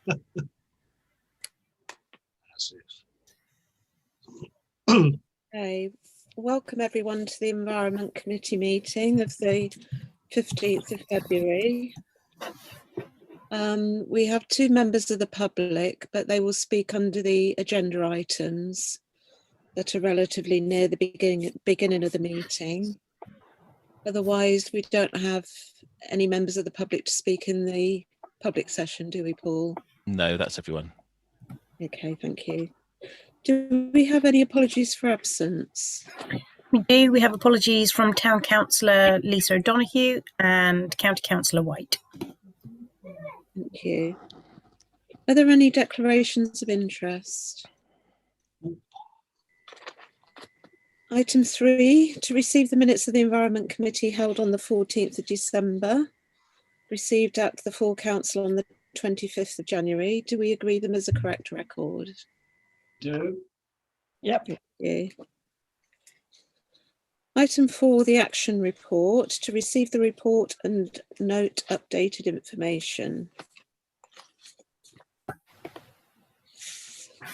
That's it. Okay, welcome everyone to the Environment Committee meeting of the 15th of February. We have two members of the public, but they will speak under the agenda items that are relatively near the beginning of the meeting. Otherwise, we don't have any members of the public to speak in the public session, do we, Paul? No, that's everyone. Okay, thank you. Do we have any apologies for absence? We do. We have apologies from Town Councillor Lisa O'Donoghue and County Councillor White. Thank you. Are there any declarations of interest? Item 3, to receive the minutes of the Environment Committee held on the 14th of December, received at the full council on the 25th of January. Do we agree them as a correct record? Do. Yep. Thank you. Item 4, the action report, to receive the report and note updated information.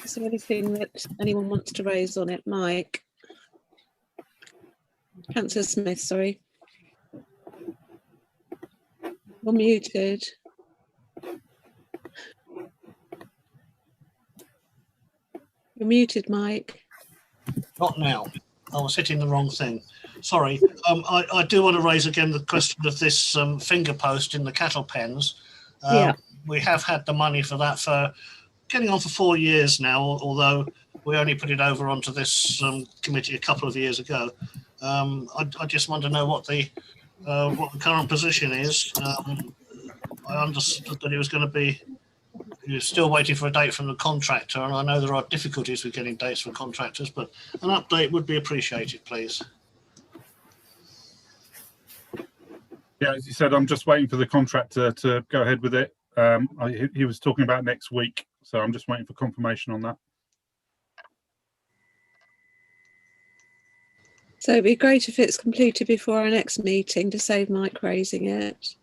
Is there anything that anyone wants to raise on it? Mike? Councillor Smith, sorry. You're muted. You're muted, Mike. Not now. I was hitting the wrong thing. Sorry. I do want to raise again the question of this finger post in the cattle pens. Yeah. We have had the money for that for getting on for 4 years now, although we only put it over onto this committee a couple of years ago. I just want to know what the current position is. I understood that it was going to be, you're still waiting for a date from the contractor, and I know there are difficulties with getting dates from contractors, but an update would be appreciated, please. Yeah, as you said, I'm just waiting for the contractor to go ahead with it. He was talking about next week, so I'm just waiting for confirmation on that. So it'd be great if it's completed before our next meeting to save Mike raising it.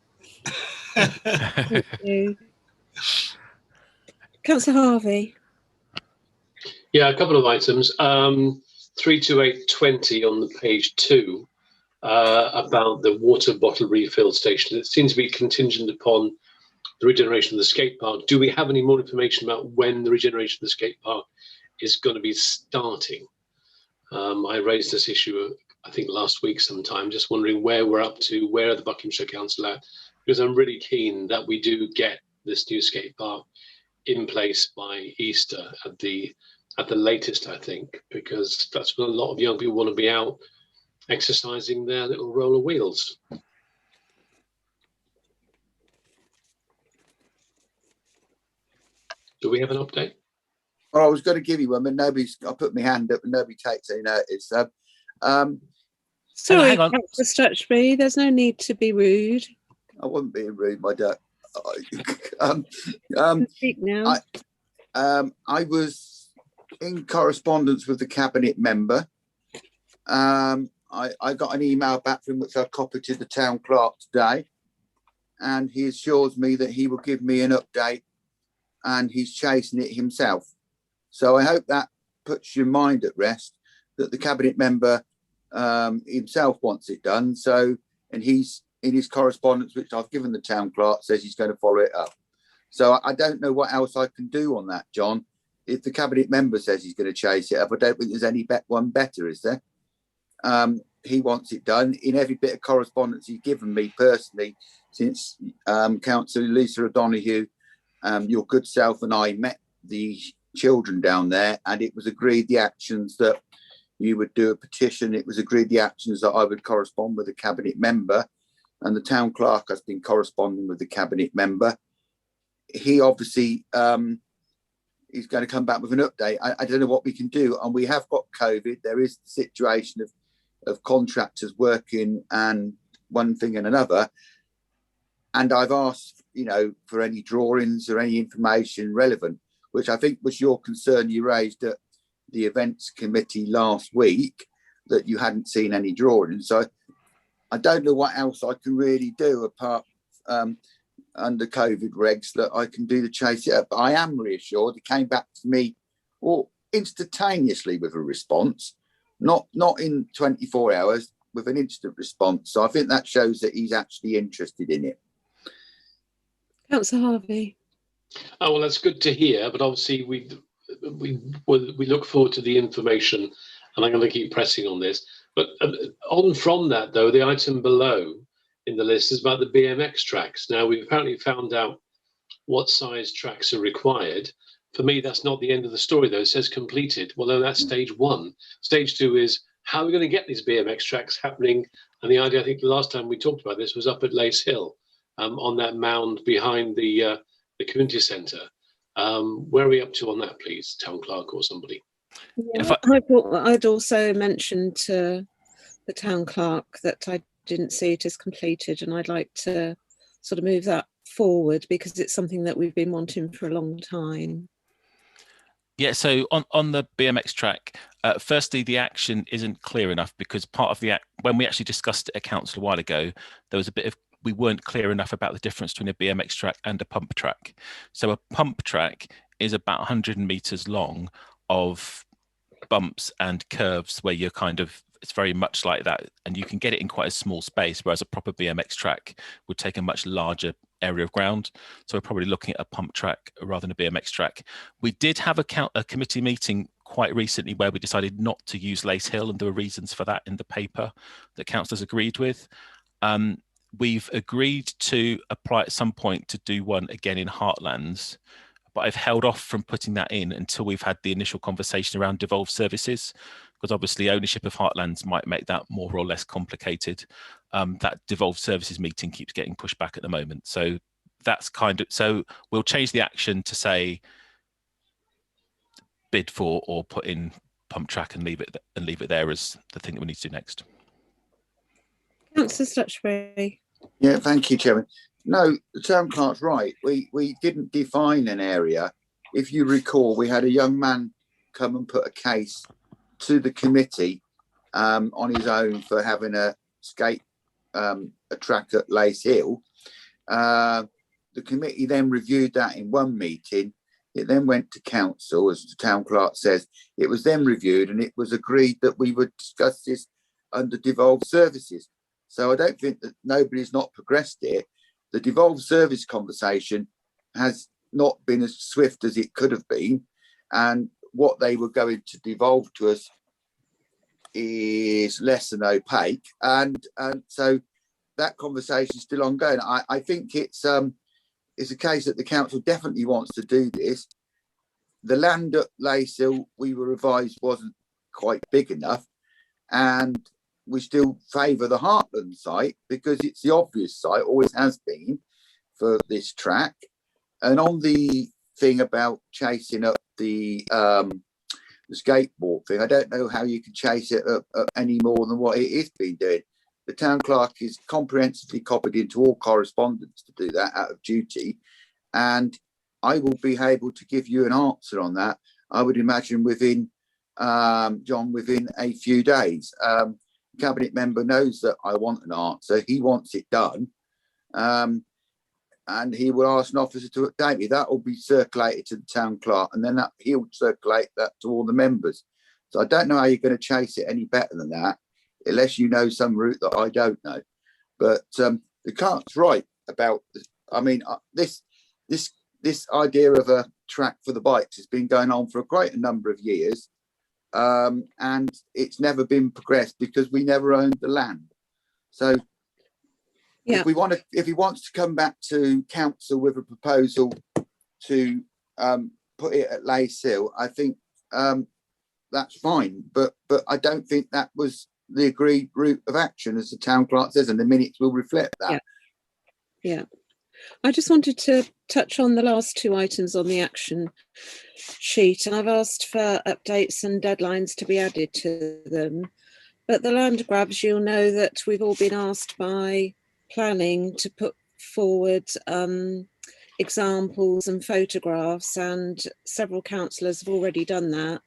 Thank you. Councillor Harvey. Yeah, a couple of items. 32820 on the page 2 about the water bottle refill station. It seems to be contingent upon the regeneration of the skate park. Do we have any more information about when the regeneration of the skate park is going to be starting? I raised this issue, I think, last week sometime, just wondering where we're up to, where are the Buckinghamshire Council at, because I'm really keen that we do get this new skate park in place by Easter at the latest, I think, because that's when a lot of young people want to be out exercising their little roller wheels. Do we have an update? Well, I was going to give you one, but I put my hand up and nobody takes any notice. Sorry, Councillor Stretchby, there's no need to be rude. I wasn't being rude, my dad. Speak now. I was in correspondence with the cabinet member. I got an email back from which I copied to the town clerk today, and he assures me that he will give me an update, and he's chasing it himself. So I hope that puts your mind at rest that the cabinet member himself wants it done. So, and he's in his correspondence, which I've given the town clerk, says he's going to follow it up. So I don't know what else I can do on that, John. If the cabinet member says he's going to chase it up, I don't think there's any one better, is there? He wants it done. In every bit of correspondence he's given me personally since Councillor Lisa O'Donoghue, your good self, and I met the children down there, and it was agreed the actions that you would do a petition. It was agreed the actions that I would correspond with the cabinet member, and the town clerk has been corresponding with the cabinet member. He obviously is going to come back with an update. I don't know what we can do, and we have got COVID. There is the situation of contractors working and one thing and another, and I've asked, for any drawings or any information relevant, which I think was your concern you raised at the events committee last week, that you hadn't seen any drawings. So I don't know what else I can really do apart. under COVID regs that I can do the chase it up. But I am reassured. It came back to me instantaneously with a response, not in 24 hours, with an instant response. So I think that shows that he's actually interested in it. Councillor Harvey. Oh, well, that's good to hear. But obviously, we look forward to the information, and I'm going to keep pressing on this. But on from that, though, the item below in the list is about the BMX tracks. Now, we've apparently found out what size tracks are required. For me, that's not the end of the story, though. It says completed. Well, no, that's stage 1. Stage 2 is how are we going to get these BMX tracks happening? And the idea, I think the last time we talked about this was up at Lace Hill, on that mound behind the community centre. Where are we up to on that, please, Town Clerk or somebody? Yeah, I'd also mentioned to the Town Clerk that I didn't see it as completed, and I'd like to sort of move that forward because it's something that we've been wanting for a long time. Yeah, so on the BMX track, firstly, the action isn't clear enough because part of when we actually discussed it at council a while ago, there was a bit of, we weren't clear enough about the difference between a BMX track and a pump track. So a pump track is about 100 meters long of bumps and curves where you're kind of, it's very much like that, and you can get it in quite a small space, whereas a proper BMX track would take a much larger area of ground. So we're probably looking at a pump track rather than a BMX track. We did have a committee meeting quite recently where we decided not to use Lace Hill, and there were reasons for that in the paper that councillors agreed with. We've agreed to apply at some point to do one again in Heartlands, but I've held off from putting that in until we've had the initial conversation around devolved services, because obviously ownership of Heartlands might make that more or less complicated. That devolved services meeting keeps getting pushed back at the moment. So that's so we'll change the action to say bid for or put in pump track and leave it there as the thing that we need to do next. Councillor Stutchbury. Yeah, thank you, Chairman. No, the Town Clerk's right. We didn't define an area. If you recall, we had a young man come and put a case to the committee on his own for having a track at Lace Hill. The committee then reviewed that in one meeting. It then went to council, as the Town Clerk says. It was then reviewed and it was agreed that we would discuss this under devolved services. So I don't think that nobody's not progressed it. The devolved service conversation has not been as swift as it could have been. And what they were going to devolve to us is less than opaque. And so that conversation is still ongoing. I think it's a case that the council definitely wants to do this. The land at Lace Hill, we were advised, wasn't quite big enough. And we still favour the Heartland site because it's the obvious site, always has been, for this track. And on the thing about chasing up the skateboard thing, I don't know how you can chase it up any more than what it is been doing. The Town Clerk is comprehensively copied into all correspondence to do that out of duty, and I will be able to give you an answer on that. I would imagine within within a few days. Cabinet member knows that I want an answer. He wants it done. And he will ask an officer to update me. That will be circulated to the Town Clerk, and then he'll circulate that to all the members. So I don't know how you're going to chase it any better than that, unless you know some route that I don't know. But the clerk's right about this. I mean, this idea of a track for the bikes has been going on for a great number of years. And it's never been progressed because we never owned the land. So yeah, if he wants to come back to council with a proposal to put it at Lace Hill, I think that's fine. But I don't think that was the agreed route of action, as the Town Clerk says, and the minutes will reflect that. Yeah. I just wanted to touch on the last two items on the action sheet, and I've asked for updates and deadlines to be added to them. But the land grabs, you'll know that we've all been asked by planning to put forward examples and photographs, and several councillors have already done that.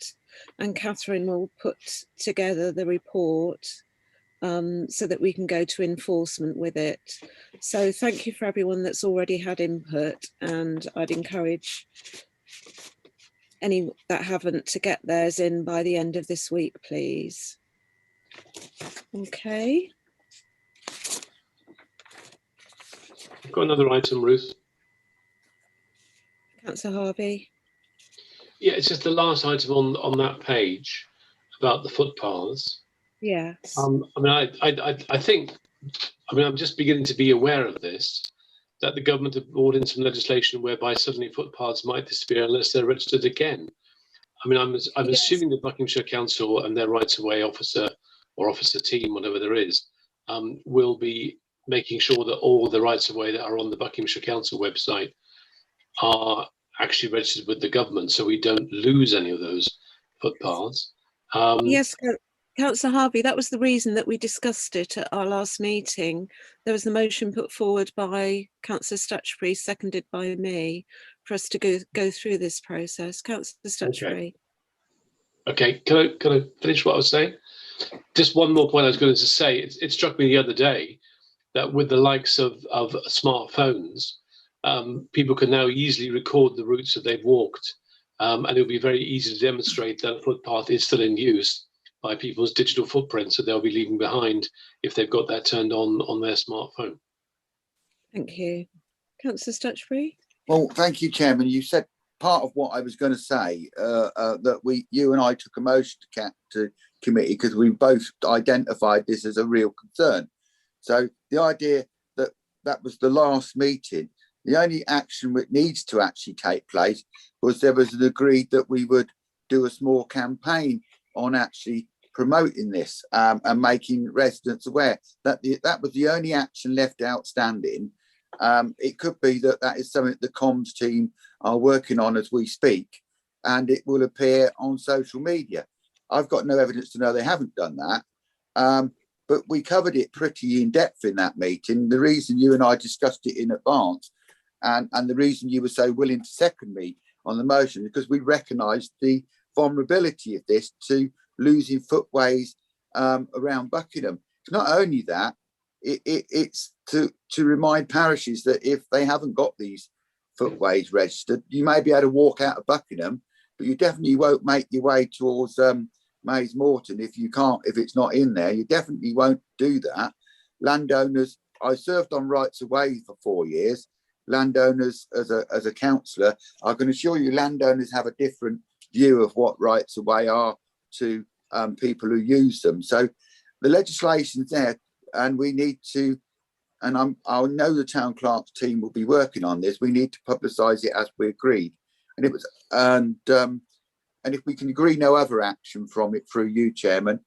And Catherine will put together the report so that we can go to enforcement with it. So thank you for everyone that's already had input, and I'd encourage any that haven't to get theirs in by the end of this week, please. Okay. I've got another item, Ruth. Councillor Harvey. Yeah, it's just the last item on that page about the footpaths. Yes. I mean, I think, I mean, I'm just beginning to be aware of this, that the government have brought in some legislation whereby suddenly footpaths might disappear unless they're registered again. I mean, I'm Yes. assuming the Buckinghamshire Council and their rights of way officer or officer team, whatever there is, will be making sure that all the rights of way that are on the Buckinghamshire Council website are actually registered with the government, so we don't lose any of those footpaths. Yes, Councillor Harvey, that was the reason that we discussed it at our last meeting. There was the motion put forward by Councillor Stutchbury, seconded by me, for us to go through this process. Councillor Stutchbury. Okay, can I finish what I was saying? Just one more point I was going to say. It struck me the other day that with the likes of smartphones, people can now easily record the routes that they've walked, and it'll be very easy to demonstrate that a footpath is still in use by people's digital footprints that they'll be leaving behind if they've got that turned on their smartphone. Thank you. Councillor Stutchbury. Well, thank you, Chairman. You said part of what I was going to say, that you and I took a motion to committee because we both identified this as a real concern. So the idea that that was the last meeting, the only action that needs to actually take place was there was an agreed that we would do a small campaign on actually promoting this and making residents aware that that was the only action left outstanding. It could be that that is something the comms team are working on as we speak, and it will appear on social media. I've got no evidence to know they haven't done that, but we covered it pretty in depth in that meeting. The reason you and I discussed it in advance, and the reason you were so willing to second me on the motion, because we recognised the vulnerability of this to losing footways around Buckingham. It's not only that, it's to remind parishes that if they haven't got these footways registered, you may be able to walk out of Buckingham, but you definitely won't make your way towards Mays Morton if it's not in there. You definitely won't do that. Landowners, I served on rights of way for 4 years. Landowners, as a councillor, I can assure you, landowners have a different view of what rights of way are to people who use them. So the legislation's there, and we need to, and I know the town clerk's team will be working on this. We need to publicise it as we agreed, and it was, and if we can agree no other action from it through you, Chairman,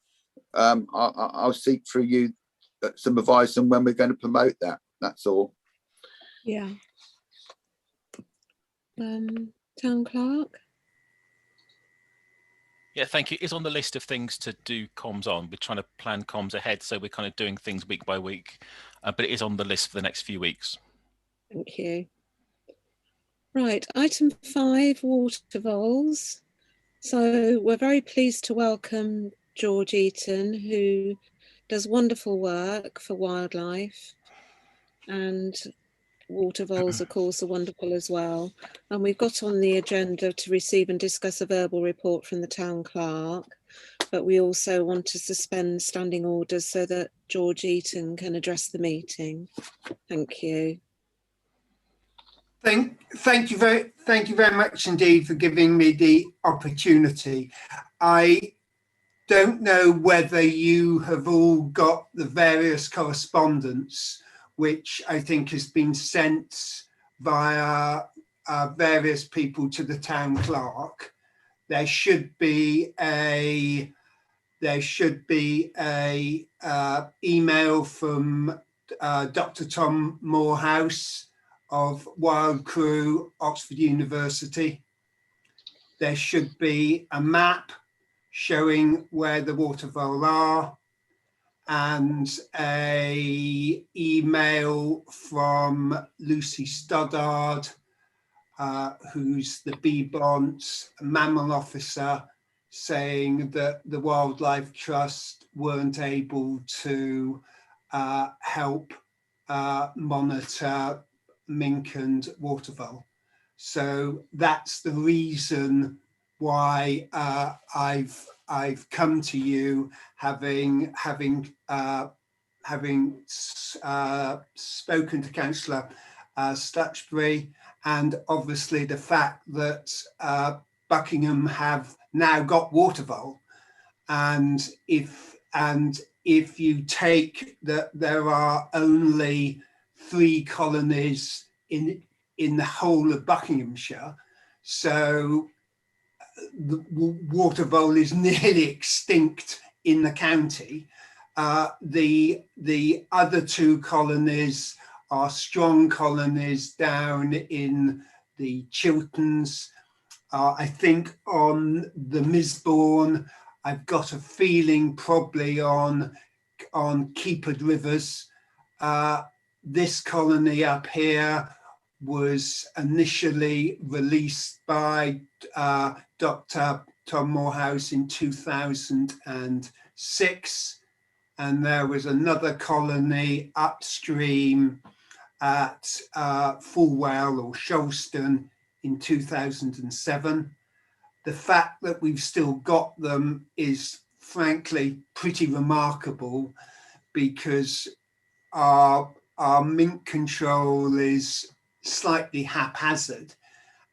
I'll seek through you some advice on when we're going to promote that. That's all. Yeah. Town clerk. Yeah, thank you. It's on the list of things to do comms on. We're trying to plan comms ahead, so we're kind of doing things week by week, but it is on the list for the next few weeks. Thank you. Right, item 5, water vols. So we're very pleased to welcome George Eaton, who does wonderful work for wildlife, and water vols, of course, are wonderful as well. And we've got on the agenda to receive and discuss a verbal report from the town clerk, but we also want to suspend standing orders so that George Eaton can address the meeting. Thank you. Thank you very much indeed for giving me the opportunity. I don't know whether you have all got the various correspondence which I think has been sent via various people to the town clerk. There should be a email from Dr. Tom Morehouse of Wild Crew, Oxford University. There should be a map showing where the waterfall are, and a email from Lucy Stoddard, who's the Bebont mammal officer, saying that the Wildlife Trust weren't able to help monitor mink and watervole. So that's the reason why I've come to you, having spoken to Councillor Stutchbury, and obviously the fact that Buckingham have now got watervole, and if you take that there are only 3 colonies in the whole of Buckinghamshire, so the watervole is nearly extinct in the county. The other 2 colonies are strong colonies down in the Chilterns. I think on the Misbourne, I've got a feeling probably on Keepard Rivers. This colony up here was initially released by Dr. Tom Morehouse in 2006. And there was another colony upstream at Fulwell or Sholston in 2007. The fact that we've still got them is frankly pretty remarkable, because our mink control is slightly haphazard.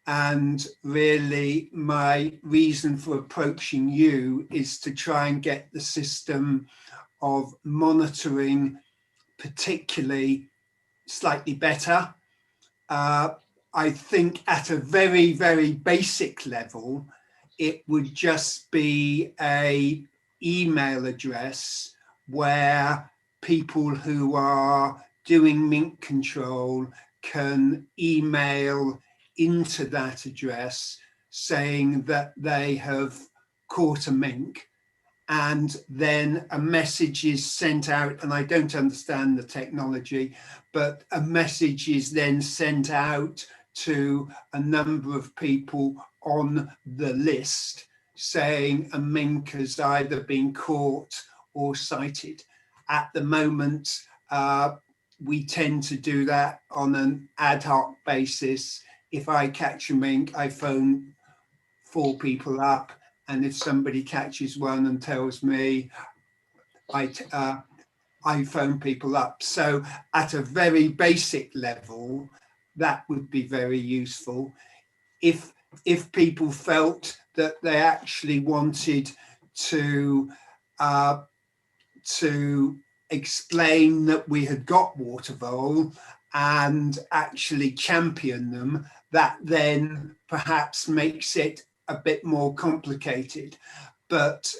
And really my reason for approaching you is to try and get the system of monitoring particularly slightly better. I think at a very, very basic level, it would just be a email address where people who are doing mink control can email into that address saying that they have caught a mink, and then a message is sent out, and I don't understand the technology, but a message is then sent out to a number of people on the list saying a mink has either been caught or sighted. At the moment, we tend to do that on an ad hoc basis. If I catch a mink, I phone 4 people up, and if somebody catches one and tells me, I phone people up. So at a very basic level, that would be very useful. If people felt that they actually wanted to explain that we had got watervole and actually champion them, that then perhaps makes it a bit more complicated. But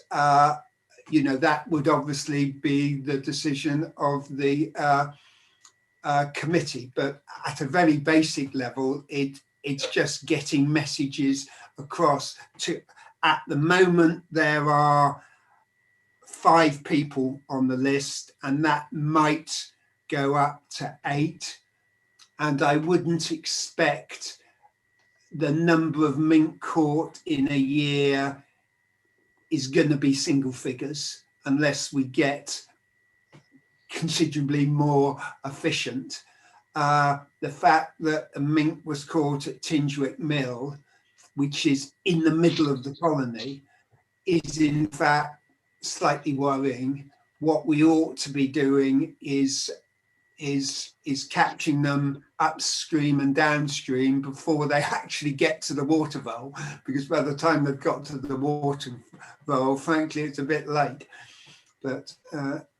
you know, that would obviously be the decision of the committee. But at a very basic level, it's just getting messages across to, at the moment, there are 5 people on the list, and that might go up to 8. And I wouldn't expect the number of mink caught in a year is going to be single figures unless we get considerably more efficient. The fact that a mink was caught at Tinswick Mill, which is in the middle of the colony, is in fact slightly worrying. What we ought to be doing is catching them upstream and downstream before they actually get to the watervole, because by the time they've got to the watervole, frankly, it's a bit late. But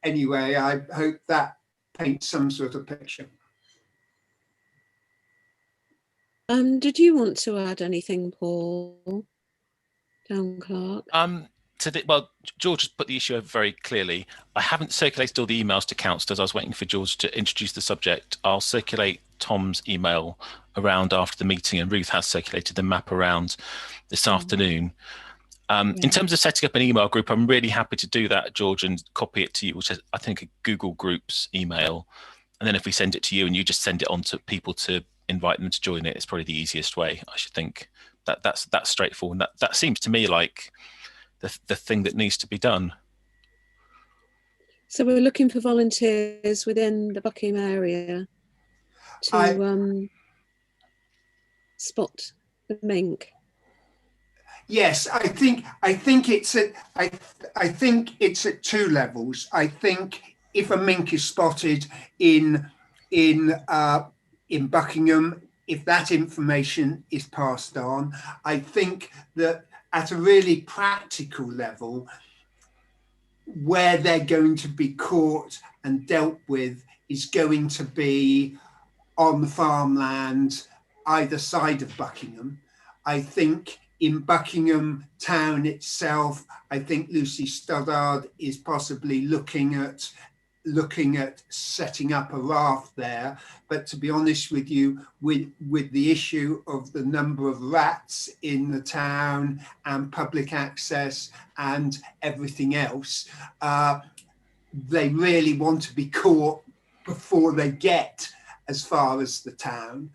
anyway, I hope that paints some sort of picture. Did you want to add anything, Paul? Town Clerk? Well, George has put the issue over very clearly. I haven't circulated all the emails to councillors. I was waiting for George to introduce the subject. I'll circulate Tom's email around after the meeting, and Ruth has circulated the map around this afternoon. In terms of setting up an email group, I'm really happy to do that, George, and copy it to you, which is, I think, a Google Groups email. And then if we send it to you and you just send it on to people to invite them to join it, it's probably the easiest way, I should think. That's straightforward. And that seems to me like the thing that needs to be done. So we're looking for volunteers within the Buckingham area to spot the mink. Yes, I think it's at two levels. I think if a mink is spotted in Buckingham, if that information is passed on, I think that at a really practical level, where they're going to be caught and dealt with is going to be on the farmland either side of Buckingham. I think in Buckingham town itself, I think Lucy Stoddard is possibly looking at setting up a raft there. But to be honest with you, with the issue of the number of rats in the town and public access and everything else, they really want to be caught before they get as far as the town.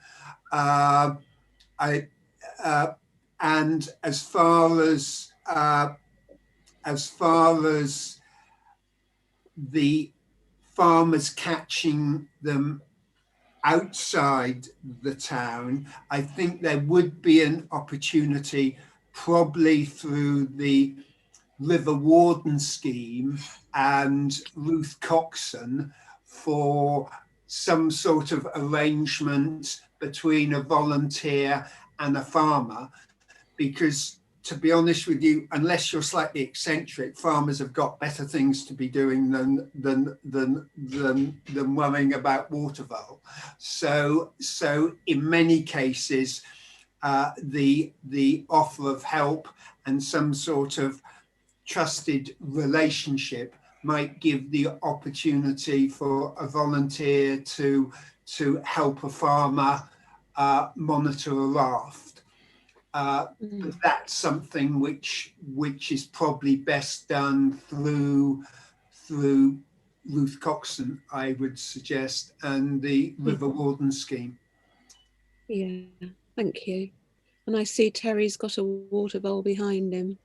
And as far as the farmers catching them outside the town, I think there would be an opportunity, probably through the River Warden scheme and Ruth Coxon, for some sort of arrangement between a volunteer and a farmer, because to be honest with you, unless you're slightly eccentric, farmers have got better things to be doing than worrying about water vole. So in many cases, the offer of help and some sort of trusted relationship might give the opportunity for a volunteer to help a farmer monitor a raft. But that's something which is probably best done through Ruth Coxon, I would suggest, and the River Warden scheme. Yeah, thank you. And I see Terry's got a water bowl behind him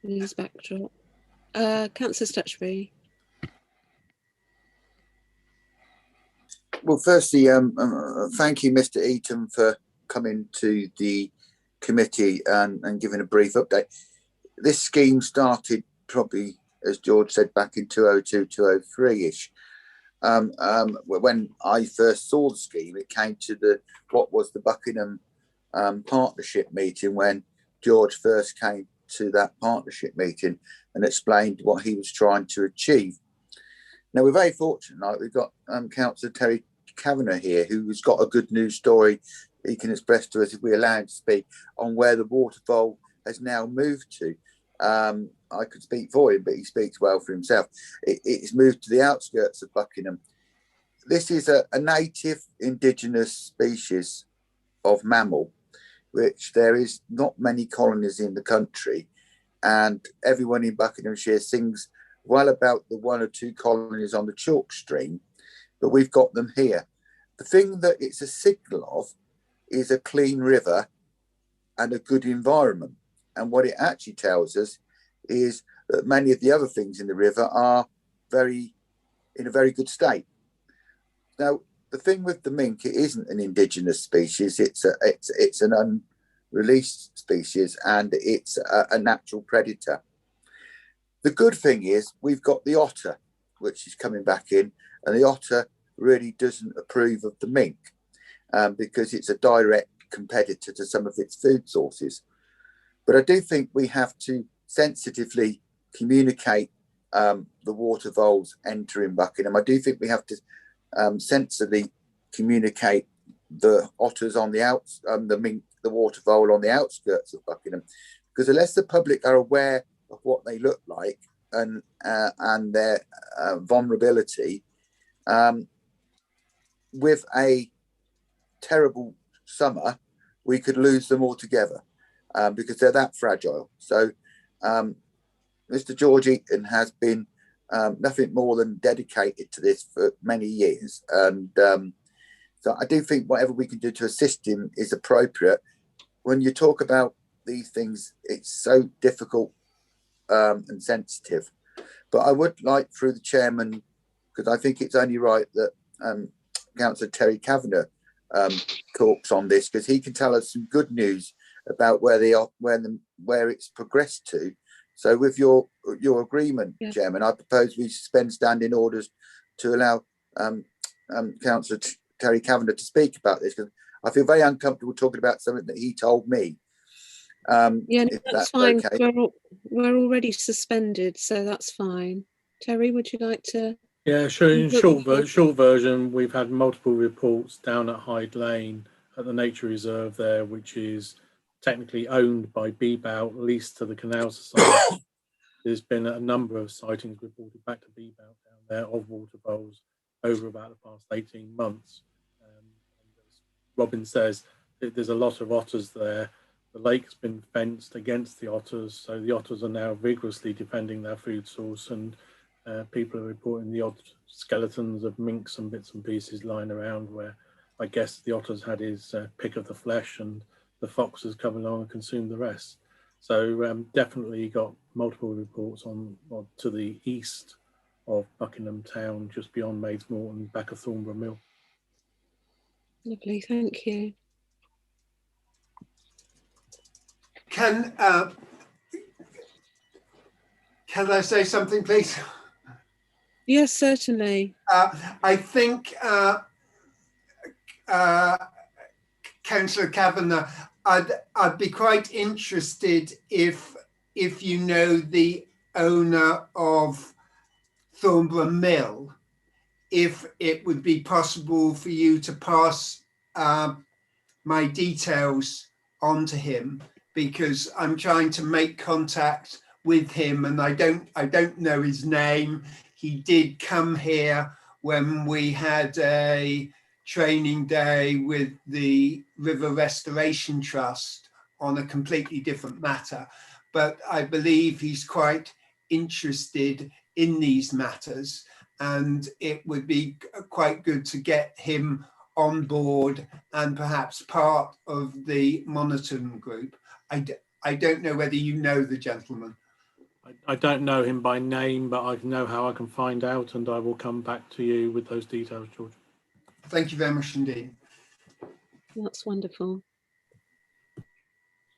in his backdrop. Councillor Stutchbury. Well, firstly, thank you, Mr. Eaton, for coming to the committee and giving a brief update. This scheme started probably, as George said, back in 2002, 2003-ish. When I first saw the scheme, it came to what was the Buckingham partnership meeting, when George first came to that partnership meeting and explained what he was trying to achieve. Now, we're very fortunate, like we've got Councillor Terry Kavanagh here, who's got a good news story he can express to us, if we allow him to speak, on where the water vole has now moved to. I could speak for him, but he speaks well for himself. It's moved to the outskirts of Buckingham. This is a native indigenous species of mammal, which there is not many colonies in the country, and everyone in Buckinghamshire sings well about the one or two colonies on the chalk stream, but we've got them here. The thing that it's a signal of is a clean river and a good environment. And what it actually tells us is that many of the other things in the river are in a very good state. Now, the thing with the mink, it isn't an indigenous species. It's an unreleased species, and it's a natural predator. The good thing is we've got the otter, which is coming back in, and the otter really doesn't approve of the mink because it's a direct competitor to some of its food sources. But I do think we have to sensitively communicate the water voles entering Buckingham. I do think we have to sensibly communicate the otters on the the water vole on the outskirts of Buckingham, because unless the public are aware of what they look like and their vulnerability, with a terrible summer, we could lose them altogether because they're that fragile. So Mr. George Eaton has been nothing more than dedicated to this for many years. And so I do think whatever we can do to assist him is appropriate. When you talk about these things, it's so difficult and sensitive. But I would like, through the chairman, because I think it's only right that Councillor Terry Kavanagh talks on this, because he can tell us some good news about where it's progressed to. So with your agreement, Chairman, I propose we suspend standing orders to allow Councillor Terry Kavanagh to speak about this, because I feel very uncomfortable talking about something that he told me. Yeah, no, that's fine. Okay. We're already suspended, so that's fine. Terry, would you like to? Yeah, sure. In short version, we've had multiple reports down at Hyde Lane at the nature reserve there, which is technically owned by BBOUT, leased to the Canal Society. There's been a number of sightings reported back to BBOUT down there of water voles over about the past 18 months. And as Robin says, there's a lot of otters there. The lake's been fenced against the otters, so the otters are now vigorously defending their food source, and people are reporting the odd skeletons of minks and bits and pieces lying around where I guess the otter's had his pick of the flesh and the fox has come along and consumed the rest. So definitely got multiple reports on to the east of Buckingham town, just beyond Maids Morton, back of Thornborough Mill. Lovely, thank you. Can I say something, please? Yes, certainly. I think Councillor Kavanagh, I'd be quite interested if you know the owner of Thornborough Mill, if it would be possible for you to pass my details on to him, because I'm trying to make contact with him and I don't know his name. He did come here when we had a training day with the River Restoration Trust on a completely different matter, but I believe he's quite interested in these matters, and it would be quite good to get him on board and perhaps part of the monitoring group. I don't know whether you know the gentleman. I don't know him by name, but I know how I can find out, and I will come back to you with those details, George. Thank you very much indeed. That's wonderful.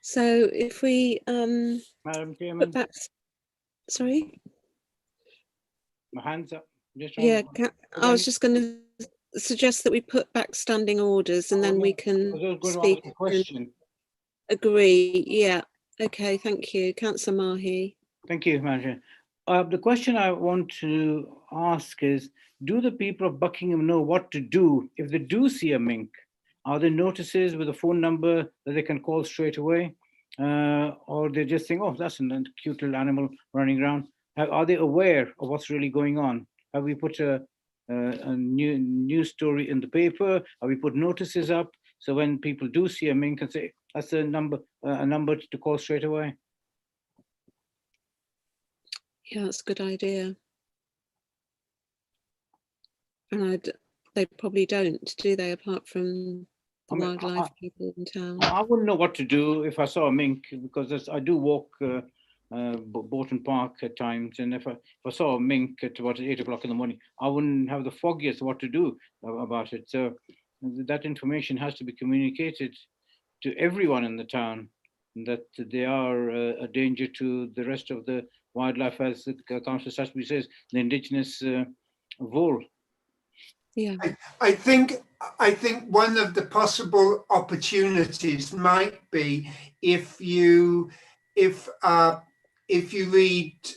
So if we Madam Chairman, put back, sorry? my hands up. Yeah, I was just going to suggest that we put back standing orders and then we can speak a question. Agree. Yeah. Okay. Thank you, Councillor Mahi. Thank you, Madam Chair. The question I want to ask is, do the people of Buckingham know what to do if they do see a mink? Are there notices with a phone number that they can call straight away? Or they just think, oh, that's a cute little animal running around. Are they aware of what's really going on? Have we put a new news story in the paper? Have we put notices up? So when people do see a mink and say, that's a number to call straight away. Yeah, that's a good idea. And they probably don't, do they, apart from the wildlife people in town? I wouldn't know what to do if I saw a mink, because I do walk Bolton Park at times, and if I saw a mink at about 8 o'clock in the morning, I wouldn't have the foggiest what to do about it. So that information has to be communicated to everyone in the town, that they are a danger to the rest of the wildlife, as the Councillor Sashby says, the indigenous vole. Yeah, I think one of the possible opportunities might be if you read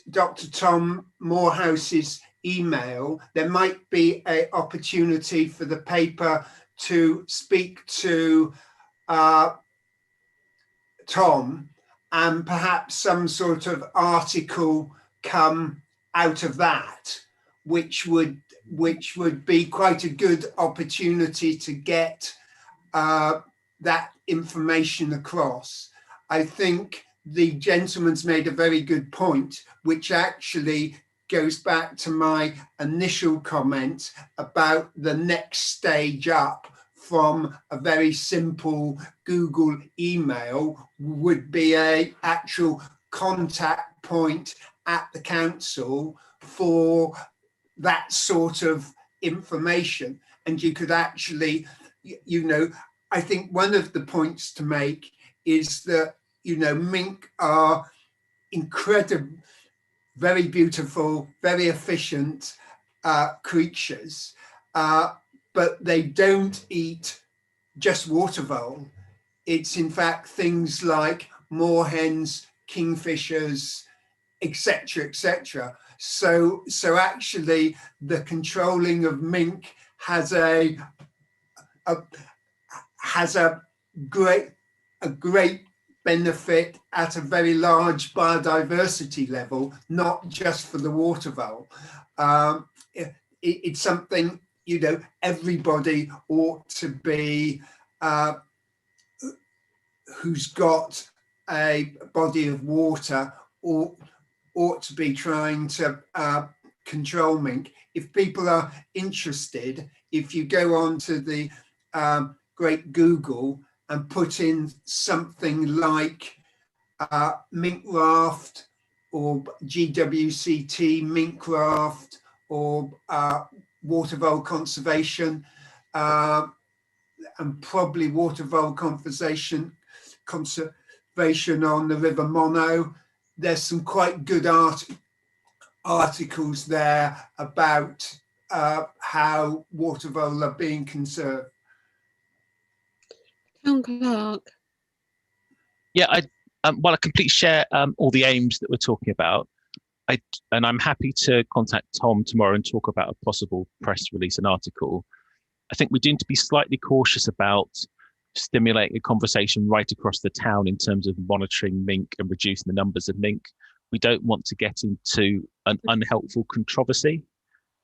Dr. Tom Morehouse's email, there might be an opportunity for the paper to speak to Tom, and perhaps some sort of article come out of that, which would be quite a good opportunity to get that information across. I think the gentleman's made a very good point, which actually goes back to my initial comment about the next stage up from a very simple Google email would be a actual contact point at the council for that sort of information. And you could actually, you know, I think one of the points to make is that, you know, mink are incredible, very beautiful, very efficient creatures, but they don't eat just water vole. It's in fact things like moorhens, kingfishers, etc., etc. So actually, the controlling of mink has a great benefit at a very large biodiversity level, not just for the water vole. It's something, you know, everybody ought to be, who's got a body of water, ought to be trying to control mink. If people are interested, if you go on to the great Google and put in something like mink raft or GWCT mink raft or water vole conservation, and probably water vole conservation on the River Monnow. There's some quite good articles there about how water vole are being conserved. Town clerk. Yeah, while I completely share all the aims that we're talking about, and I'm happy to contact Tom tomorrow and talk about a possible press release and article. I think we do need to be slightly cautious about stimulating a conversation right across the town in terms of monitoring mink and reducing the numbers of mink. We don't want to get into an unhelpful controversy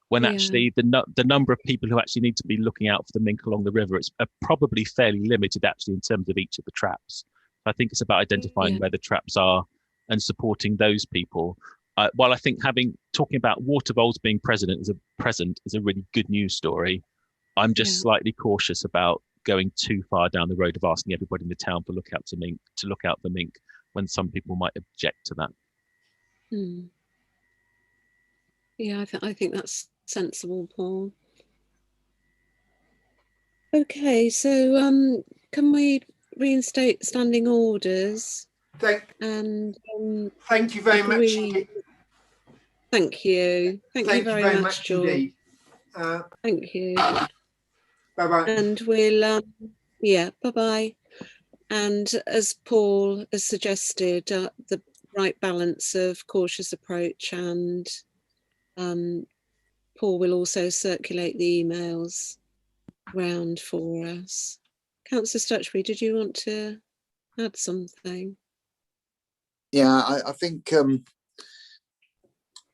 when actually the number of people who actually need to be looking out for the mink along the river is probably fairly limited actually in terms of each of the traps. I think it's about identifying where the traps are and supporting those people. While I think talking about water voles being present is a really good news story, I'm just slightly cautious about going too far down the road of asking everybody in the town to look out for mink when some people might object to that. Yeah, I think that's sensible, Paul. Okay, so can we reinstate standing orders? Thank you very much. Thank you. Thank you very much, George. Indeed. Thank you. Bye-bye. And we'll, bye-bye. And as Paul has suggested, the right balance of cautious approach, and Paul will also circulate the emails round for us. Councillor Stutchbury, did you want to add something? Yeah, I think,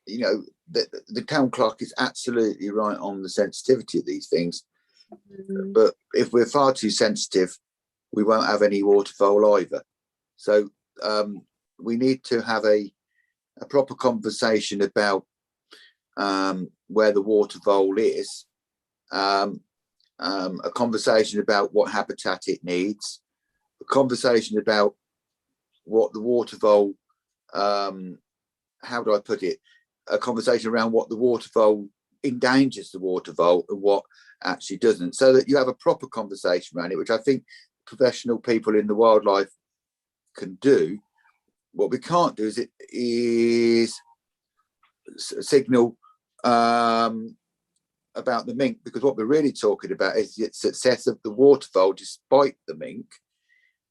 you know, the town clerk is absolutely right on the sensitivity of these things. But if we're far too sensitive, we won't have any water vole either. So we need to have a proper conversation about where the water vole is, a conversation about what habitat it needs, a conversation about what the water vole, how do I put it? A conversation around what the water vole endangers the water vole and what actually doesn't, so that you have a proper conversation around it, which I think professional people in the wildlife can do. What we can't do is signal about the mink, because what we're really talking about is the success of the water vole despite the mink,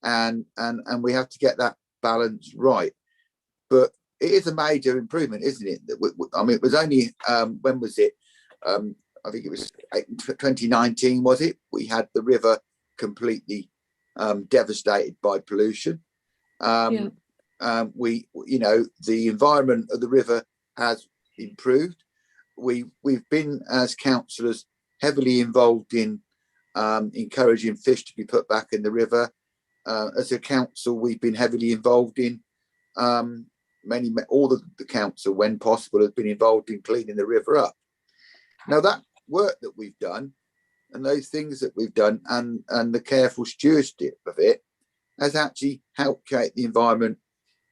and we have to get that balance right. But it is a major improvement, isn't it? I mean, it was only when was it? I think it was 2019, was it? We had the river completely devastated by pollution. We, you know, the environment of the river has improved. We've been, as councillors, heavily involved in encouraging fish to be put back in the river. As a council, we've been heavily involved in all the council, when possible, has been involved in cleaning the river up. Now, that work that we've done and those things that we've done and the careful stewardship of it has actually helped create the environment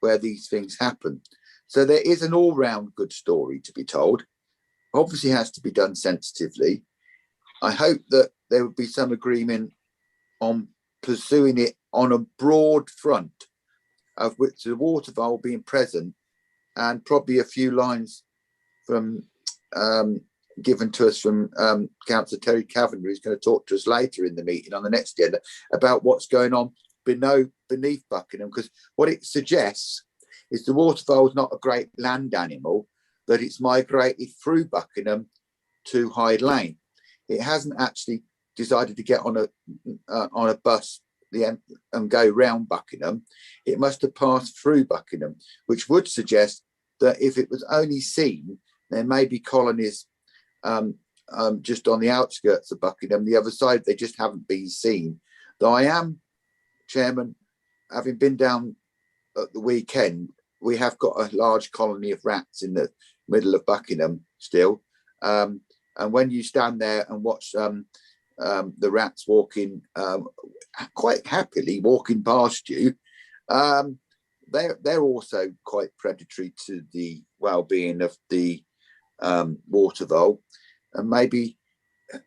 where these things happen. So there is an all-round good story to be told. Obviously has to be done sensitively. I hope that there would be some agreement on pursuing it on a broad front, of which the water vole being present, and probably a few lines from given to us from Councillor Terry Cavendish, who's going to talk to us later in the meeting on the next agenda about what's going on beneath Buckingham, because what it suggests is the water vole is not a great land animal, that it's migrated through Buckingham to Hyde Lane. It hasn't actually decided to get on a bus and go round Buckingham. It must have passed through Buckingham, which would suggest that if it was only seen, there may be colonies just on the outskirts of Buckingham, the other side, they just haven't been seen. Though I am, Chairman, having been down at the weekend, we have got a large colony of rats in the middle of Buckingham still. And when you stand there and watch the rats walking quite happily walking past you, they're also quite predatory to the well-being of the water vole. And maybe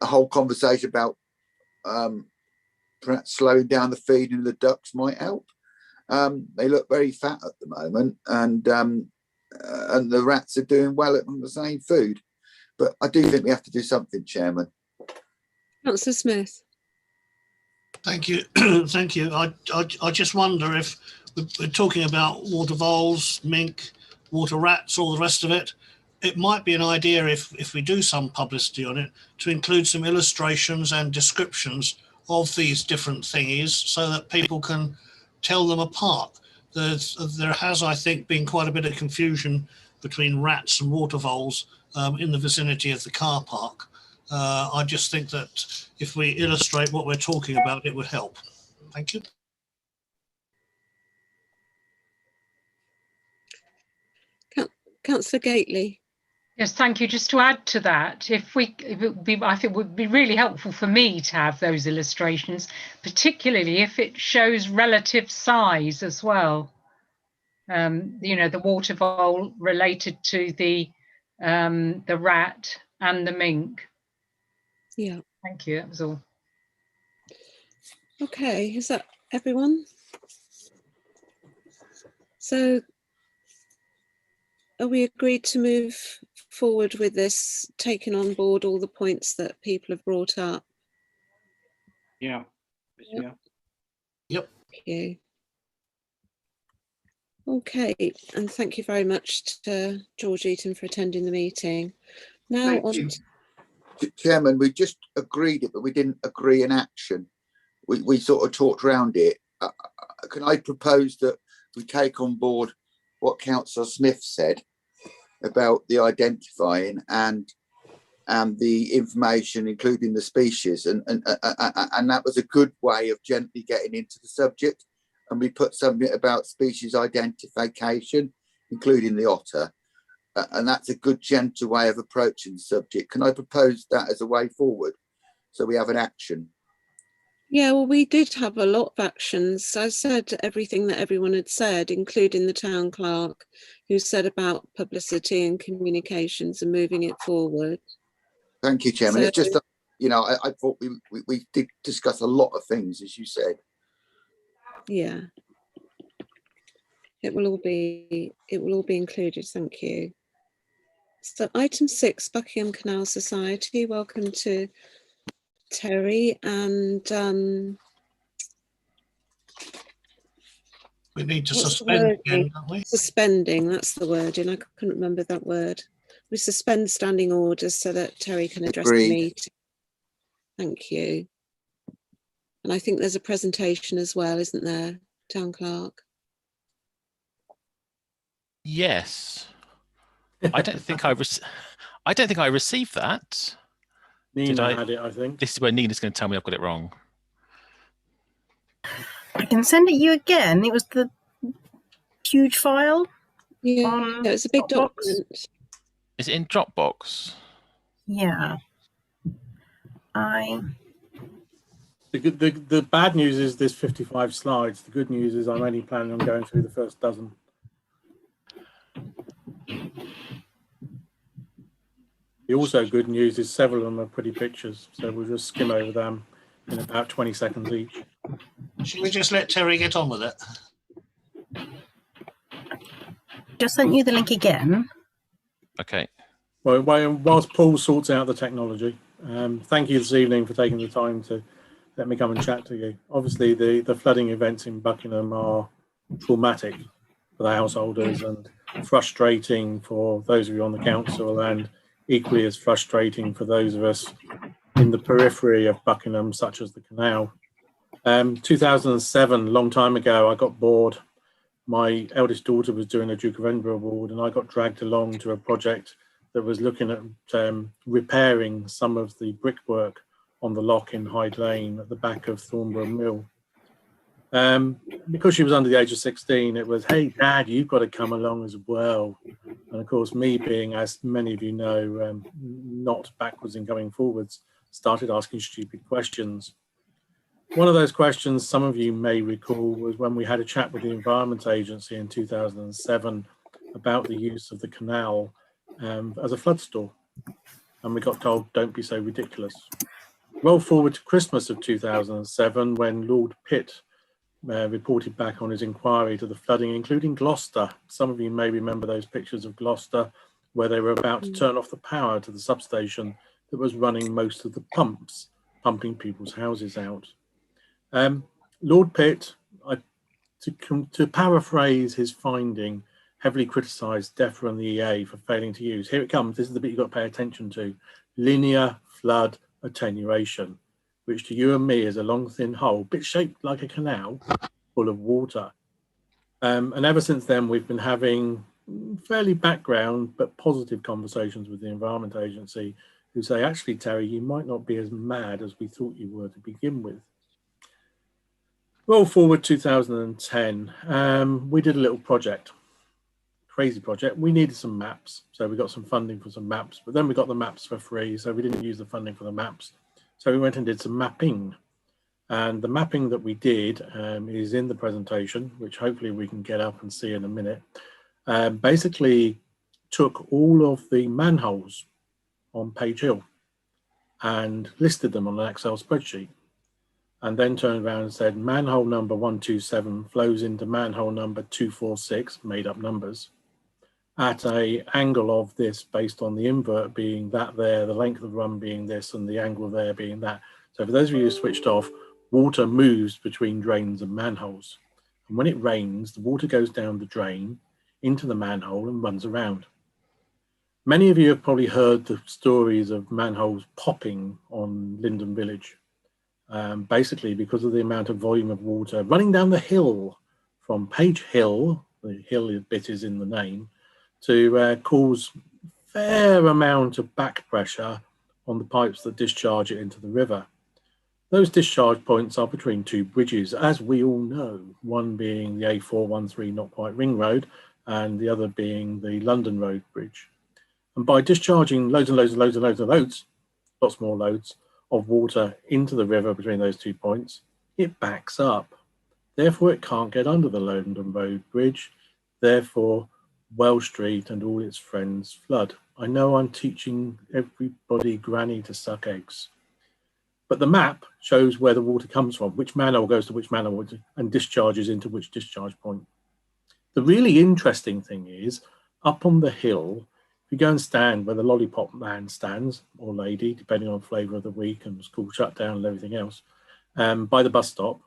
a whole conversation about perhaps slowing down the feeding of the ducks might help. They look very fat at the moment, and the rats are doing well on the same food. But I do think we have to do something, Chairman. Councillor Smith. Thank you. Thank you. I just wonder if we're talking about water voles, mink, water rats, all the rest of it. It might be an idea if we do some publicity on it to include some illustrations and descriptions of these different thingies so that people can tell them apart. There has, I think, been quite a bit of confusion between rats and water voles in the vicinity of the car park. I just think that if we illustrate what we're talking about, it would help. Thank you. Councillor Gately. Yes, thank you. Just to add to that, I think it would be really helpful for me to have those illustrations, particularly if it shows relative size as well. The water vole related to the rat and the mink. Yeah. Thank you. That was all. Okay, is that everyone? So are we agreed to move forward with this, taking on board all the points that people have brought up? Yeah. Yeah. Yep. Thank you. Okay, and thank you very much to George Eaton for attending the meeting. Now Thank you. Chairman, we just agreed it, but we didn't agree an action. We sort of talked around it. Can I propose that we take on board what Councillor Smith said about the identifying and the information, including the species, and that was a good way of gently getting into the subject. And we put something about species identification, including the otter, and that's a good gentle way of approaching the subject. Can I propose that as a way forward, so we have an action? Yeah, well, we did have a lot of actions. I said everything that everyone had said, including the town clerk, who said about publicity and communications and moving it forward. Thank you, Chairman. So, it's just, I thought we did discuss a lot of things, as you said. yeah, it will all be included. Thank you. So item 6, Buckingham Canal Society. Welcome to Terry, and we need to suspend again, don't we? Suspending, that's the word, and I couldn't remember that word. We suspend standing orders so that Terry can address the meeting. Thank you. And I think there's a presentation as well, isn't there, Town Clerk? Yes. I don't think I received that. Nina had it, I think. This is where Nina's going to tell me I've got it wrong. I can send it you again. It was the huge file. Yeah, it's a big Dropbox. document. Is it in Dropbox? Yeah. The bad news is there's 55 slides. The good news is I'm only planning on going through the first dozen. The also good news is several of them are pretty pictures, so we'll just skim over them in about 20 seconds each. Should we just let Terry get on with it? Just sent you the link again. Okay. Well, whilst Paul sorts out the technology, thank you this evening for taking the time to let me come and chat to you. Obviously, the flooding events in Buckingham are traumatic for the householders and frustrating for those of you on the council, and equally as frustrating for those of us in the periphery of Buckingham, such as the canal. 2007, a long time ago, I got bored. My eldest daughter was doing a Duke of Edinburgh Award, and I got dragged along to a project that was looking at repairing some of the brickwork on the lock in Hyde Lane at the back of Thornborough Mill. Because she was under the age of 16, it was, hey, Dad, you've got to come along as well. And of course, me being, as many of you know, not backwards in going forwards, started asking stupid questions. One of those questions some of you may recall was when we had a chat with the Environment Agency in 2007 about the use of the canal as a flood store. And we got told, don't be so ridiculous. Roll forward to Christmas of 2007, when Lord Pitt reported back on his inquiry to the flooding, including Gloucester. Some of you may remember those pictures of Gloucester where they were about to turn off the power to the substation that was running most of the pumps, pumping people's houses out. Lord Pitt, to paraphrase his finding, heavily criticised DEFRA and the EA for failing to use, here it comes, this is the bit you've got to pay attention to, linear flood attenuation, which to you and me is a long thin hole, bit shaped like a canal, full of water. And ever since then, we've been having fairly background but positive conversations with the Environment Agency, who say, actually, Terry, you might not be as mad as we thought you were to begin with. Roll forward 2010, we did a little project, crazy project. We needed some maps, so we got some funding for some maps, but then we got the maps for free, so we didn't use the funding for the maps. So we went and did some mapping, and the mapping that we did is in the presentation, which hopefully we can get up and see in a minute. Basically took all of the manholes on Page Hill and listed them on an Excel spreadsheet, and then turned around and said manhole number 127 flows into manhole number 246, made up numbers, at a angle of this based on the invert being that there, the length of the run being this, and the angle there being that. So for those of you who switched off, water moves between drains and manholes. And when it rains, the water goes down the drain into the manhole and runs around. Many of you have probably heard the stories of manholes popping on Linden Village, basically because of the amount of volume of water running down the hill from Page Hill, the hill bit is in the name, to cause fair amount of back pressure on the pipes that discharge it into the river. Those discharge points are between two bridges, as we all know, one being the A413 Not Quite Ring Road and the other being the London Road Bridge. And by discharging loads and loads and loads and loads and loads, lots more loads of water into the river between those 2 points, it backs up. Therefore, it can't get under the London Road Bridge. Therefore, Welsh Street and all its friends flood. I know I'm teaching everybody granny to suck eggs, but the map shows where the water comes from, which manhole goes to which manhole and discharges into which discharge point. The really interesting thing is, up on the hill, if you go and stand where the lollipop man stands, or lady, depending on flavour of the week and school shutdown and everything else, by the bus stop,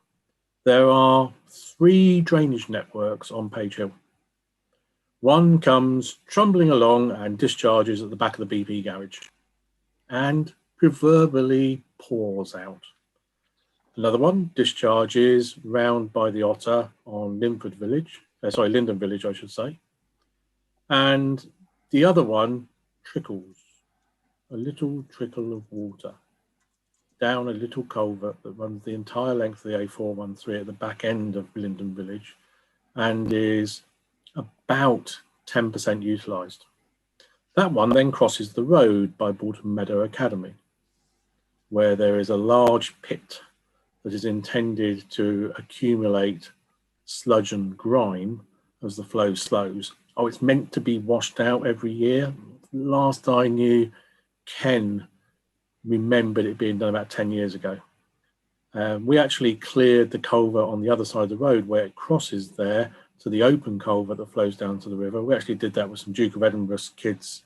there are 3 drainage networks on Page Hill. One comes trundling along and discharges at the back of the BP garage and proverbially pours out. Another one discharges round by the Otter on Linden Village, I should say. And the other one trickles, a little trickle of water down a little culvert that runs the entire length of the A413 at the back end of Linden Village and is about 10% utilised. That one then crosses the road by Bolton Meadow Academy, where there is a large pit that is intended to accumulate sludge and grime as the flow slows. Oh, it's meant to be washed out every year. Last I knew, Ken remembered it being done about 10 years ago. We actually cleared the culvert on the other side of the road where it crosses there to the open culvert that flows down to the river. We actually did that with some Duke of Edinburgh students,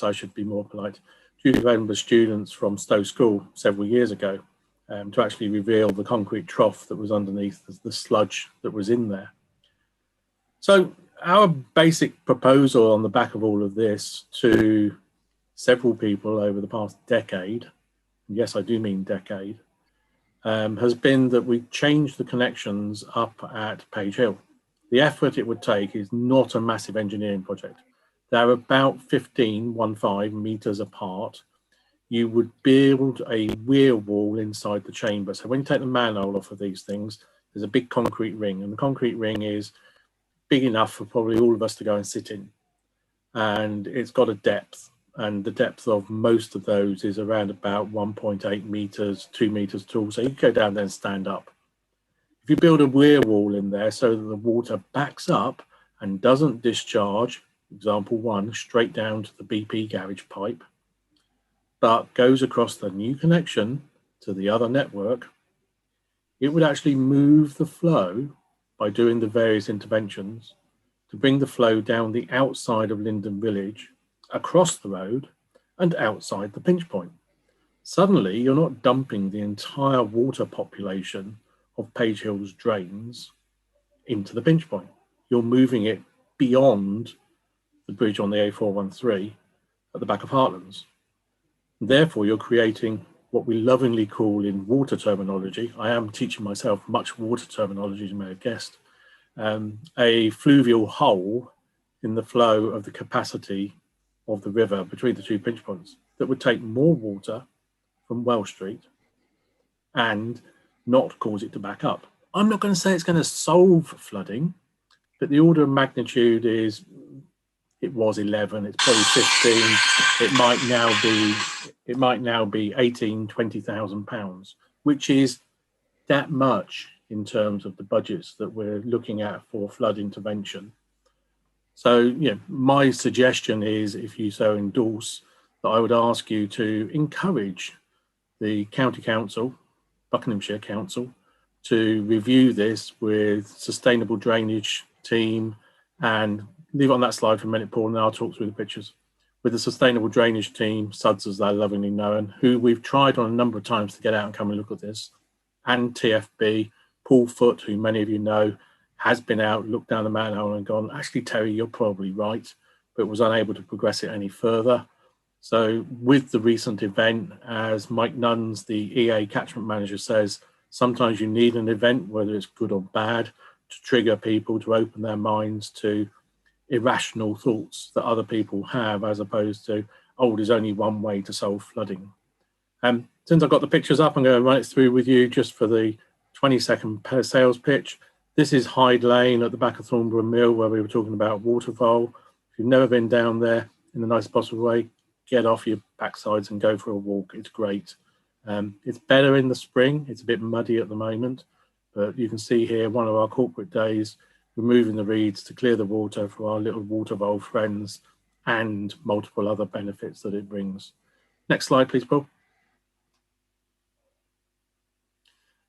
I should be more polite, Duke of Edinburgh students from Stowe School several years ago, to actually reveal the concrete trough that was underneath the sludge that was in there. So our basic proposal on the back of all of this to several people over the past decade, yes, I do mean decade, has been that we change the connections up at Page Hill. The effort it would take is not a massive engineering project. They're about 15 meters apart. You would build a weir wall inside the chamber. So when you take the manhole off of these things, there's a big concrete ring, and the concrete ring is big enough for probably all of us to go and sit in. And it's got a depth, and the depth of most of those is around about 1.8 meters, 2 meters tall. So you can go down there and stand up. If you build a weir wall in there so that the water backs up and doesn't discharge, example one, straight down to the BP garage pipe, but goes across the new connection to the other network, it would actually move the flow by doing the various interventions to bring the flow down the outside of Linden Village, across the road and outside the pinch point. Suddenly, you're not dumping the entire water population of Page Hill's drains into the pinch point. You're moving it beyond the bridge on the A413 at the back of Heartlands. Therefore, you're creating what we lovingly call in water terminology, I am teaching myself much water terminology, as you may have guessed, a fluvial hole in the flow of the capacity of the river between the two pinch points that would take more water from Welsh Street and not cause it to back up. I'm not going to say it's going to solve flooding, but the order of magnitude is, it was 11, it's probably 15, it might now be 18, 20,000 pounds, which is that much in terms of the budgets that we're looking at for flood intervention. So, yeah, my suggestion is, if you so endorse, that I would ask you to encourage the County Council, Buckinghamshire Council, to review this with sustainable drainage team, and leave it on that slide for a minute, Paul, and I'll talk through the pictures. With the sustainable drainage team, SUDS as they're lovingly known, who we've tried on a number of times to get out and come and look at this, and TFB, Paul Foote, who many of you know, has been out, looked down the manhole and gone, actually, Terry, you're probably right, but was unable to progress it any further. So with the recent event, as Mike Nuns, the EA catchment manager, says, sometimes you need an event, whether it's good or bad, to trigger people to open their minds to irrational thoughts that other people have, as opposed to, oh, there's only one way to solve flooding. Since I've got the pictures up, I'm going to run it through with you just for the 20-second sales pitch. This is Hyde Lane at the back of Thornborough Mill, where we were talking about waterfall. If you've never been down there in the nicest possible way, get off your backsides and go for a walk. It's great. It's better in the spring. It's a bit muddy at the moment, but you can see here one of our corporate days, removing the reeds to clear the water for our little waterfall friends, and multiple other benefits that it brings. Next slide, please, Paul.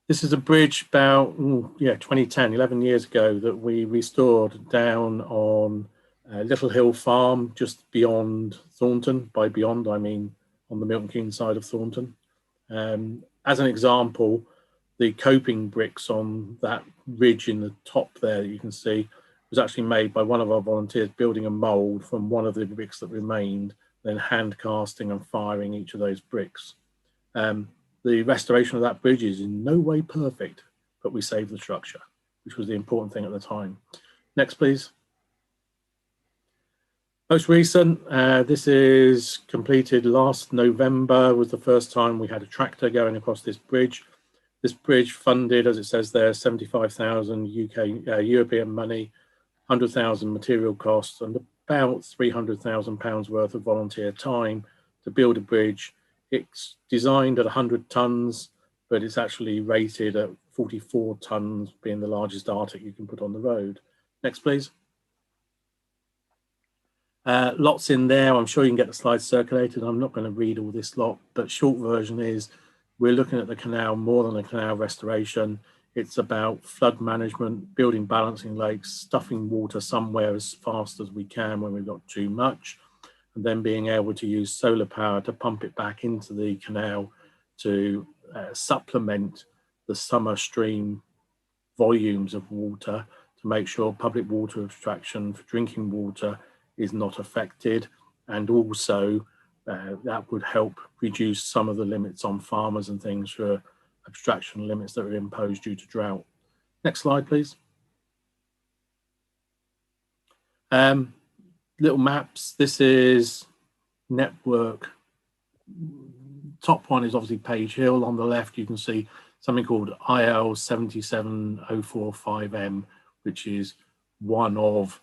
This is a bridge about 2010, 11 years ago, that we restored down on Little Hill Farm, just beyond Thornton. By beyond, I mean on the Milton Keynes side of Thornton. As an example, the coping bricks on that ridge in the top there that you can see was actually made by one of our volunteers building a mould from one of the bricks that remained, then hand casting and firing each of those bricks. The restoration of that bridge is in no way perfect, but we saved the structure, which was the important thing at the time. Next, please. Most recent, this is completed last November, was the first time we had a tractor going across this bridge. This bridge funded, as it says there, 75,000 European money, 100,000 material costs, and about £300,000 worth of volunteer time to build a bridge It's designed at 100 tonnes, but it's actually rated at 44 tonnes, being the largest Arctic you can put on the road. Next, please. Lots in there. I'm sure you can get the slides circulated. I'm not going to read all this lot, but short version is we're looking at the canal more than a canal restoration. It's about flood management, building balancing lakes, stuffing water somewhere as fast as we can when we've got too much, and then being able to use solar power to pump it back into the canal to supplement the summer stream volumes of water to make sure public water abstraction for drinking water is not affected, and also that would help reduce some of the limits on farmers and things for abstraction limits that are imposed due to drought. Next slide, please. Little maps. This is network. Top one is obviously Page Hill. On the left, you can see something called IL 77045M, which is one of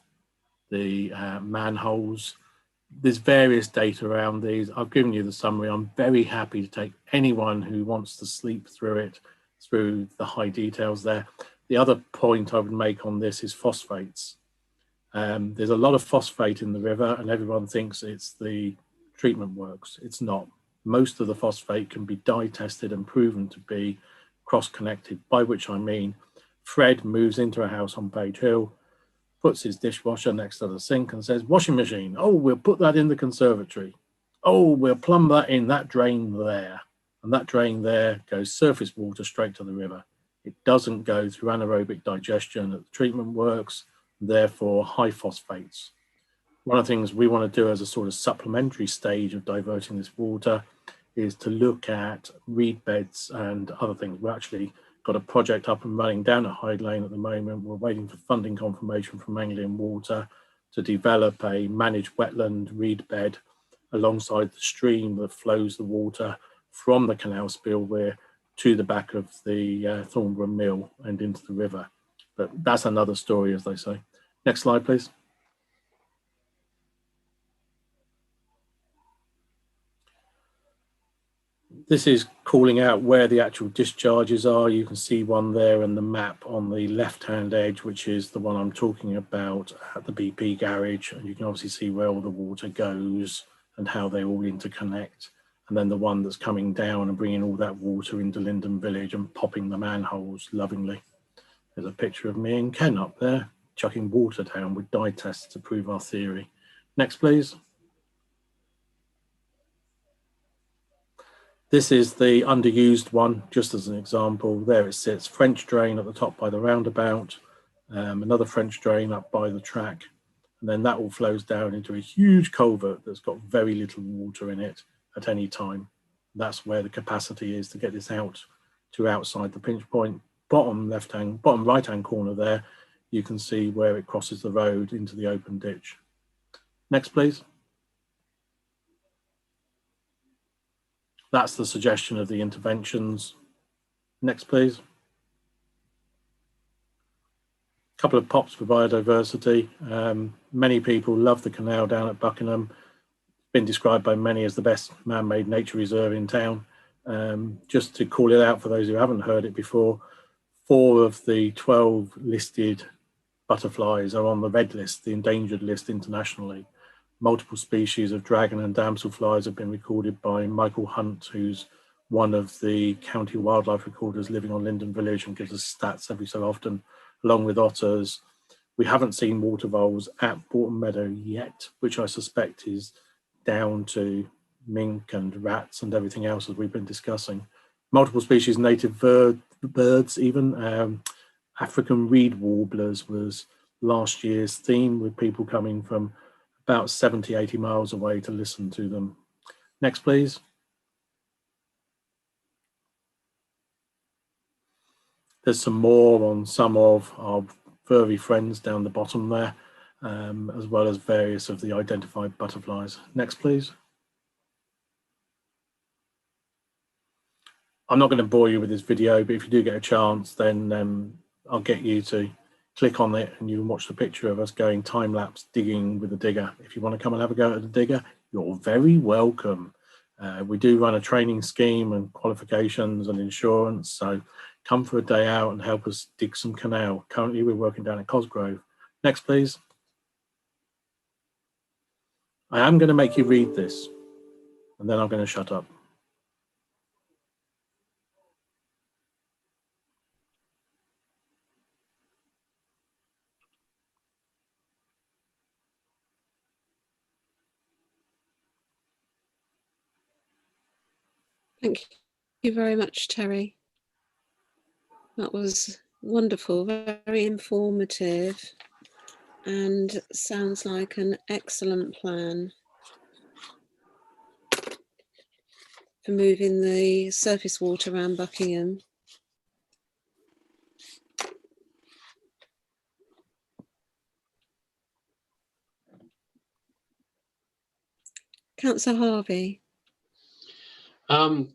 the manholes. There's various data around these. I've given you the summary. I'm very happy to take anyone who wants to sleep through it, through the high details there. The other point I would make on this is phosphates. There's a lot of phosphate in the river and everyone thinks it's the treatment works. It's not. Most of the phosphate can be dye tested and proven to be cross-connected, by which I mean Fred moves into a house on Page Hill, puts his dishwasher next to the sink and says, washing machine, oh, we'll put that in the conservatory. Oh, we'll plumb that in that drain there. And that drain there goes surface water straight to the river. It doesn't go through anaerobic digestion at the treatment works, therefore high phosphates. One of the things we want to do as a sort of supplementary stage of diverting this water is to look at reed beds and other things. We're actually got a project up and running down at Hyde Lane at the moment. We're waiting for funding confirmation from Anglian Water to develop a managed wetland reed bed alongside the stream that flows the water from the canal spillway to the back of the Thornborough Mill and into the river. But that's another story, as they say. Next slide, please. This is calling out where the actual discharges are. You can see one there in the map on the left-hand edge, which is the one I'm talking about at the BP garage. And you can obviously see where all the water goes and how they all interconnect. And then the one that's coming down and bringing all that water into Linden Village and popping the manholes lovingly. There's a picture of me and Ken up there chucking water down with dye tests to prove our theory. Next, please. This is the underused one, just as an example. There it sits, French drain at the top by the roundabout, another French drain up by the track, and then that all flows down into a huge culvert that's got very little water in it at any time. That's where the capacity is to get this out to outside the pinch point. Bottom right-hand corner there, you can see where it crosses the road into the open ditch. Next, please. That's the suggestion of the interventions. Next, please. A couple of pops for biodiversity. Many people love the canal down at Buckingham. Been described by many as the best man-made nature reserve in town. Just to call it out for those who haven't heard it before, 4 of the 12 listed butterflies are on the red list, the endangered list internationally. Multiple species of dragon and damselflies have been recorded by Michael Hunt, who's one of the county wildlife recorders living on Linden Village and gives us stats every so often, along with otters. We haven't seen water voles at Bourton Meadow yet, which I suspect is down to mink and rats and everything else as we've been discussing. Multiple species native birds even. African reed warblers was last year's theme, with people coming from about 70, 80 miles away to listen to them. Next, please. There's some more on some of our furry friends down the bottom there, as well as various of the identified butterflies. Next, please. I'm not going to bore you with this video, but if you do get a chance, then I'll get you to click on it and you can watch the picture of us going time-lapse digging with a digger. If you want to come and have a go at the digger, you're very welcome. We do run a training scheme and qualifications and insurance, so come for a day out and help us dig some canal. Currently we're working down at Cosgrove. Next please. I am going to make you read this and then I'm going to shut up. Thank you very much, Terry. That was wonderful, very informative, and sounds like an excellent plan for moving the surface water around Buckingham. Councillor Harvey. I'm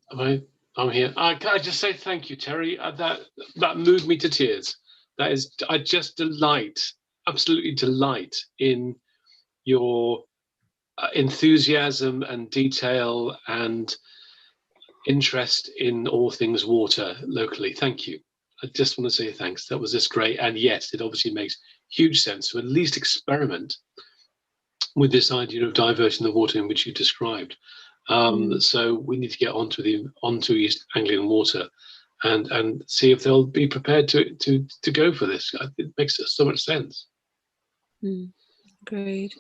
here. Can I just say thank you, Terry? That moved me to tears. I just absolutely delight in your enthusiasm and detail and interest in all things water locally. Thank you. I just want to say thanks. That was just great. And yes, it obviously makes huge sense to at least experiment with this idea of diverting the water in which you described. So we need to get onto East Anglian Water and see if they'll be prepared to go for this. It makes so much sense. Agreed.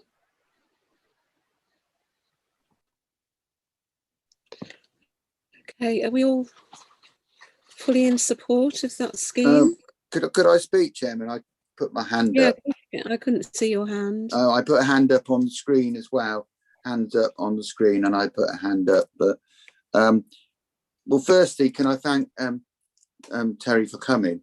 Okay, are we all fully in support of that scheme? Could I speak, Chairman? I put my hand up. Yeah, I couldn't see your hand. I put a hand up on the screen as well. Hands up on the screen, and I put a hand up. But well, firstly, can I thank Terry for coming?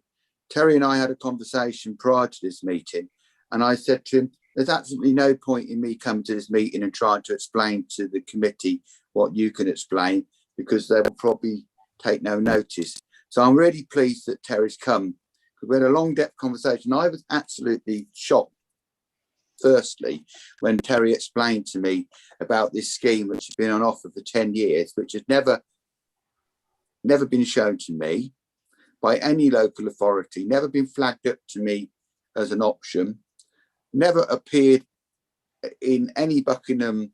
Terry and I had a conversation prior to this meeting, and I said to him, "There's absolutely no point in me coming to this meeting and trying to explain to the committee what you can explain, because they will probably take no notice." So I'm really pleased that Terry's come. We had a long depth conversation. I was absolutely shocked, firstly, when Terry explained to me about this scheme which has been on offer for 10 years, which has never been shown to me by any local authority, never been flagged up to me as an option, never appeared in any Buckingham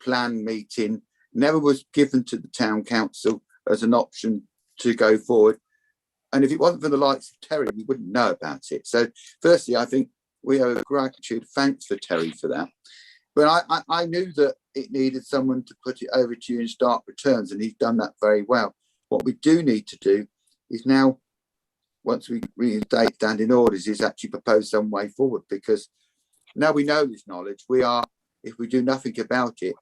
plan meeting, never was given to the town council as an option to go forward. And if it wasn't for the likes of Terry, we wouldn't know about it. So firstly, I think we owe gratitude, thanks for Terry for that. But I knew that it needed someone to put it over to you and start returns, and he's done that very well. What we do need to do is now, once we reinstate standing orders, is actually propose some way forward, because now we know this knowledge, we are, if we do nothing about it,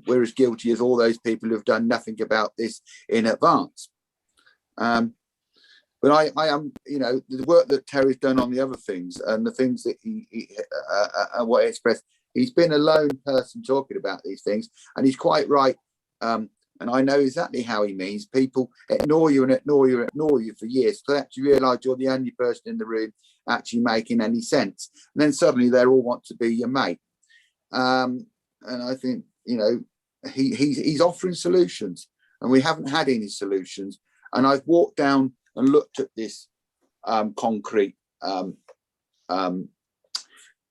we're as guilty as all those people who have done nothing about this in advance. But I am, the work that Terry's done on the other things and the things that he what he expressed, he's been a lone person talking about these things, and he's quite right. And I know exactly how he means. People ignore you and ignore you and ignore you for years, so they actually realise you're the only person in the room actually making any sense. And then suddenly they all want to be your mate. And I think, he's offering solutions, and we haven't had any solutions. And I've walked down and looked at this concrete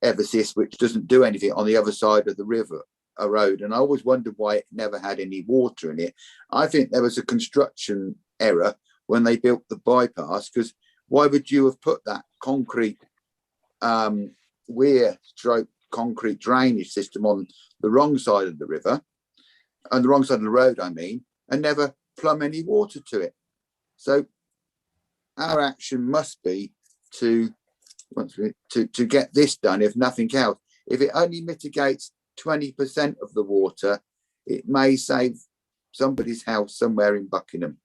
Eversys, which doesn't do anything on the other side of the river, a road, and I always wondered why it never had any water in it. I think there was a construction error when they built the bypass, because why would you have put that concrete weir stroke concrete drainage system on the wrong side of the river, and the wrong side of the road, I mean, and never plumb any water to it? So our action must be to get this done, if nothing else. If it only mitigates 20% of the water, it may save somebody's house somewhere in Buckingham.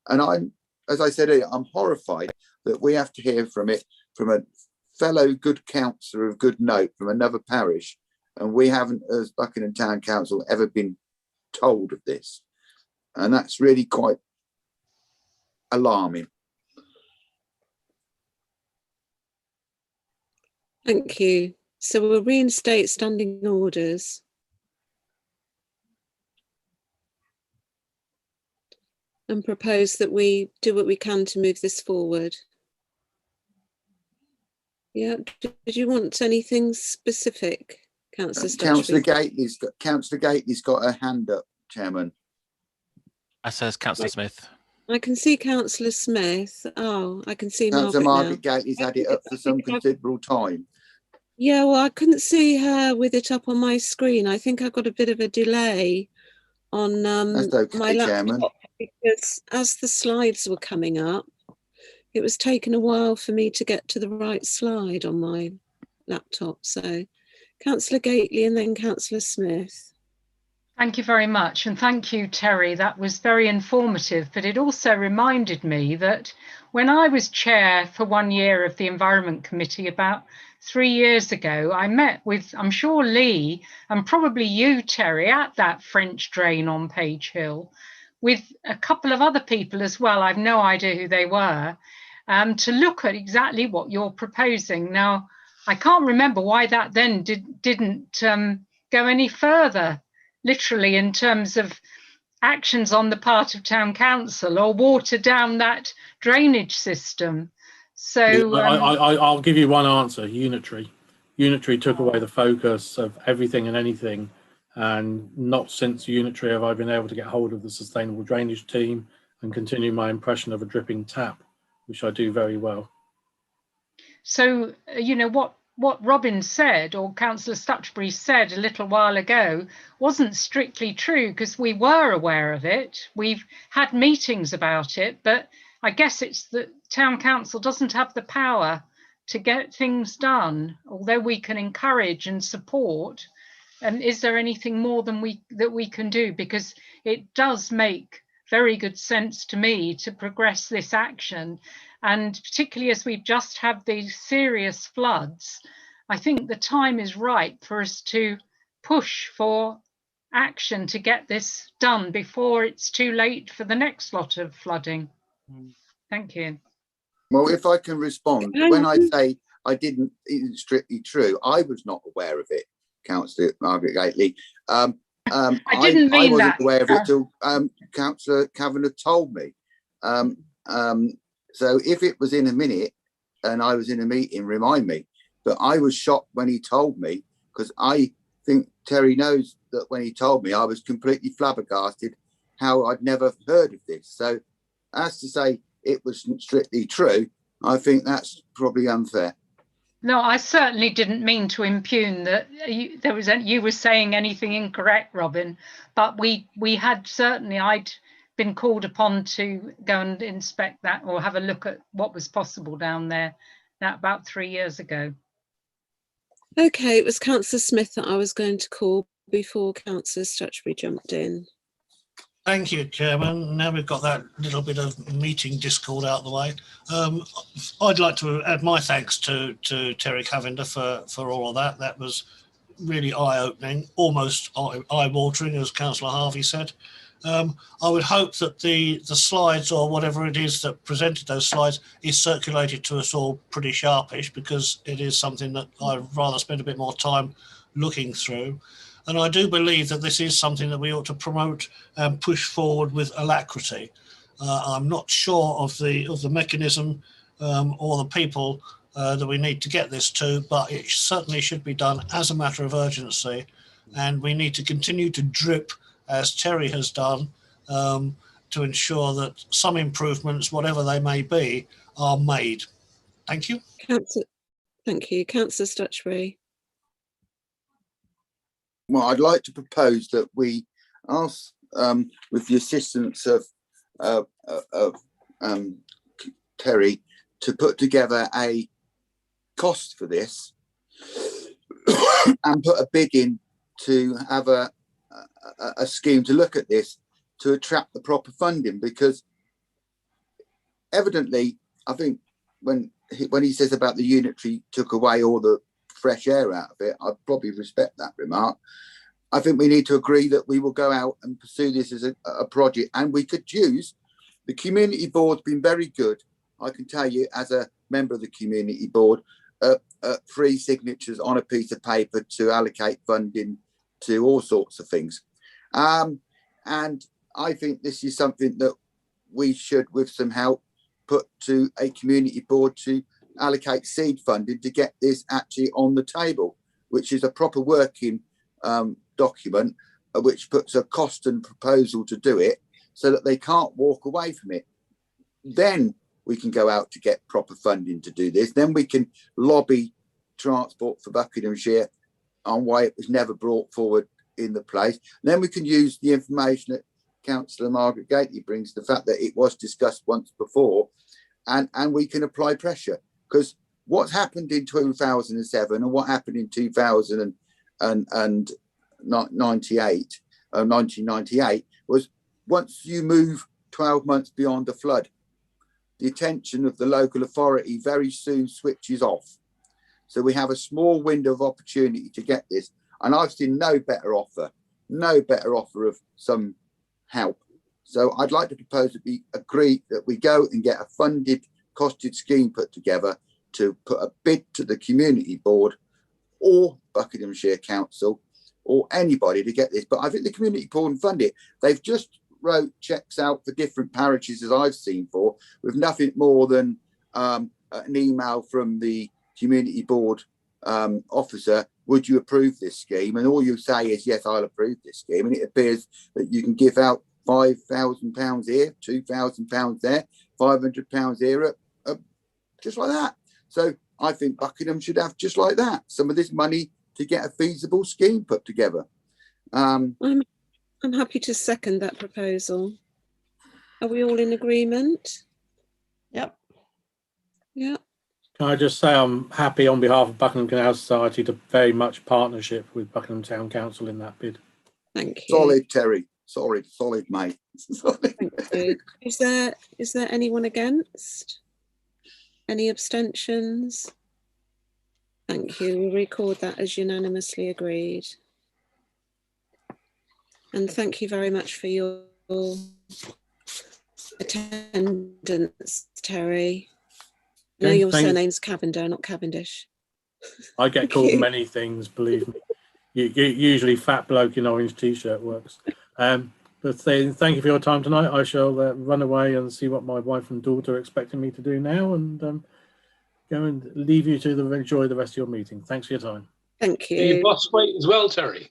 And as I said earlier, I'm horrified that we have to hear from a fellow good councillor of good note from another parish, and we haven't, as Buckingham Town Council, ever been told of this. And that's really quite alarming. Thank you. So we'll reinstate standing orders. and propose that we do what we can to move this forward. Yeah, did you want anything specific, Councillor Stutchby? Councillor Gately's got her hand up, Chairman. As says Councillor Smith. I can see Councillor Smith. Oh, I can see Councillor Margaret Margaret Gately's had it up for some considerable time. Yeah, well, I couldn't see her with it up on my screen. I think I've got a bit of a delay on That's okay, my laptop, Chairman. because as the slides were coming up, it was taking a while for me to get to the right slide on my laptop. So Councillor Gately and then Councillor Smith. Thank you very much. And thank you, Terry. That was very informative, but it also reminded me that when I was chair for 1 year of the Environment Committee about 3 years ago, I met with, I'm sure, Lee and probably you, Terry, at that French drain on Page Hill, with a couple of other people as well. I've no idea who they were, to look at exactly what you're proposing. Now, I can't remember why that then didn't go any further, literally in terms of actions on the part of town council or water down that drainage system. So I'll give you one answer. Unitary took away the focus of everything and anything, and not since Unitary have I been able to get hold of the sustainable drainage team and continue my impression of a dripping tap, which I do very well. So you know what Robin said, or Councillor Stutchbury said a little while ago, wasn't strictly true, because we were aware of it. We've had meetings about it, but I guess it's that town council doesn't have the power to get things done, although we can encourage and support. And is there anything more than that we can do? Because it does make very good sense to me to progress this action. And particularly as we've just had these serious floods, I think the time is right for us to push for action to get this done before it's too late for the next lot of flooding. Thank you. Well, if I can respond, when I say isn't strictly true, I was not aware of it, Councillor Margaret Gately. I didn't mean I wasn't that. aware of it till Councillor Kavanagh told me. So if it was in a minute and I was in a meeting, remind me. But I was shocked when he told me, because I think Terry knows that when he told me, I was completely flabbergasted how I'd never heard of this. So as to say it wasn't strictly true, I think that's probably unfair. No, I certainly didn't mean to impugn that you were saying anything incorrect, Robin. But we had certainly, I'd been called upon to go and inspect that or have a look at what was possible down there about 3 years ago. Okay, it was Councillor Smith that I was going to call before Councillor Stutchbury jumped in. Thank you, Chairman. Now we've got that little bit of meeting discord out of the way. I'd like to add my thanks to Terry Cavender for all of that. That was really eye-opening, almost eye-watering, as Councillor Harvey said. I would hope that the slides, or whatever it is that presented those slides, is circulated to us all pretty sharpish, because it is something that I'd rather spend a bit more time looking through. And I do believe that this is something that we ought to promote and push forward with alacrity. I'm not sure of the mechanism or the people that we need to get this to, but it certainly should be done as a matter of urgency. And we need to continue to drip, as Terry has done, to ensure that some improvements, whatever they may be, are made. Thank you. Thank you. Councillor Stutchbury. Well, I'd like to propose that we ask, with the assistance of Terry, to put together a cost for this and put a bid in to have a scheme to look at this to attract the proper funding, because evidently, I think when he says about the Unitary took away all the fresh air out of it, I probably respect that remark. I think we need to agree that we will go out and pursue this as a project, and we could use the community board's been very good. I can tell you, as a member of the community board, 3 signatures on a piece of paper to allocate funding to all sorts of things. And I think this is something that we should, with some help, put to a community board to allocate seed funding to get this actually on the table, which is a proper working document, which puts a cost and proposal to do it so that they can't walk away from it. Then we can go out to get proper funding to do this. Then we can lobby Transport for Buckinghamshire on why it was never brought forward in the place. And then we can use the information that Councillor Margaret Gately brings, the fact that it was discussed once before, and we can apply pressure. Because what's happened in 2007 and what happened in 1998 was, once you move 12 months beyond the flood, the attention of the local authority very soon switches off. So we have a small window of opportunity to get this. And I've seen no better offer of some help. So I'd like to propose that we agree that we go and get a funded, costed scheme put together to put a bid to the community board or Buckinghamshire Council or anybody to get this. But I think the community board can fund it. They've just wrote checks out for different parishes, as I've seen, for with nothing more than an email from the community board officer, would you approve this scheme? And all you say is, yes, I'll approve this scheme. And it appears that you can give out £5,000 here, £2,000 there, £500 here, just like that. So I think Buckingham should have just like that, some of this money to get a feasible scheme put together. I'm happy to second that proposal. Are we all in agreement? Yep. Yeah. Can I just say I'm happy on behalf of Buckingham Canal Society to very much partnership with Buckingham Town Council in that bid. Thank you. Solid, Terry. Solid, mate. Solid. Thank you. Is there anyone against? Any abstentions? Thank you. We'll record that as unanimously agreed. And thank you very much for your attendance, Terry. I know your surname's Cavender, not Cavendish. I get called many things, believe me. Usually fat bloke in orange t-shirt works. But thank you for your time tonight. I shall run away and see what my wife and daughter are expecting me to do now, and go and leave you to enjoy the rest of your meeting. Thanks for your time. Thank you. You lost weight as well, Terry.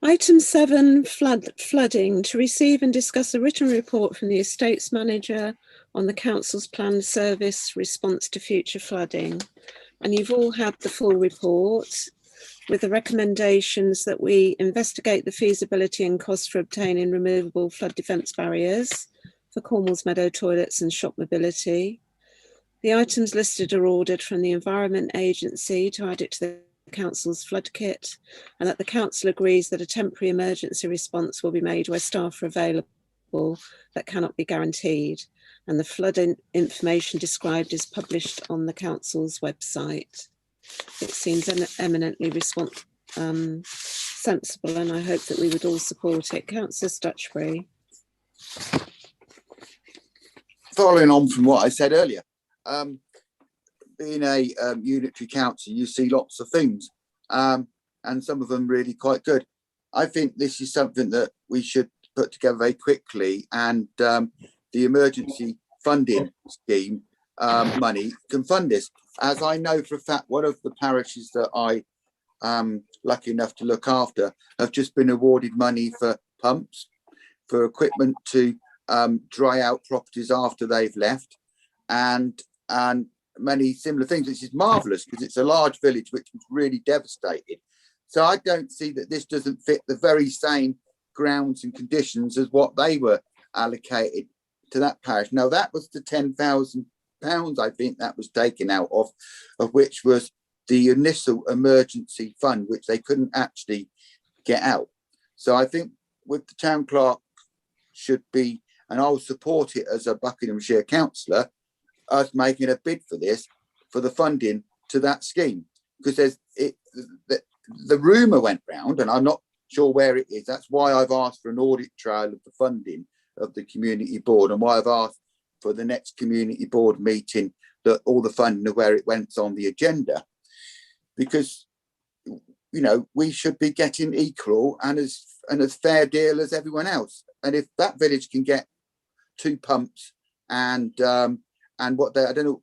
Item 7, flooding. To receive and discuss a written report from the Estates Manager on the Council's planned service response to future flooding. And you've all had the full report with the recommendations that we investigate the feasibility and cost for obtaining removable flood defence barriers for Cornwall's Meadow toilets and shop mobility. The items listed are ordered from the Environment Agency to add it to the Council's flood kit, and that the Council agrees that a temporary emergency response will be made where staff are available that cannot be guaranteed, and the flood information described is published on the Council's website. It seems eminently sensible, and I hope that we would all support it. Councillor Stutchbury. Following on from what I said earlier, being a unitary council, you see lots of things, and some of them really quite good. I think this is something that we should put together very quickly, and the emergency funding scheme money can fund this. As I know for a fact, one of the parishes that I am lucky enough to look after have just been awarded money for pumps, for equipment to dry out properties after they've left, and many similar things, which is marvellous because it's a large village which was really devastated. So I don't see that this doesn't fit the very same grounds and conditions as what they were allocated to that parish. Now that was the £10,000 I think that was taken out of which was the initial emergency fund, which they couldn't actually get out. So I think with the town clerk should be, and I'll support it as a Buckinghamshire councillor, us making a bid for this, for the funding to that scheme, because the rumour went round, and I'm not sure where it is. That's why I've asked for an audit trail of the funding of the community board, and why I've asked for the next community board meeting that all the funding of where it went on the agenda, because we should be getting equal and as as fair deal as everyone else. And if that village can get 2 pumps and what they, I don't know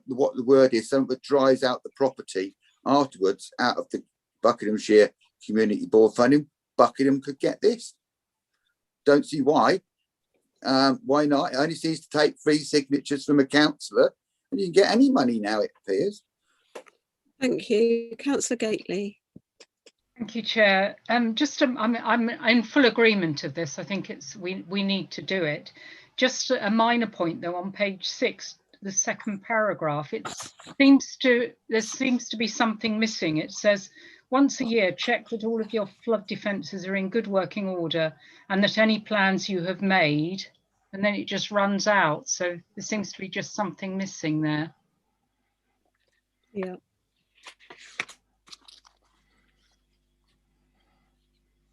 what the word is, something that dries out the property afterwards out of the Buckinghamshire Community Board funding, Buckingham could get this. Don't see why. Why not? It only seems to take 3 signatures from a councillor, and you can get any money now, it appears. Thank you, Councillor Gately. Thank you, Chair. I'm in full agreement of this. I think we need to do it. Just a minor point though, on page 6, the second paragraph, there seems to be something missing. It says, once a year, check that all of your flood defences are in good working order and that any plans you have made, and then it just runs out. So there seems to be just something missing there. Yeah.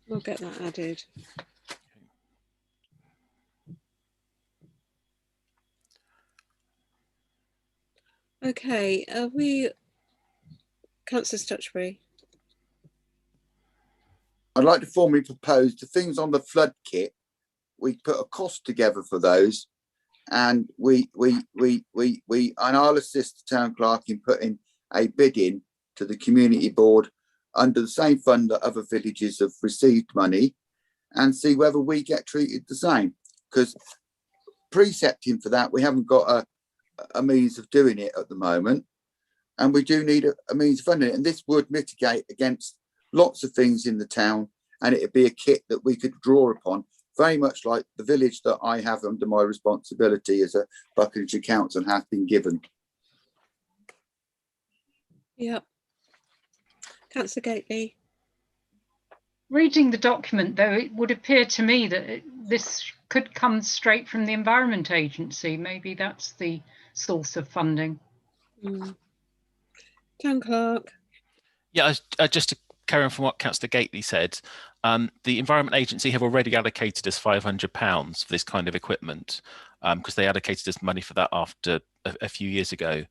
We'll get that added. Okay, Councillor Stutchbury. I'd like to formally propose the things on the flood kit. We put a cost together for those, and and I'll assist the town clerk in putting a bid in to the community board under the same fund that other villages have received money, and see whether we get treated the same. Because precepting for that, we haven't got a means of doing it at the moment, and we do need a means of funding it. And this would mitigate against lots of things in the town, and it'd be a kit that we could draw upon, very much like the village that I have under my responsibility as a Buckinghamshire council has been given. Yep. Councillor Gately. Reading the document, though, it would appear to me that this could come straight from the Environment Agency. Maybe that's the source of funding. Town clerk. Yeah, just to carry on from what Councillor Gately said, the Environment Agency have already allocated us £500 for this kind of equipment, because they allocated us money for that after a few years ago.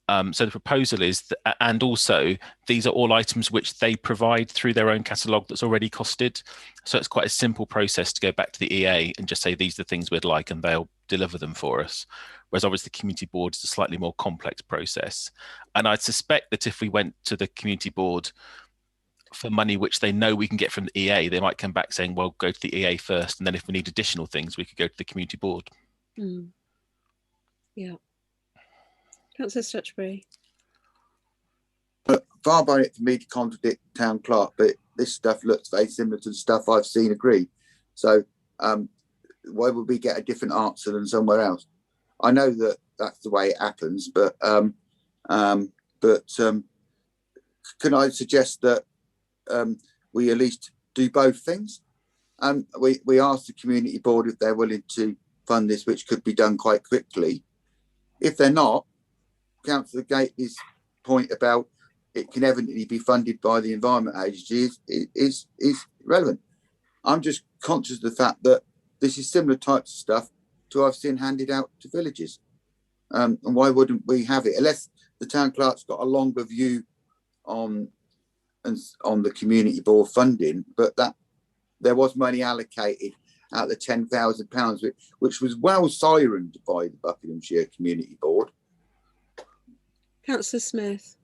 So the proposal is that, and also these are all items which they provide through their own catalogue that's already costed. So it's quite a simple process to go back to the EA and just say, these are the things we'd like, and they'll deliver them for us. Whereas obviously the community board is a slightly more complex process. And I'd suspect that if we went to the community board for money which they know we can get from the EA, they might come back saying, well, go to the EA first, and then if we need additional things, we could go to the community board. Yeah. Councillor Stutchbury. Far by it for me to contradict the town clerk, but this stuff looks very similar to the stuff I've seen agreed. So why would we get a different answer than somewhere else? I know that that's the way it happens, but can I suggest that we at least do both things? We asked the community board if they're willing to fund this, which could be done quite quickly. If they're not, Councillor Gately's point about it can evidently be funded by the Environment Agency is relevant. I'm just conscious of the fact that this is similar types of stuff to I've seen handed out to villages. And why wouldn't we have it? Unless the town clerk's got a longer view on the community board funding, but that there was money allocated out the £10,000, which was well sirened by the Buckinghamshire Community Board. Councillor Smith.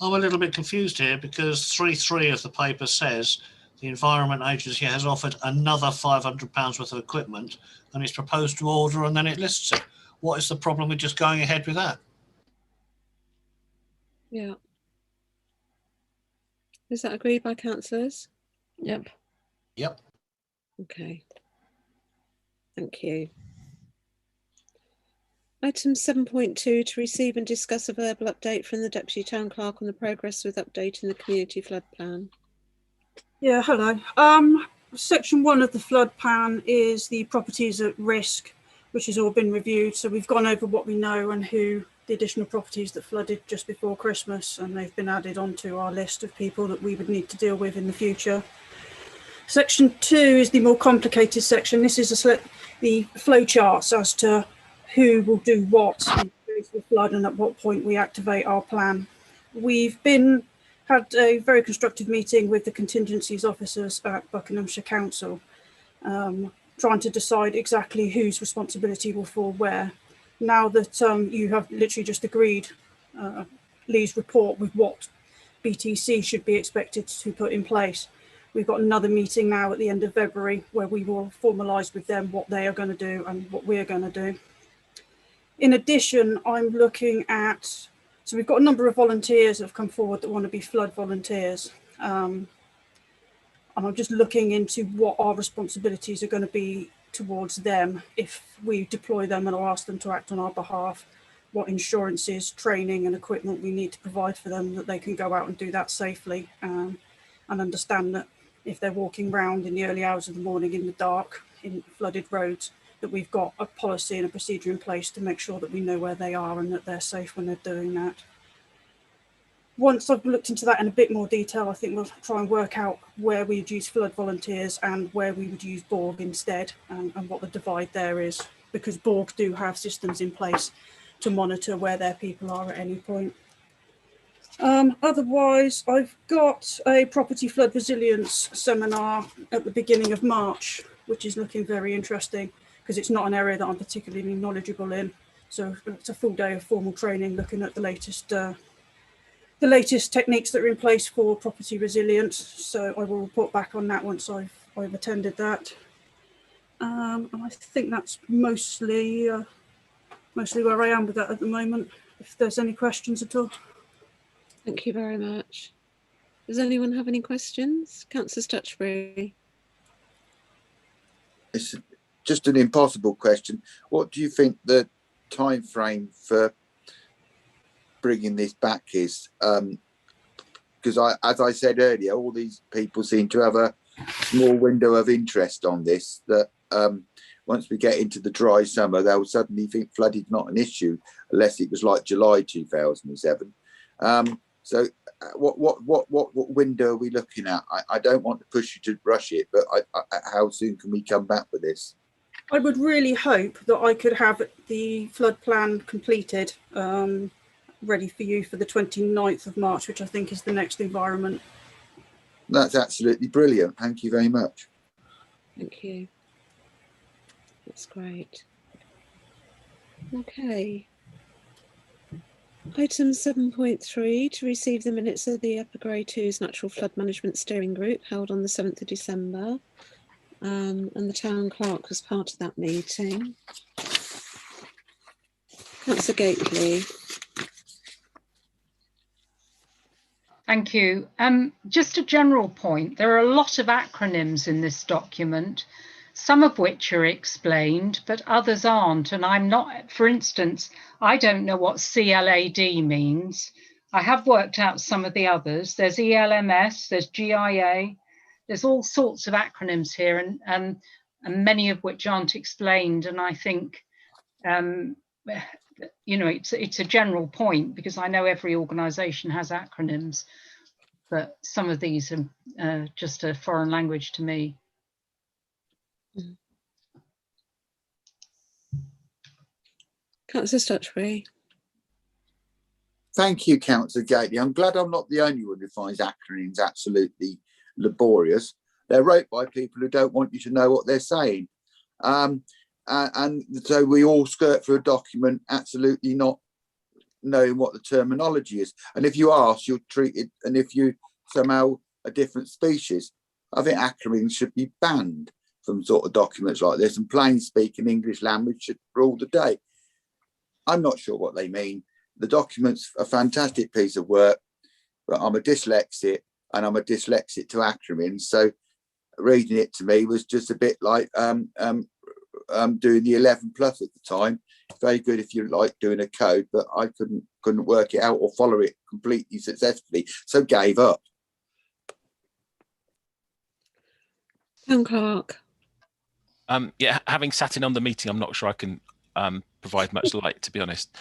I'm a little bit confused here because 3.3 of the paper says the Environment Agency has offered another £500 worth of equipment, and it's proposed to order, and then it lists it. What is the problem with just going ahead with that? Yeah. Is that agreed by councillors? Yep. Yep. Okay. Thank you. Item 7.2, to receive and discuss a verbal update from the Deputy Town Clerk on the progress with updating the community flood plan. Yeah, hello. Section 1 of the flood plan is the properties at risk, which has all been reviewed. So we've gone over what we know and who the additional properties that flooded just before Christmas, and they've been added onto our list of people that we would need to deal with in the future. Section 2 is the more complicated section. This is the flow charts as to who will do what in the flood and at what point we activate our plan. We've been had a very constructive meeting with the contingencies officers at Buckinghamshire Council, trying to decide exactly whose responsibility will fall where. Now that you have literally just agreed Lee's report with what BTC should be expected to put in place, we've got another meeting now at the end of February where we will formalise with them what they are going to do and what we're going to do. In addition, I'm looking at, so we've got a number of volunteers that have come forward that want to be flood volunteers. And I'm just looking into what our responsibilities are going to be towards them if we deploy them and I'll ask them to act on our behalf, what insurances, training and equipment we need to provide for them that they can go out and do that safely, and understand that if they're walking around in the early hours of the morning in the dark in flooded roads, that we've got a policy and a procedure in place to make sure that we know where they are and that they're safe when they're doing that. Once I've looked into that in a bit more detail, I think we'll try and work out where we'd use flood volunteers and where we would use Borg instead, and what the divide there is, because Borg do have systems in place to monitor where their people are at any point. Otherwise, I've got a property flood resilience seminar at the beginning of March, which is looking very interesting because it's not an area that I'm particularly knowledgeable in. So it's a full day of formal training looking at the latest techniques that are in place for property resilience. So I will report back on that once I've attended that. And I think that's mostly where I am with that at the moment. If there's any questions at all. Thank you very much. Does anyone have any questions? Councillor Stutchbury. It's just an impossible question. What do you think the time frame for bringing this back is? Because as I said earlier, all these people seem to have a small window of interest on this, that once we get into the dry summer, they'll suddenly think flooding not an issue, unless it was like July 2007. So what window are we looking at? I don't want to push you to rush it, but how soon can we come back with this? I would really hope that I could have the flood plan completed, ready for you for the 29th of March, which I think is the next environment. That's absolutely brilliant. Thank you very much. Thank you. That's great. Okay. Item 7.3, to receive the minutes of the Upper Grade 2's Natural Flood Management Steering Group held on the 7th of December. And the Town Clerk was part of that meeting. Councillor Gately. Thank you. Just a general point, there are a lot of acronyms in this document, some of which are explained, but others aren't. And I'm not, for instance, I don't know what CLAD means. I have worked out some of the others. There's ELMS, there's GIA, there's all sorts of acronyms here, and many of which aren't explained. And I think, you know, it's a general point, because I know every organisation has acronyms, but some of these are just a foreign language to me. Councillor Stutchbury. Thank you, Councillor Gately. I'm glad I'm not the only one who finds acronyms absolutely laborious. They're wrote by people who don't want you to know what they're saying. And so we all skirt through a document absolutely not knowing what the terminology is. And if you ask, you're treated, and if you somehow a different species, I think acronyms should be banned from sort of documents like this, and plain speaking English language should rule the day. I'm not sure what they mean. The document's a fantastic piece of work, but I'm a dyslexic, and I'm a dyslexic to acronyms. So reading it to me was just a bit like doing the 11 plus at the time. Very good if you like doing a code, but I couldn't work it out or follow it completely successfully, so gave up. Town Clerk. Yeah, having sat in on the meeting, I'm not sure I can provide much light, to be honest.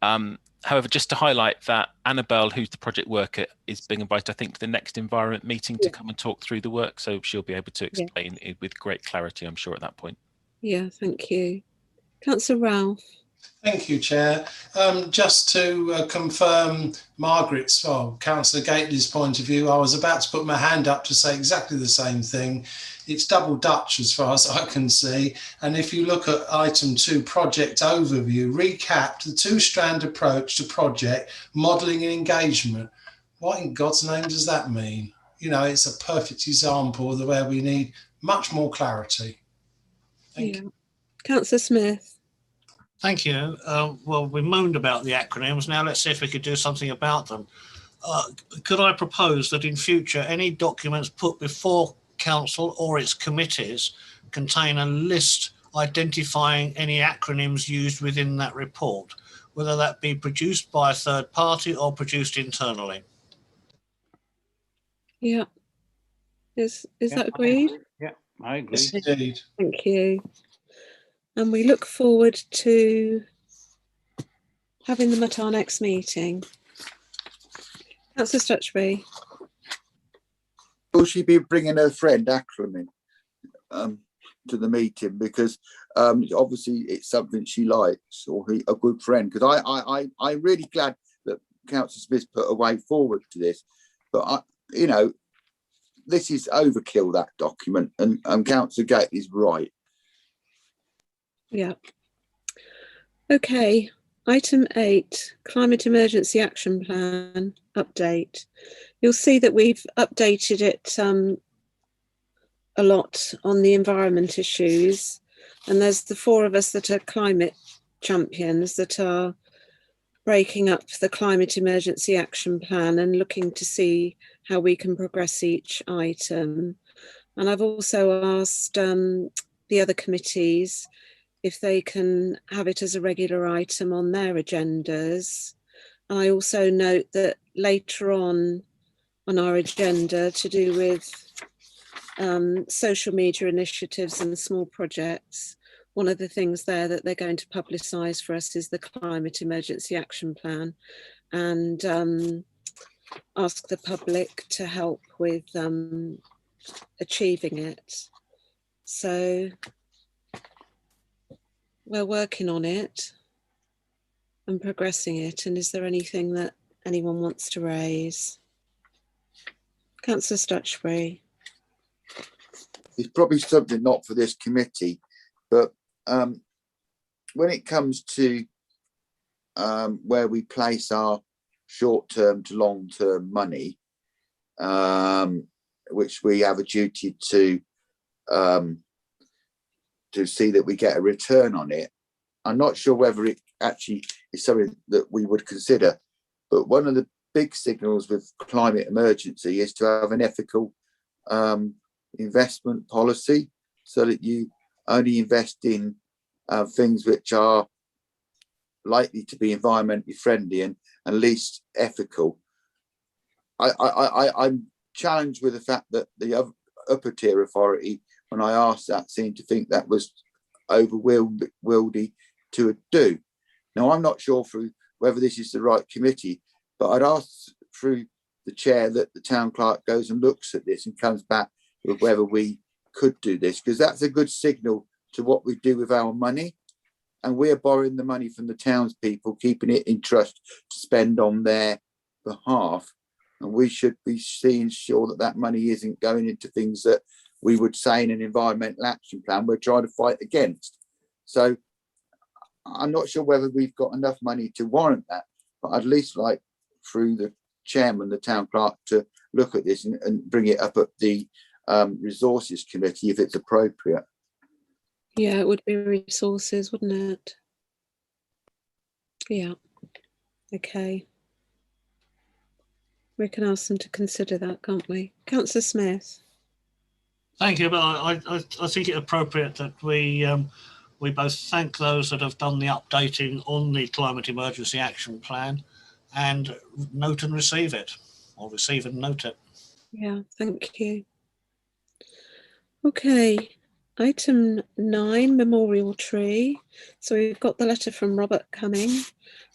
However, just to highlight that Annabelle, who's the project worker, is being invited, I think, to the next environment meeting to come and talk through the work. So she'll be able to explain it with great clarity, I'm sure, at that point. Yeah, thank you. Councillor Ralph. Thank you, Chair. Just to confirm Margaret's, Councillor Gately's point of view, I was about to put my hand up to say exactly the same thing. It's double Dutch as far as I can see. And if you look at item 2, project overview, recap the two-strand approach to project, modelling and engagement. What in God's name does that mean? You know, it's a perfect example of where we need much more clarity. Thank you. Councillor Smith. Thank you. Well, we moaned about the acronyms. Now let's see if we could do something about them. Could I propose that in future, any documents put before council or its committees contain a list identifying any acronyms used within that report, whether that be produced by a third party or produced internally? Yeah. Is that agreed? Yeah, I agree. Yes, indeed. Thank you. And we look forward to having them at our next meeting. Councillor Stutchbury. Will she be bringing her friend Ackerman to the meeting? Because obviously it's something she likes, or a good friend. Because I'm really glad that Councillor Smith put a way forward to this. But you know, this is overkill, that document, and Councillor Gate is right. Yeah. Okay. Item 8, Climate Emergency Action Plan update. You'll see that we've updated it a lot on the environment issues, and there's the 4 of us that are climate champions that are breaking up the Climate Emergency Action Plan and looking to see how we can progress each item. And I've also asked the other committees if they can have it as a regular item on their agendas. And I also note that later on our agenda, to do with social media initiatives and small projects, one of the things there that they're going to publicise for us is the Climate Emergency Action Plan, and ask the public to help with achieving it. So we're working on it and progressing it. And is there anything that anyone wants to raise? Councillor Stutchbury. It's probably something not for this committee, but when it comes to where we place our short-term to long-term money, which we have a duty to see that we get a return on it. I'm not sure whether it actually is something that we would consider, but one of the big signals with climate emergency is to have an ethical investment policy, so that you only invest in things which are likely to be environmentally friendly and least ethical. I'm challenged with the fact that the upper tier authority, when I asked that, seemed to think that was overwieldy to do. Now, I'm not sure through whether this is the right committee, but I'd ask through the chair that the town clerk goes and looks at this and comes back with whether we could do this, because that's a good signal to what we do with our money. And we're borrowing the money from the townspeople, keeping it in trust to spend on their behalf. And we should be seeing sure that that money isn't going into things that we would say in an environmental action plan we're trying to fight against. So I'm not sure whether we've got enough money to warrant that, but I'd at least like through the chairman, the town clerk, to look at this and bring it up at the resources committee if it's appropriate. Yeah, it would be resources, wouldn't it? Yeah. Okay. We can ask them to consider that, can't we? Councillor Smith. Thank you, but I think it appropriate that we both thank those that have done the updating on the Climate Emergency Action Plan and note and receive it, or receive and note it. Yeah, thank you. Okay, item 9, memorial tree. So we've got the letter from Robert Cumming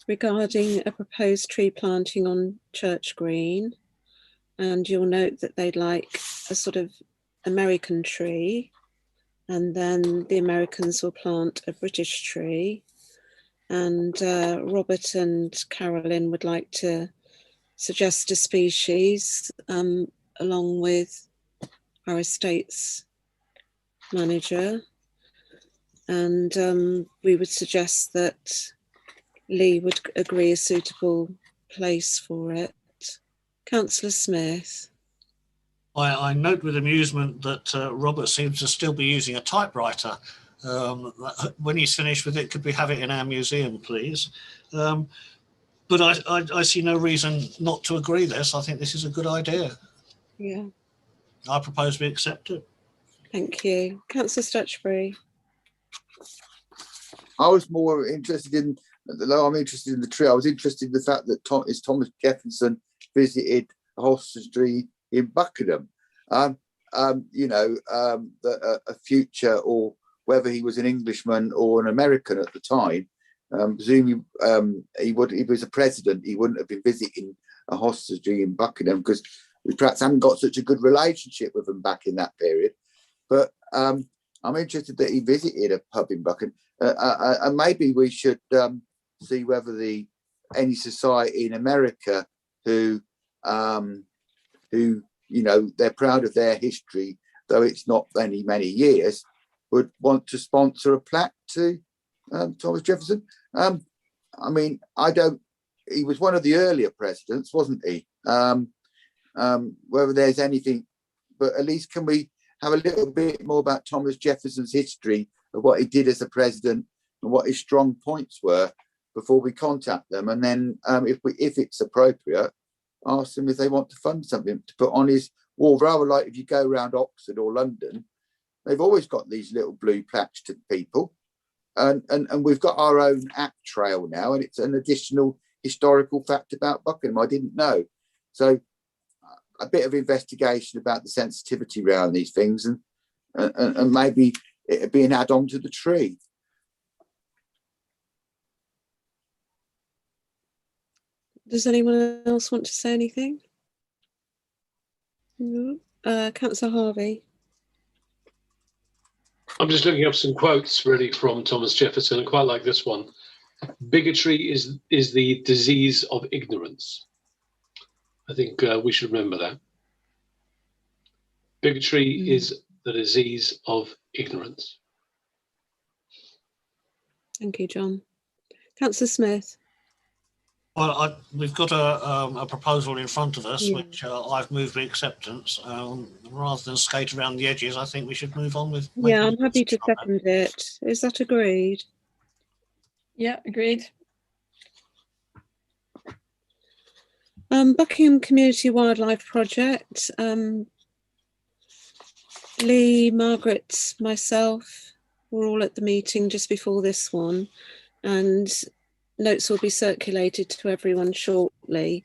regarding a proposed tree planting on Church Green. And you'll note that they'd like a sort of American tree, and then the Americans will plant a British tree. and Robert and Carolyn would like to suggest a species along with our estates manager, and we would suggest that Lee would agree a suitable place for it. Councillor Smith. I note with amusement that Robert seems to still be using a typewriter. When he's finished with it, could we have it in our museum, please? But I see no reason not to agree this. I think this is a good idea. Yeah. I propose we accept it. Thank you. Councillor Stutchbury. I was more interested in, although I'm interested in the tree, I was interested in the fact that Thomas Jefferson visited a hostelry in Buckingham. You know, a future, or whether he was an Englishman or an American at the time, presumably if he was a president, he wouldn't have been visiting a hostelry in Buckingham, because we perhaps haven't got such a good relationship with them back in that period. But I'm interested that he visited a pub in Buckingham, and maybe we should see whether any society in America who you know, they're proud of their history, though it's not many years, would want to sponsor a plaque to Thomas Jefferson. I mean, he was one of the earlier presidents, wasn't he? Whether there's anything, but at least can we have a little bit more about Thomas Jefferson's history of what he did as a president and what his strong points were before we contact them, and then if it's appropriate, ask them if they want to fund something to put on his wall. Rather like if you go around Oxford or London, they've always got these little blue plaques to people, and we've got our own act trail now, and it's an additional historical fact about Buckingham I didn't know. So a bit of investigation about the sensitivity around these things, and maybe it'd be an add-on to the tree. Does anyone else want to say anything? No. Councillor Harvey. I'm just looking up some quotes really from Thomas Jefferson. I quite like this one. Bigotry is the disease of ignorance. I think we should remember that. Bigotry is the disease of ignorance. Thank you, John. Councillor Smith. Well, we've got a proposal in front of us, which I've moved with acceptance. Rather than skate around the edges, I think we should move on with. Yeah, I'm happy to second it. Is that agreed? Yeah, agreed. Buckingham Community Wildlife Project. Lee, Margaret, myself were all at the meeting just before this one, and notes will be circulated to everyone shortly.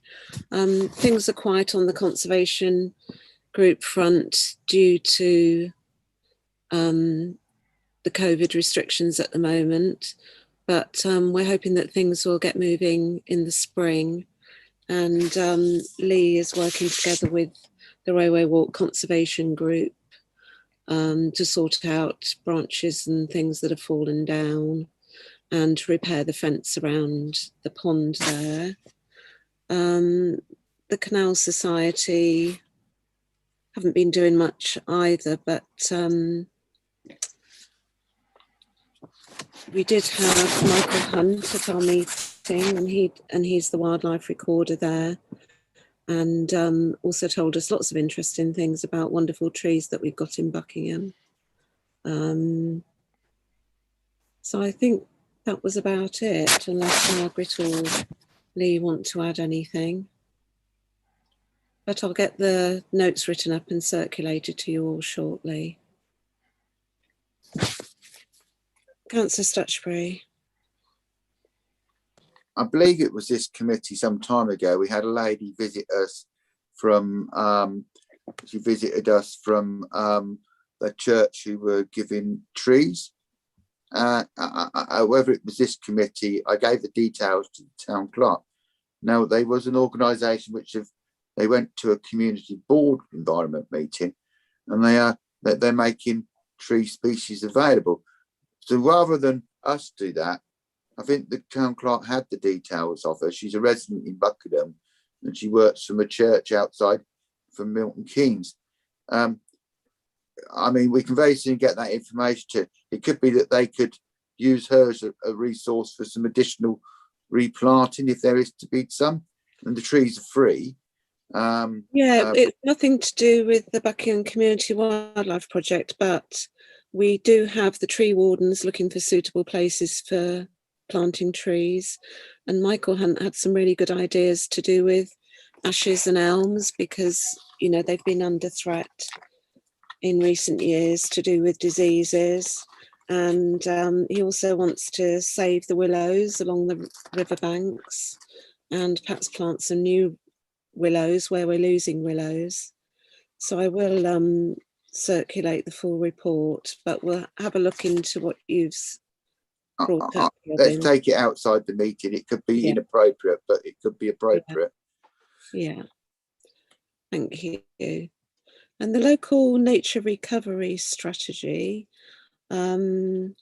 Things are quiet on the conservation group front due to the COVID restrictions at the moment, but we're hoping that things will get moving in the spring, and Lee is working together with the Railway Walk Conservation Group to sort out branches and things that have fallen down, and repair the fence around the pond there. The Canal Society haven't been doing much either, but we did have Michael Hunt at our meeting, and he's the wildlife recorder there, and also told us lots of interesting things about wonderful trees that we've got in Buckingham. So I think that was about it, unless Margaret or Lee want to add anything. But I'll get the notes written up and circulated to you all shortly. Councillor Stutchbury. I believe it was this committee some time ago. We had a lady visit us from, she visited us from the church who were giving trees. Whether it was this committee, I gave the details to the town clerk. Now, there was an organisation which they went to a community board environment meeting, and they're making tree species available. So rather than us do that, I think the town clerk had the details of her. She's a resident in Buckingham, and she works from a church outside from Milton Keynes. I mean, we can very soon get that information. It could be that they could use her as a resource for some additional replanting if there is to be some, and the trees are free. It's nothing to do with the Buckingham Community Wildlife Project, but we do have the tree wardens looking for suitable places for planting trees, and Michael had some really good ideas to do with ashes and elms, because you know they've been under threat in recent years to do with diseases. And he also wants to save the willows along the riverbanks and perhaps plant some new willows where we're losing willows. So I will circulate the full report, but we'll have a look into what you've brought up. Let's take it outside the meeting. It could be inappropriate, but it could be appropriate. Yeah. Thank you. And the local nature recovery strategy, Lee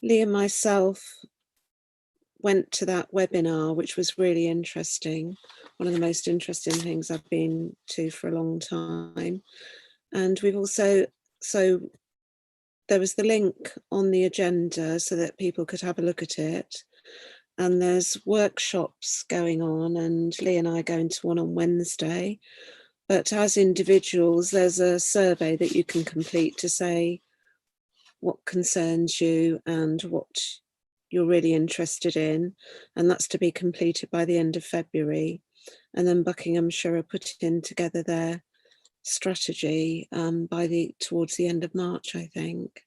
and myself went to that webinar, which was really interesting. One of the most interesting things I've been to for a long time. And we've also, so there was the link on the agenda so that people could have a look at it. And there's workshops going on, and Lee and I are going to one on Wednesday. But as individuals, there's a survey that you can complete to say what concerns you and what you're really interested in. And that's to be completed by the end of February. And then Buckinghamshire are putting together their strategy towards the end of March, I think.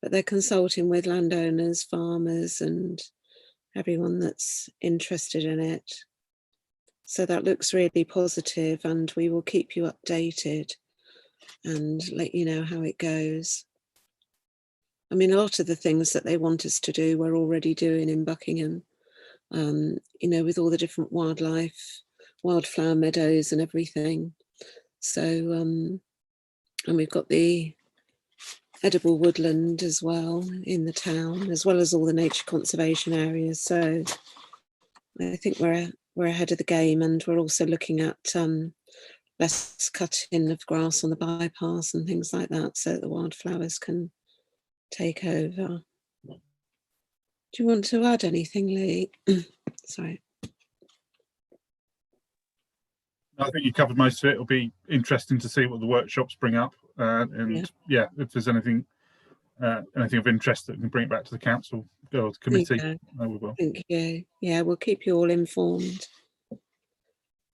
But they're consulting with landowners, farmers, and everyone that's interested in it. So that looks really positive, and we will keep you updated and let you know how it goes. I mean, a lot of the things that they want us to do, we're already doing in Buckingham, you know, with all the different wildflower meadows and everything. So, and we've got the edible woodland as well in the town, as well as all the nature conservation areas. So I think we're ahead of the game, and we're also looking at less cutting of grass on the bypass and things like that, so that the wildflowers can take over. Do you want to add anything, Lee? Sorry. I think you covered most of it. It'll be interesting to see what the workshops bring up, and if there's anything of interest that we can bring it back to the council or the committee, we will. Thank you. Yeah, we'll keep you all informed.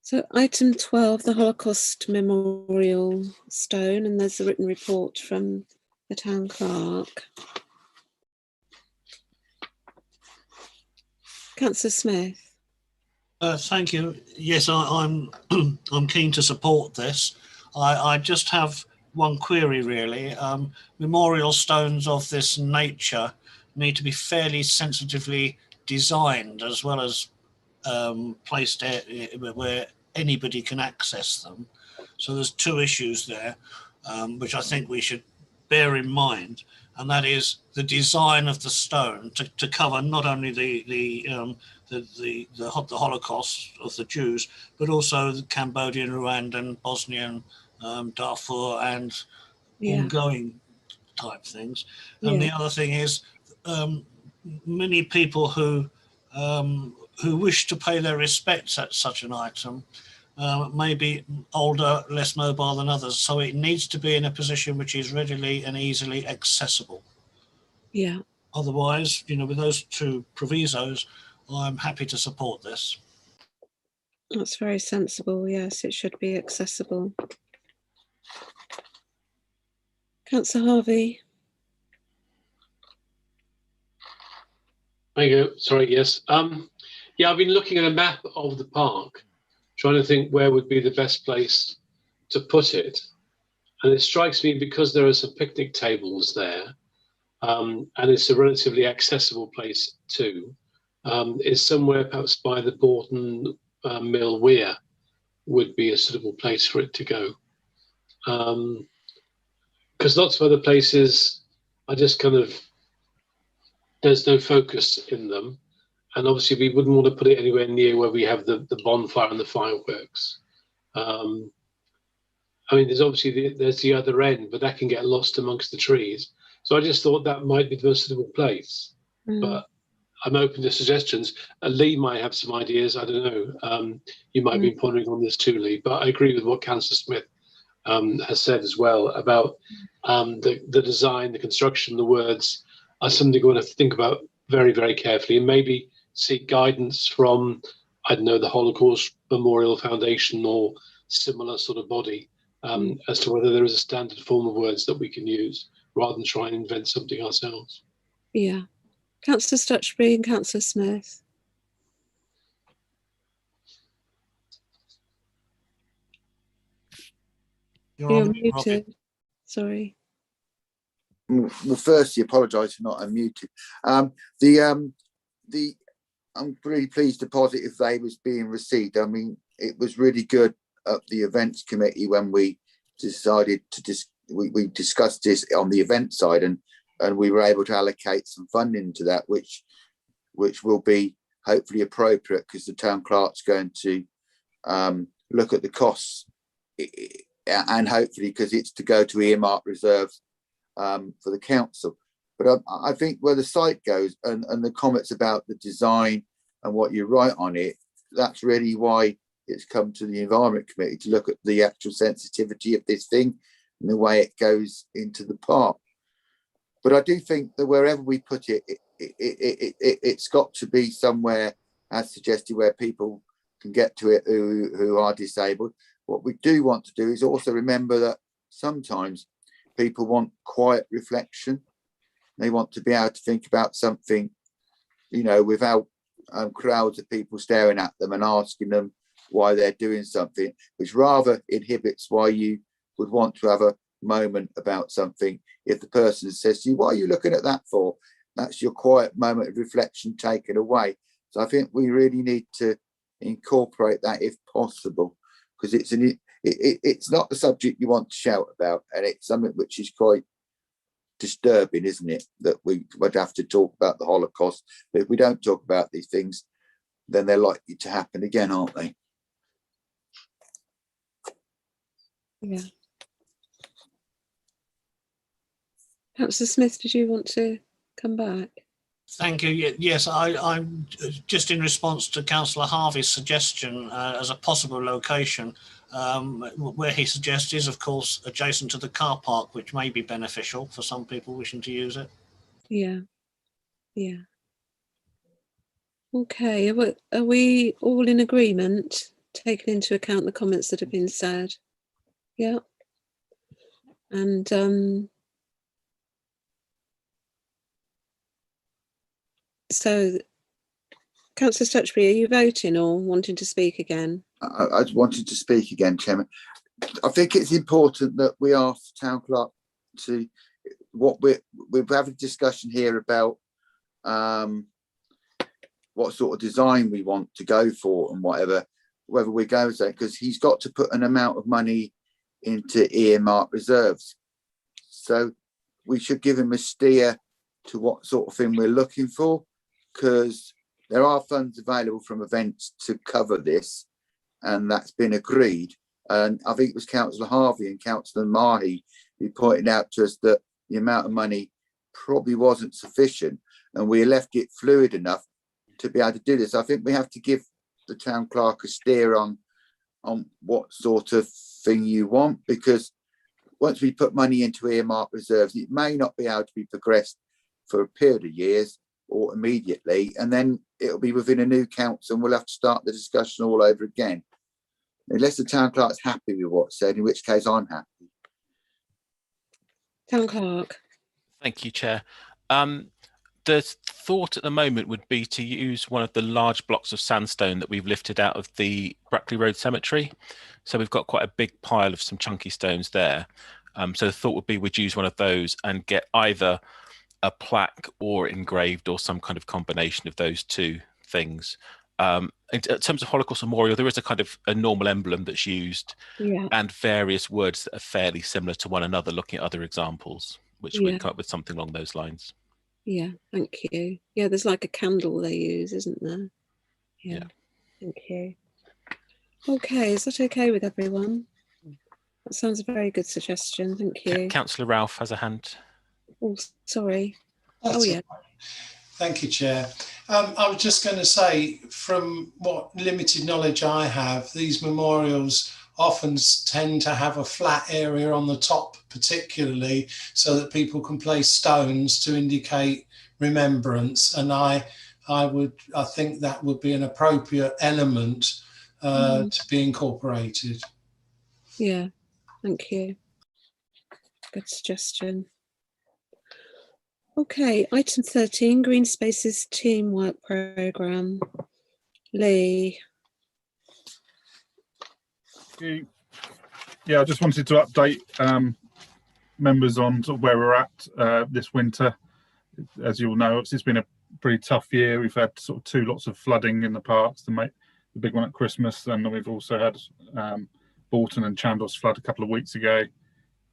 So item 12, the Holocaust Memorial Stone, and there's a written report from the town clerk. Councillor Smith. Thank you. Yes, I'm keen to support this. I just have one query really. Memorial stones of this nature need to be fairly sensitively designed, as well as placed where anybody can access them. So there's two issues there, which I think we should bear in mind, and that is the design of the stone to cover not only the Holocaust of the Jews, but also the Cambodian, Rwandan, Bosnian, Darfur, and ongoing type things. And the other thing is many people who wish to pay their respects at such an item may be older, less mobile than others, so it needs to be in a position which is readily and easily accessible. Yeah. Otherwise, you know, with those two provisos, I'm happy to support this. That's very sensible. Yes, it should be accessible. Councillor Harvey. Thank you. Sorry, yes. Yeah, I've been looking at a map of the park, trying to think where would be the best place to put it. And it strikes me, because there are some picnic tables there, and it's a relatively accessible place too, is somewhere perhaps by the Borton Mill Weir would be a suitable place for it to go. Because lots of other places are just kind of, there's no focus in them. and obviously we wouldn't want to put it anywhere near where we have the bonfire and the fireworks. I mean, there's obviously there's the other end, but that can get lost amongst the trees. So I just thought that might be the most suitable place. But I'm open to suggestions. Lee might have some ideas. I don't know. You might be pondering on this too, Lee. But I agree with what Councillor Smith has said as well about the design, the construction, the words are something we're going to think about very, very carefully, and maybe seek guidance from, I don't know, the Holocaust Memorial Foundation or similar sort of body as to whether there is a standard form of words that we can use rather than try and invent something ourselves. Yeah. Councillor Stutchbury and Councillor Smith. You're muted. Sorry. Well, firstly, apologise for not unmuted. I'm really pleased the positive they was being received. I mean, it was really good at the events committee when we decided to we discussed this on the event side, and we were able to allocate some funding to that, which will be hopefully appropriate because the town clerk's going to look at the costs, and hopefully because it's to go to earmark reserves for the council. But I think where the site goes and the comments about the design and what you write on it, that's really why it's come to the Environment Committee to look at the actual sensitivity of this thing and the way it goes into the park. But I do think that wherever we put it, it's got to be somewhere, as suggested, where people can get to it who are disabled. What we do want to do is also remember that sometimes people want quiet reflection. They want to be able to think about something, you know, without crowds of people staring at them and asking them why they're doing something, which rather inhibits why you would want to have a moment about something. If the person says to you, "What are you looking at that for?" That's your quiet moment of reflection taken away. So I think we really need to incorporate that if possible, because it's not the subject you want to shout about, and it's something which is quite disturbing, isn't it, that we would have to talk about the Holocaust. But if we don't talk about these things, then they're likely to happen again, aren't they? Yeah. Councillor Smith, did you want to come back? Thank you. Yes, I'm just in response to Councillor Harvey's suggestion as a possible location. Where he suggests is, of course, adjacent to the car park, which may be beneficial for some people wishing to use it. Yeah. Yeah. Okay. Are we all in agreement, taking into account the comments that have been said? Yeah. And so, Councillor Stutchbury, are you voting or wanting to speak again? I wanted to speak again, Chairman. I think it's important that we ask the town clerk to what we're having a discussion here about what sort of design we want to go for and whether we go with that, because he's got to put an amount of money into earmark reserves. So we should give him a steer to what sort of thing we're looking for, because there are funds available from events to cover this, and that's been agreed. And I think it was Councillor Harvey and Councillor Mahi who pointed out to us that the amount of money probably wasn't sufficient, and we left it fluid enough to be able to do this. I think we have to give the town clerk a steer on what sort of thing you want, because once we put money into earmark reserves, it may not be able to be progressed for a period of years or immediately, and then it'll be within a new council and we'll have to start the discussion all over again. Unless the town clerk's happy with what's said, in which case I'm happy. Town clerk. Thank you, Chair. The thought at the moment would be to use one of the large blocks of sandstone that we've lifted out of the Brackley Road Cemetery. So we've got quite a big pile of some chunky stones there. So the thought would be we'd use one of those and get either a plaque or engraved or some kind of combination of those two things. In terms of Holocaust Memorial, there is a kind of a normal emblem that's used, Yeah. and various words that are fairly similar to one another, looking at other examples, which Yeah. we'd come up with something along those lines. Yeah, thank you. Yeah, there's like a candle they use, isn't there? Yeah, thank you. Okay, is that okay with everyone? That sounds a very good suggestion. Thank you. Councillor Ralph has a hand. Oh, sorry. That's Oh, yeah. all right. Thank you, Chair. I was just going to say, from what limited knowledge I have, these memorials often tend to have a flat area on the top, particularly, so that people can place stones to indicate remembrance. And I think that would be an appropriate element to be incorporated. Yeah, thank you. Good suggestion. Okay, item 13, Green Spaces Teamwork Programme. Lee. Yeah, I just wanted to update members on sort of where we're at this winter. As you all know, it's been a pretty tough year. We've had sort of 2 lots of flooding in the parks, the big one at Christmas, and then we've also had Bolton and Chandos flood a couple of weeks ago.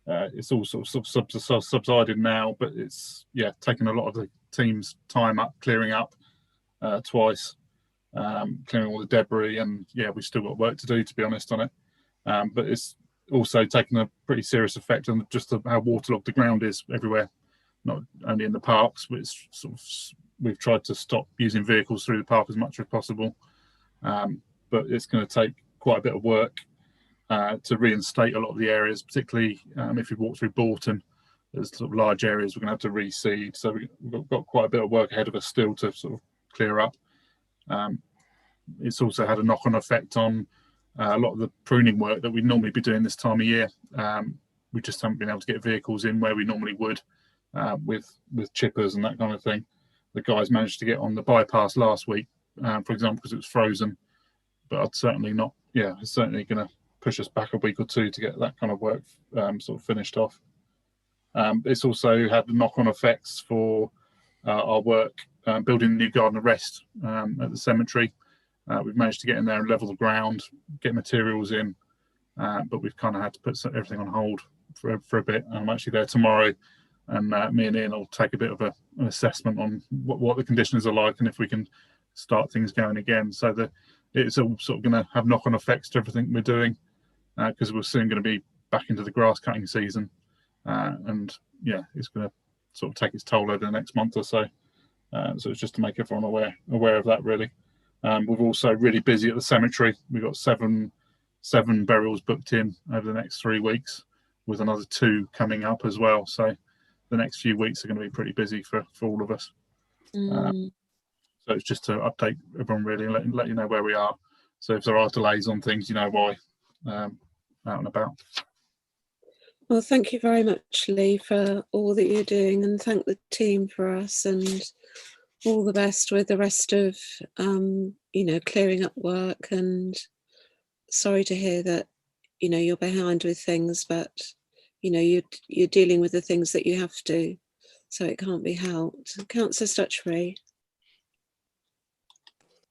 It's all sort of subsided now, but it's taken a lot of the team's time up clearing up twice, clearing all the debris, and we've still got work to do, to be honest, on it. But it's also taken a pretty serious effect on just how waterlogged the ground is everywhere, not only in the parks, but it's we've tried to stop using vehicles through the park as much as possible. But it's going to take quite a bit of work to reinstate a lot of the areas, particularly if you walk through Bolton. There's sort of large areas we're going to have to reseed, so we've got quite a bit of work ahead of us still to sort of clear up. It's also had a knock-on effect on a lot of the pruning work that we'd normally be doing this time of year. We just haven't been able to get vehicles in where we normally would with chippers and that kind of thing. The guys managed to get on the bypass last week, for example, because it was frozen, but I'd certainly not. Yeah, it's certainly going to push us back a week or 2 to get that kind of work sort of finished off. It's also had knock-on effects for our work building the new garden of rest at the cemetery. We've managed to get in there and level the ground, get materials in, but we've kind of had to put everything on hold for a bit. I'm actually there tomorrow, and me and Ian will take a bit of an assessment on what the conditions are like and if we can start things going again. So that it's all sort of going to have knock-on effects to everything we're doing, because we're soon going to be back into the grass cutting season, and it's going to sort of take its toll over the next month or so. So it's just to make everyone aware of that, really. We're also really busy at the cemetery. We've got seven burials booked in over the next 3 weeks, with another 2 coming up as well. So the next few weeks are going to be pretty busy for all of us. So it's just to update everyone, really, and let you know where we are. So if there are delays on things, you know why, out and about. Well, thank you very much, Lee, for all that you're doing, and thank the team for us, and all the best with the rest of, clearing up work. And sorry to hear that, you're behind with things, but, you're dealing with the things that you have to, so it can't be helped. Councillor Stutchbury.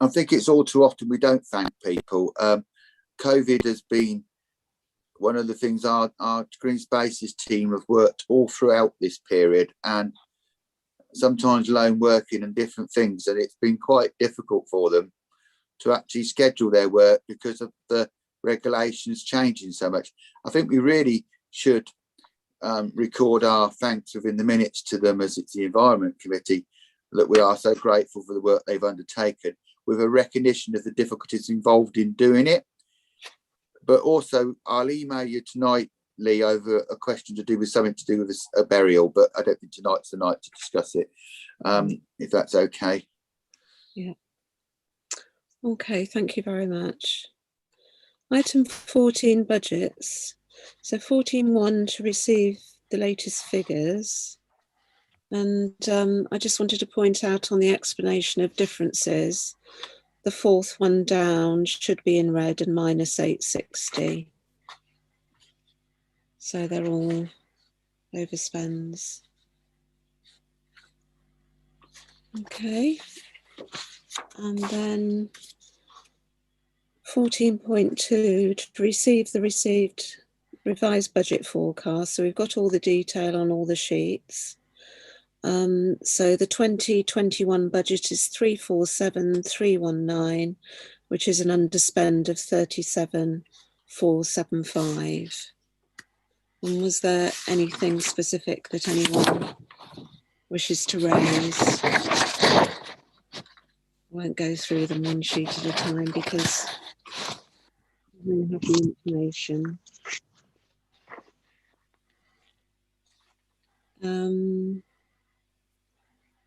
I think it's all too often we don't thank people. COVID has been one of the things our Green Spaces team have worked all throughout this period, and sometimes lone working and different things, and it's been quite difficult for them to actually schedule their work because of the regulations changing so much. I think we really should record our thanks within the minutes to them, as it's the Environment Committee, that we are so grateful for the work they've undertaken, with a recognition of the difficulties involved in doing it. But also, I'll email you tonight, Lee, over a question to do with something to do with a burial, but I don't think tonight's the night to discuss it, if that's okay. Yeah. Okay, thank you very much. Item 14, budgets. So 14.1 to receive the latest figures. And I just wanted to point out on the explanation of differences, the 4th one down should be in red and minus 860. So they're all overspends. Okay. And then 14.2 to receive the revised budget forecast. So we've got all the detail on all the sheets. So the 2021 budget is 347,319, which is an underspend of 37,475. And was there anything specific that anyone wishes to raise? I won't go through them one sheet at a time because we have the information.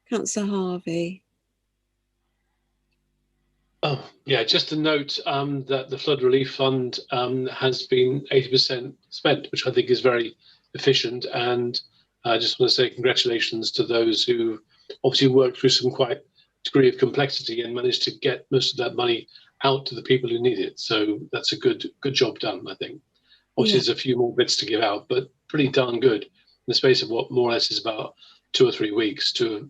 Councillor Harvey. Oh, yeah, just a note that the Flood Relief Fund has been 80% spent, which I think is very efficient. And I just want to say congratulations to those who obviously worked through some quite degree of complexity and managed to get most of that money out to the people who need it. So that's a good job done, I think. Obviously, there's a few more bits to give out, but pretty darn good. In the space of what more or less is about 2 or 3 weeks to have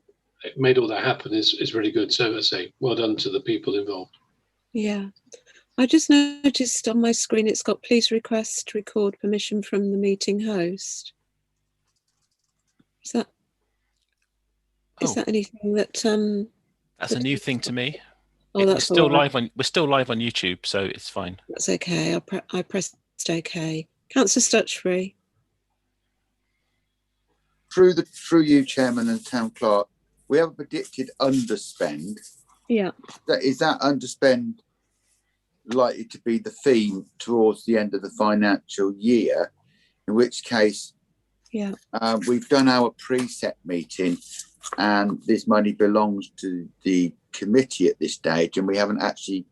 made all that happen is really good. So I say, well done to the people involved. Yeah, I just noticed on my screen it's got please record permission from the meeting host. Is that anything that That's a new thing to me. Oh, that's still all right. we're still live on YouTube, so it's fine. That's okay. I pressed OK. Councillor Stutchbury. Through you, Chairman and Town Clerk, we have a predicted underspend. Yeah. Is that underspend likely to be the theme towards the end of the financial year? In which case, yeah, we've done our preset meeting, and this money belongs to the committee at this stage, and we haven't actually,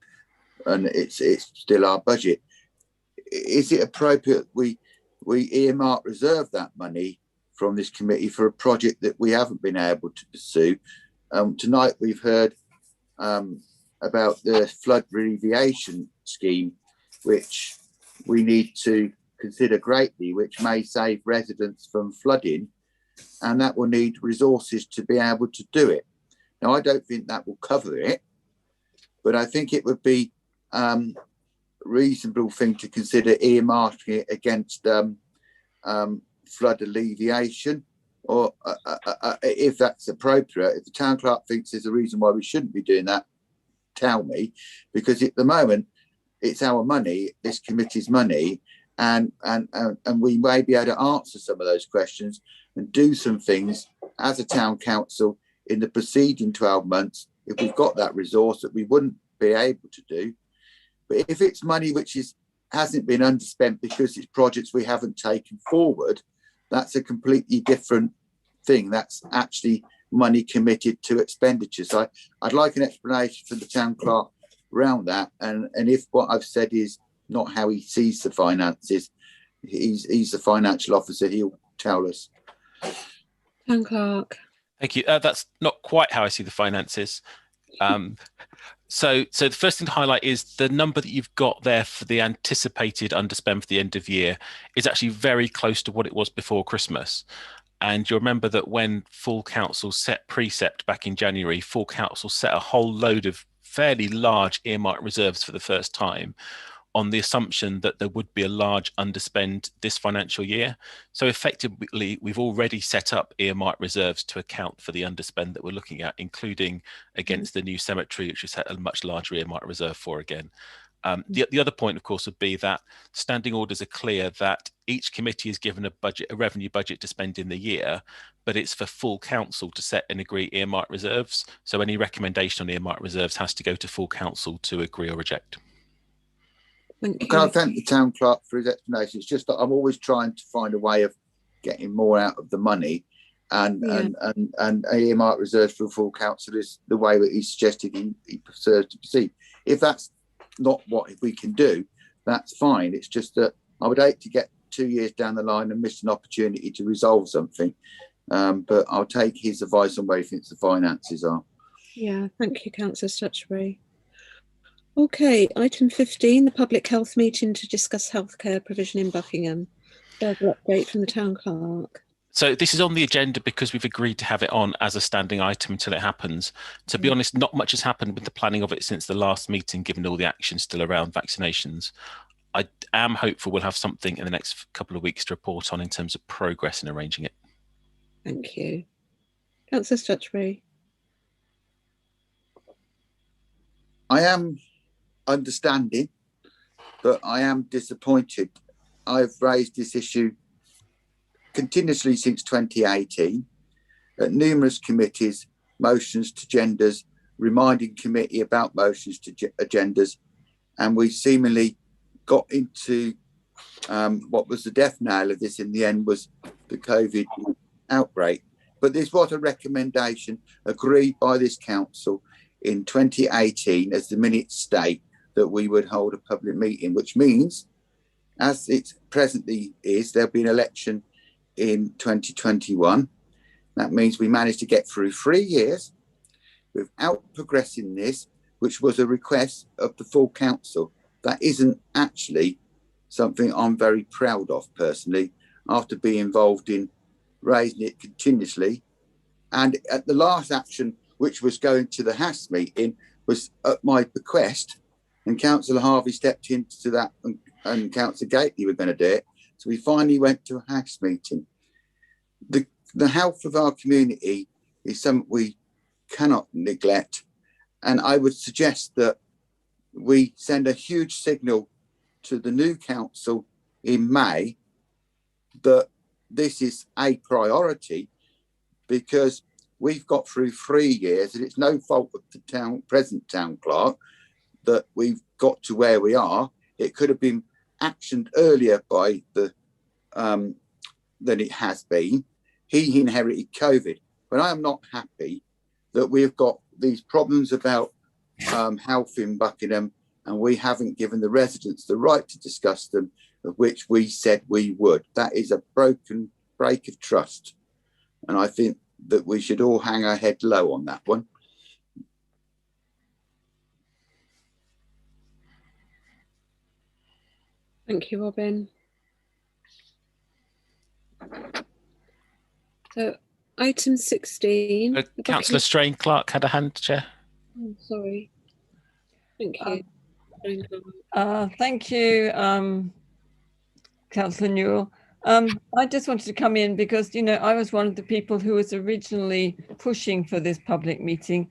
and it's still our budget. Is it appropriate we earmark reserve that money from this committee for a project that we haven't been able to pursue? Tonight we've heard about the flood remediation scheme, which we need to consider greatly, which may save residents from flooding, and that will need resources to be able to do it. Now, I don't think that will cover it, but I think it would be a reasonable thing to consider earmarking it against flood alleviation, or if that's appropriate. If the town clerk thinks there's a reason why we shouldn't be doing that, tell me, because at the moment it's our money, this committee's money, and we may be able to answer some of those questions and do some things as a town council in the preceding 12 months if we've got that resource that we wouldn't be able to do. But if it's money which hasn't been underspent because it's projects we haven't taken forward, that's a completely different thing. That's actually money committed to expenditure. So I'd like an explanation from the town clerk around that. And if what I've said is not how he sees the finances, he's the financial officer, he'll tell us. Town clerk. Thank you. That's not quite how I see the finances. So the first thing to highlight is the number that you've got there for the anticipated underspend for the end of year is actually very close to what it was before Christmas. And you'll remember that when full council set precept back in January, full council set a whole load of fairly large earmarked reserves for the first time on the assumption that there would be a large underspend this financial year. So effectively, we've already set up earmarked reserves to account for the underspend that we're looking at, including against the new cemetery, which we set a much larger earmarked reserve for again. The other point, of course, would be that standing orders are clear that each committee is given a revenue budget to spend in the year, but it's for full council to set and agree earmarked reserves. So any recommendation on earmarked reserves has to go to full council to agree or reject. Can I thank the town clerk for his explanation? It's just that I'm always trying to find a way of getting more out of the money, and earmarked reserves for full council is the way that he suggested he prefers to proceed. If that's not what we can do, that's fine. It's just that I would hate to get 2 years down the line and miss an opportunity to resolve something. But I'll take his advice on where he thinks the finances are. Yeah, thank you, Councillor Stutchbury. Okay, item 15, the public health meeting to discuss healthcare provision in Buckingham. Further update from the town clerk. So this is on the agenda because we've agreed to have it on as a standing item until it happens. To be honest, not much has happened with the planning of it since the last meeting, given all the action still around vaccinations. I am hopeful we'll have something in the next couple of weeks to report on in terms of progress in arranging it. Thank you. Councillor Stutchbury. I am understanding, but I am disappointed. I've raised this issue continuously since 2018 at numerous committees, motions to genders, reminding committee about motions to agendas, and we seemingly got into what was the death nail of this in the end was the COVID outbreak. But this was a recommendation agreed by this council in 2018, as the minutes state, that we would hold a public meeting, which means, as it presently is, there'll be an election in 2021. That means we managed to get through 3 years without progressing this, which was a request of the full council. That isn't actually something I'm very proud of personally, after being involved in raising it continuously. And at the last action, which was going to the House meeting, was at my bequest, and Councillor Harvey stepped into that, and Councillor Gately were going to do it. So we finally went to a House meeting. The health of our community is something we cannot neglect. And I would suggest that we send a huge signal to the new council in May that this is a priority, because we've got through 3 years, and it's no fault of the present town clerk that we've got to where we are. It could have been actioned earlier by the than it has been. He inherited COVID, but I am not happy that we've got these problems about health in Buckingham, and we haven't given the residents the right to discuss them, of which we said we would. That is a break of trust, and I think that we should all hang our head low on that one. Thank you, Robin. So, item 16. Councillor Strain Clark had a hand, Chair. Oh, sorry. Thank you. Thank you, Councillor Newell. I just wanted to come in because, you know, I was one of the people who was originally pushing for this public meeting,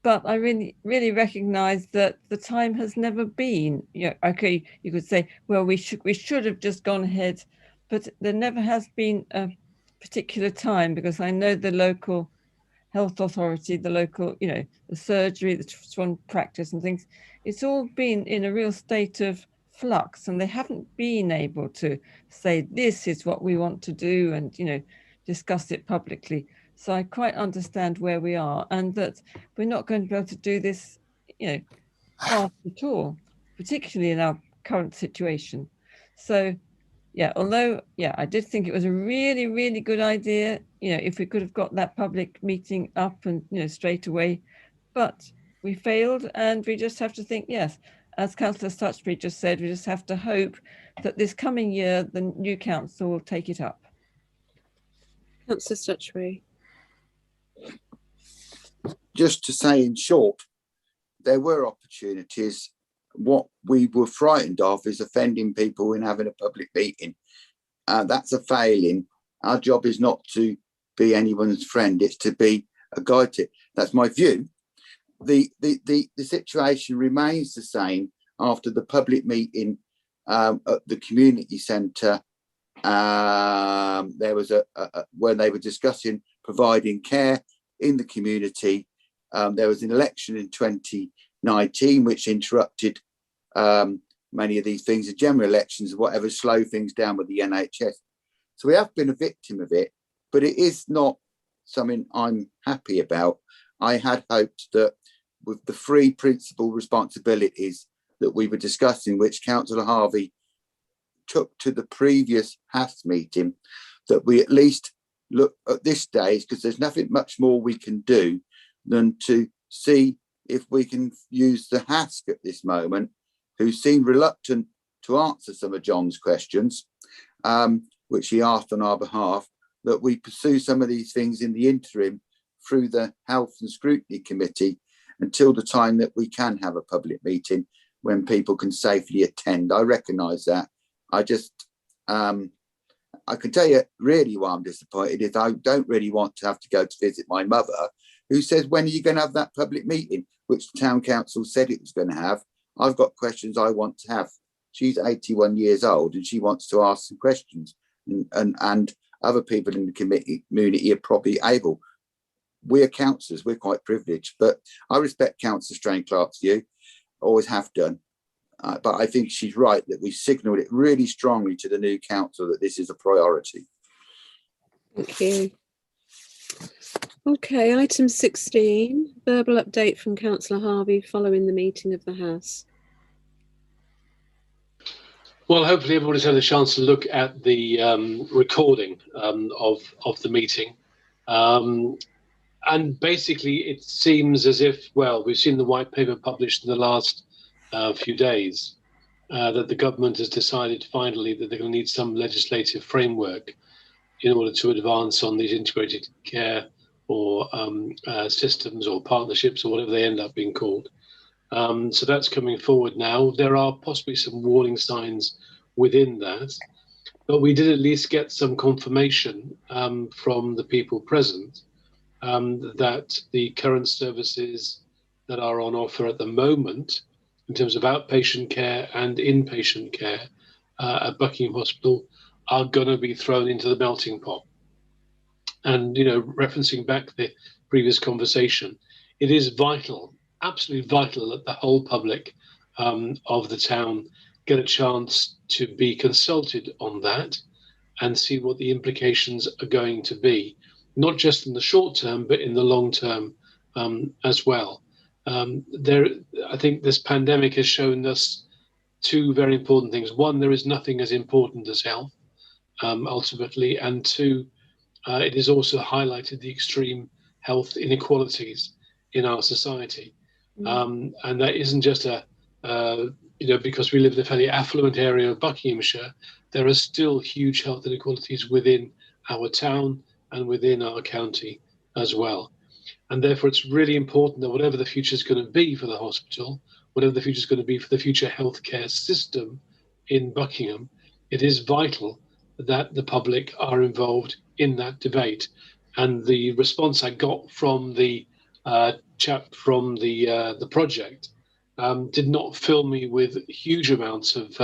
but I really recognise that the time has never been. You know, okay, you could say, well, we should have just gone ahead, but there never has been a particular time, because I know the local health authority, the local, you know, the surgery, the Swan practice and things, it's all been in a real state of flux, and they haven't been able to say this is what we want to do and, you know, discuss it publicly. So I quite understand where we are, and that we're not going to be able to do this, you know, fast at all, particularly in our current situation. So yeah, although, yeah, I did think it was a really, really good idea, you know, if we could have got that public meeting up and, you know, straight away, but we failed, and we just have to think, yes, as Councillor Stutchbury just said, we just have to hope that this coming year, the new council will take it up. Councillor Stutchbury. Just to say in short, there were opportunities. What we were frightened of is offending people in having a public meeting. That's a failing. Our job is not to be anyone's friend, it's to be a guide to it. That's my view. The situation remains the same after the public meeting at the community centre. There was when they were discussing providing care in the community. There was an election in 2019 which interrupted many of these things, the general elections, whatever, slow things down with the NHS. So we have been a victim of it, but it is not something I'm happy about. I had hoped that with the three principal responsibilities that we were discussing, which Councillor Harvey took to the previous House meeting, that we at least look at this stage, because there's nothing much more we can do than to see if we can use the HASC at this moment, who seemed reluctant to answer some of John's questions, which he asked on our behalf, that we pursue some of these things in the interim through the Health and Scrutiny Committee until the time that we can have a public meeting when people can safely attend. I recognise that. I just, I can tell you really why I'm disappointed is I don't really want to have to go to visit my mother, who says, when are you going to have that public meeting, which the town council said it was going to have? I've got questions I want to have. She's 81 years old and she wants to ask some questions, and other people in the community are probably able. We're councillors, we're quite privileged, but I respect Councillor Strain-Clark's view, always have done. But I think she's right that we signalled it really strongly to the new council that this is a priority. Thank you. Okay, item 16, verbal update from Councillor Harvey following the meeting of the House. Well, hopefully everybody's had a chance to look at the recording of the meeting. And basically it seems as if, well, we've seen the white paper published in the last few days, that the government has decided finally that they're going to need some legislative framework in order to advance on these integrated care or systems or partnerships or whatever they end up being called. So that's coming forward now. There are possibly some warning signs within that, but we did at least get some confirmation from the people present that the current services that are on offer at the moment, in terms of outpatient care and inpatient care at Buckingham Hospital, are going to be thrown into the melting pot. And, you know, referencing back the previous conversation, it is vital, absolutely vital, that the whole public of the town get a chance to be consulted on that and see what the implications are going to be, not just in the short term, but in the long term as well. I think this pandemic has shown us two very important things. One, there is nothing as important as health, ultimately, and two, it has also highlighted the extreme health inequalities in our society. And that isn't just you know, because we live in a fairly affluent area of Buckinghamshire, there are still huge health inequalities within our town and within our county as well. And therefore, it's really important that whatever the future is going to be for the hospital, whatever the future is going to be for the future healthcare system in Buckingham, it is vital that the public are involved in that debate. And the response I got from the chap from the project did not fill me with huge amounts of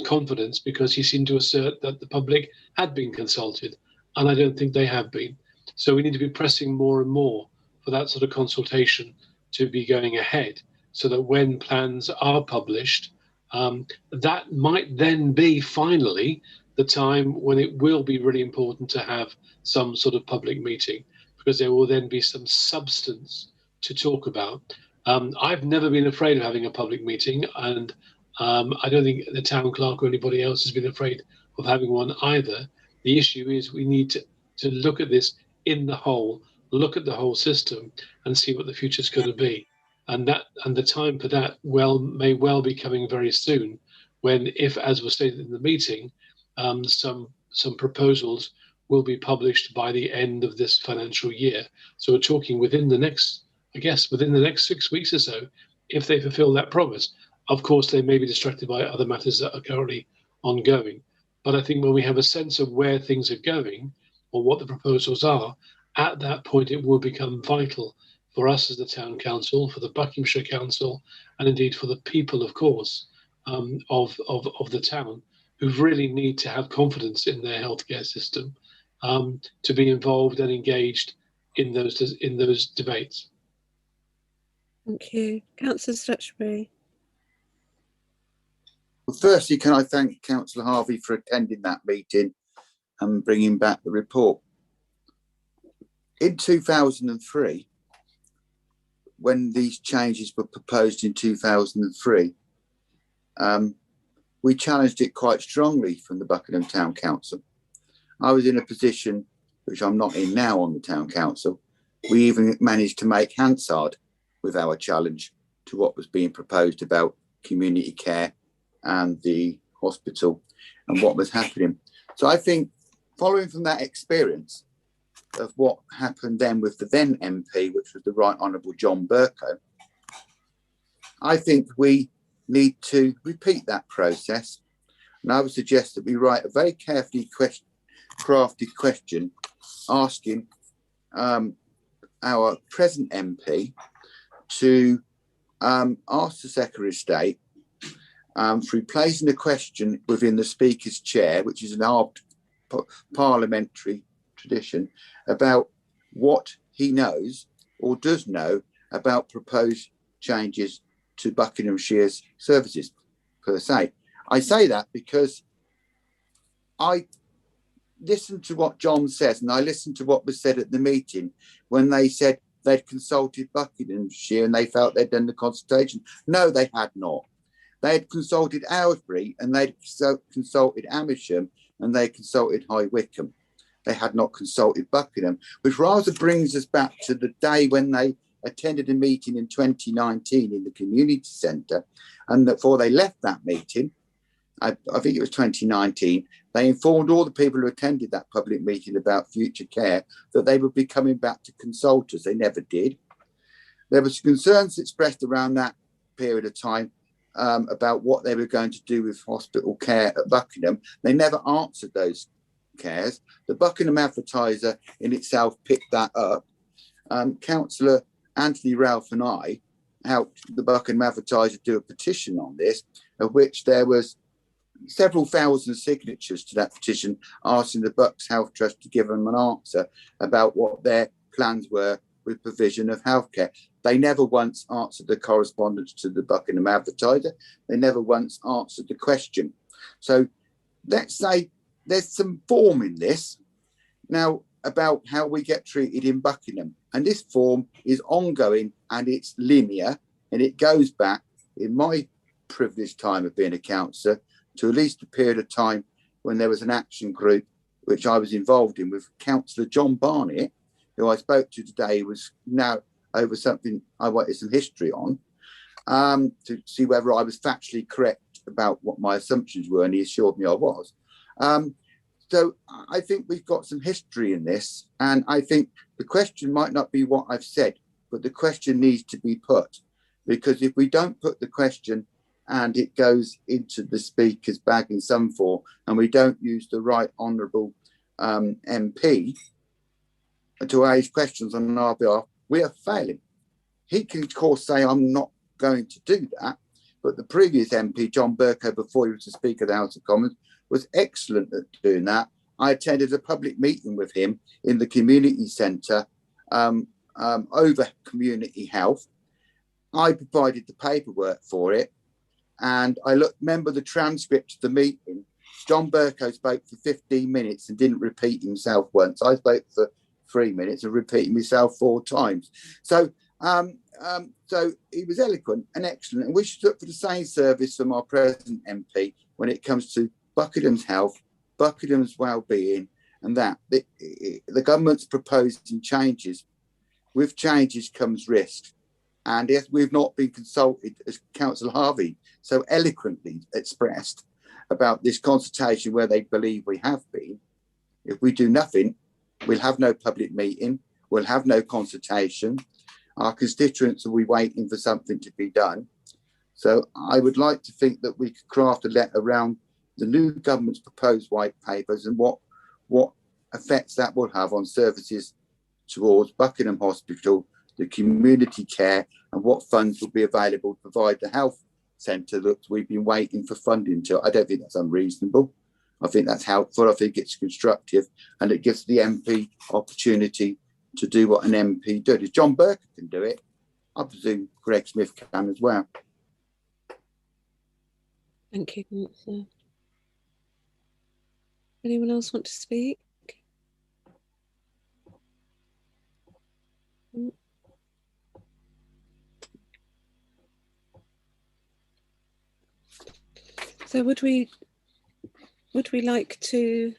confidence, because he seemed to assert that the public had been consulted, and I don't think they have been. So we need to be pressing more and more for that sort of consultation to be going ahead, so that when plans are published, that might then be finally the time when it will be really important to have some sort of public meeting, because there will then be some substance to talk about. I've never been afraid of having a public meeting, and I don't think the town clerk or anybody else has been afraid of having one either. The issue is we need to look at this in the whole, look at the whole system and see what the future is going to be. And the time for that may well be coming very soon, when, if, as was stated in the meeting, some proposals will be published by the end of this financial year. So we're talking within the next 6 weeks or so, if they fulfill that promise. Of course, they may be distracted by other matters that are currently ongoing. But I think when we have a sense of where things are going or what the proposals are, at that point it will become vital for us as the town council, for the Buckinghamshire Council, and indeed for the people, of course, of the town, who really need to have confidence in their healthcare system, to be involved and engaged in those debates. Thank you. Councillor Stutchbury. Well, firstly, can I thank Councillor Harvey for attending that meeting and bringing back the report. In 2003, when these changes were proposed in 2003, we challenged it quite strongly from the Buckingham Town Council. I was in a position, which I'm not in now on the Town Council. We even managed to make Hansard with our challenge to what was being proposed about community care and the hospital and what was happening. So I think, following from that experience of what happened then with the then MP, which was the Right Honourable John Bercow, I think we need to repeat that process. And I would suggest that we write a very carefully crafted question asking our present MP to ask the Secretary of State through placing a question within the Speaker's chair, which is an parliamentary tradition, about what he knows or does know about proposed changes to Buckinghamshire's services per se. I say that because I listen to what John says, and I listened to what was said at the meeting when they said they'd consulted Buckinghamshire and they felt they'd done the consultation. No, they had not. They had consulted Aylesbury and they'd consulted Amersham and they consulted High Wycombe. They had not consulted Buckingham, which rather brings us back to the day when they attended a meeting in 2019 in the community centre, and before they left that meeting, I think it was 2019, they informed all the people who attended that public meeting about future care that they would be coming back to consult us. They never did. There was concerns expressed around that period of time about what they were going to do with hospital care at Buckingham. They never answered those cares. The Buckingham Advertiser in itself picked that up. Councillor Anthony Ralph and I helped the Buckingham Advertiser do a petition on this, of which there was several thousand signatures to that petition asking the Bucks Health Trust to give them an answer about what their plans were with provision of healthcare. They never once answered the correspondence to the Buckingham Advertiser. They never once answered the question. So let's say there's some form in this now about how we get treated in Buckingham. And this form is ongoing and it's linear, and it goes back, in my privileged time of being a councillor, to at least a period of time when there was an action group which I was involved in with Councillor John Barnett, who I spoke to today, was now over something I wanted some history on, to see whether I was factually correct about what my assumptions were, and he assured me I was. So I think we've got some history in this, and I think the question might not be what I've said, but the question needs to be put, because if we don't put the question and it goes into the Speaker's bag in some form, and we don't use the right honourable MP to raise questions on our behalf, we are failing. He can, of course, say, I'm not going to do that, but the previous MP, John Bercow, before he was the Speaker of the House of Commons, was excellent at doing that. I attended a public meeting with him in the community centre over community health. I provided the paperwork for it, and I remember the transcript of the meeting. John Bercow spoke for 15 minutes and didn't repeat himself once. I spoke for 3 minutes and repeated myself 4 times. So so he was eloquent and excellent, and we should look for the same service from our present MP when it comes to Buckingham's health, Buckingham's well-being, and that the government's proposing changes. With changes comes risk, and if we've not been consulted, as Councillor Harvey so eloquently expressed about this consultation where they believe we have been, if we do nothing, we'll have no public meeting, we'll have no consultation, our constituents will be waiting for something to be done. So I would like to think that we could craft a letter around the new government's proposed white papers and what effects that will have on services towards Buckingham Hospital, the community care, and what funds will be available to provide the health centre that we've been waiting for funding to. I don't think that's unreasonable. I think that's helpful. I think it's constructive, and it gives the MP opportunity to do what an MP does. If John Burke can do it, I presume Greg Smith can as well. Thank you, Councillor. Anyone else want to speak? So would we like to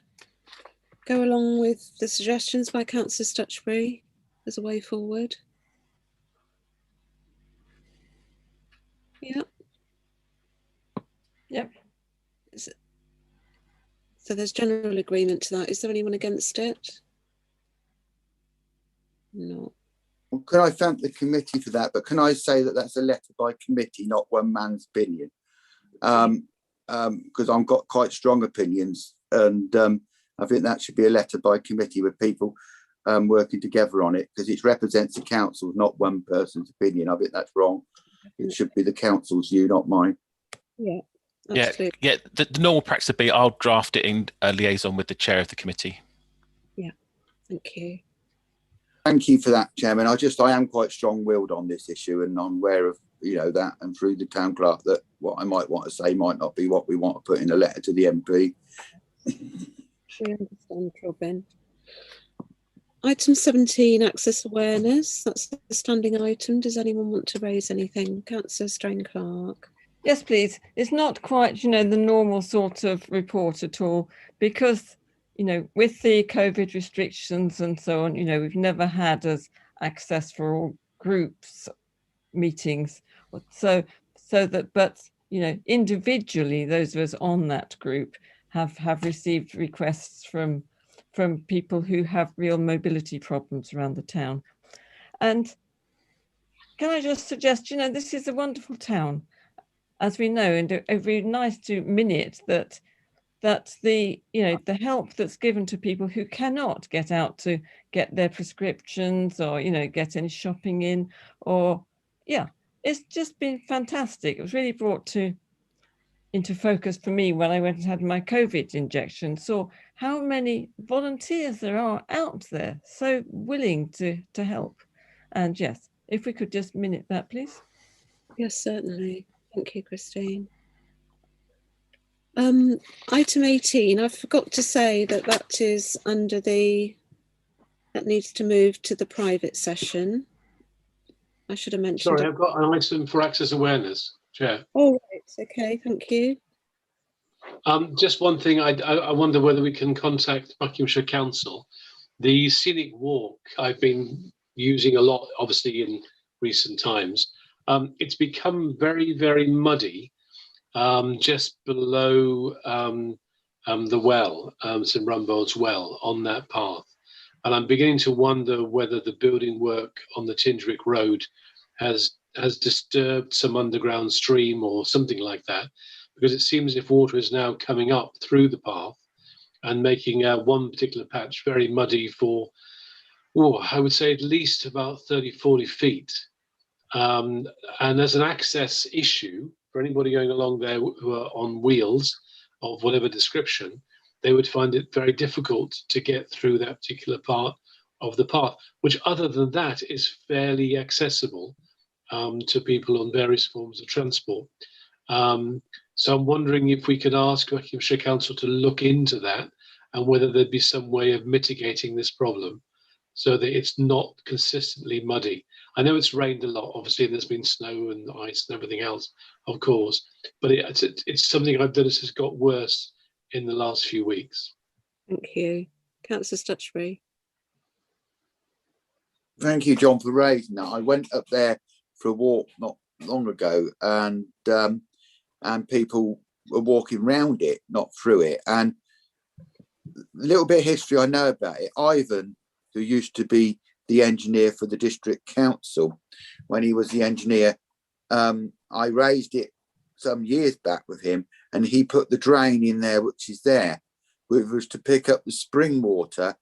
go along with the suggestions by Councillor Stutchbury as a way forward? Yeah. Yep. So there's general agreement to that. Is there anyone against it? No. Well, can I thank the committee for that? But can I say that that's a letter by committee, not one man's opinion? because I've got quite strong opinions, and I think that should be a letter by committee with people working together on it, because it represents the council, not one person's opinion. I think that's wrong. It should be the council's view, not mine. Yeah, absolutely. Yeah. The normal practice would be I'll draft it in a liaison with the chair of the committee. Yeah, thank you. Thank you for that, Chairman. I am quite strong-willed on this issue, and I'm aware of that, and through the town clerk, that what I might want to say might not be what we want to put in a letter to the MP. We understand, Robin. Item 17, access awareness. That's the standing item. Does anyone want to raise anything? Councillor Strain-Clark. Yes, please. It's not quite, the normal sort of report at all, because, with the COVID restrictions and so on, we've never had as access for all groups meetings. So that, but, individually, those of us on that group have received requests from people who have real mobility problems around the town. And can I just suggest, this is a wonderful town, as we know, and it would be nice to minute that the the help that's given to people who cannot get out to get their prescriptions or get any shopping in, or it's just been fantastic. It was really brought into focus for me when I went and had my COVID injection. Saw how many volunteers there are out there, so willing to help. And yes, if we could just minute that, please. Yes, certainly. Thank you, Christine. Item 18, I forgot to say that is under that needs to move to the private session. I should have mentioned. Sorry, I've got an item for access awareness, Chair. All right, okay, thank you. Just one thing, I wonder whether we can contact Buckinghamshire Council. The scenic walk I've been using a lot, obviously, in recent times. It's become very, very muddy just below the well, St Rumbold's well, on that path. And I'm beginning to wonder whether the building work on the Tindrick Road has disturbed some underground stream or something like that, because it seems as if water is now coming up through the path and making one particular patch very muddy for, I would say at least about 30, 40 feet. And there's an access issue for anybody going along there who are on wheels of whatever description. They would find it very difficult to get through that particular part of the path, which other than that is fairly accessible to people on various forms of transport. So I'm wondering if we could ask Buckinghamshire Council to look into that and whether there'd be some way of mitigating this problem so that it's not consistently muddy. I know it's rained a lot, obviously, there's been snow and ice and everything else, of course, but it's something I've noticed has got worse in the last few weeks. Thank you. Councillor Stutchbury. Thank you, John, for raising that. I went up there for a walk not long ago, and people were walking around it, not through it. And a little bit of history I know about it. Ivan, who used to be the engineer for the district council, when he was the engineer, I raised it some years back with him, and he put the drain in there, which is there, which was to pick up the spring water,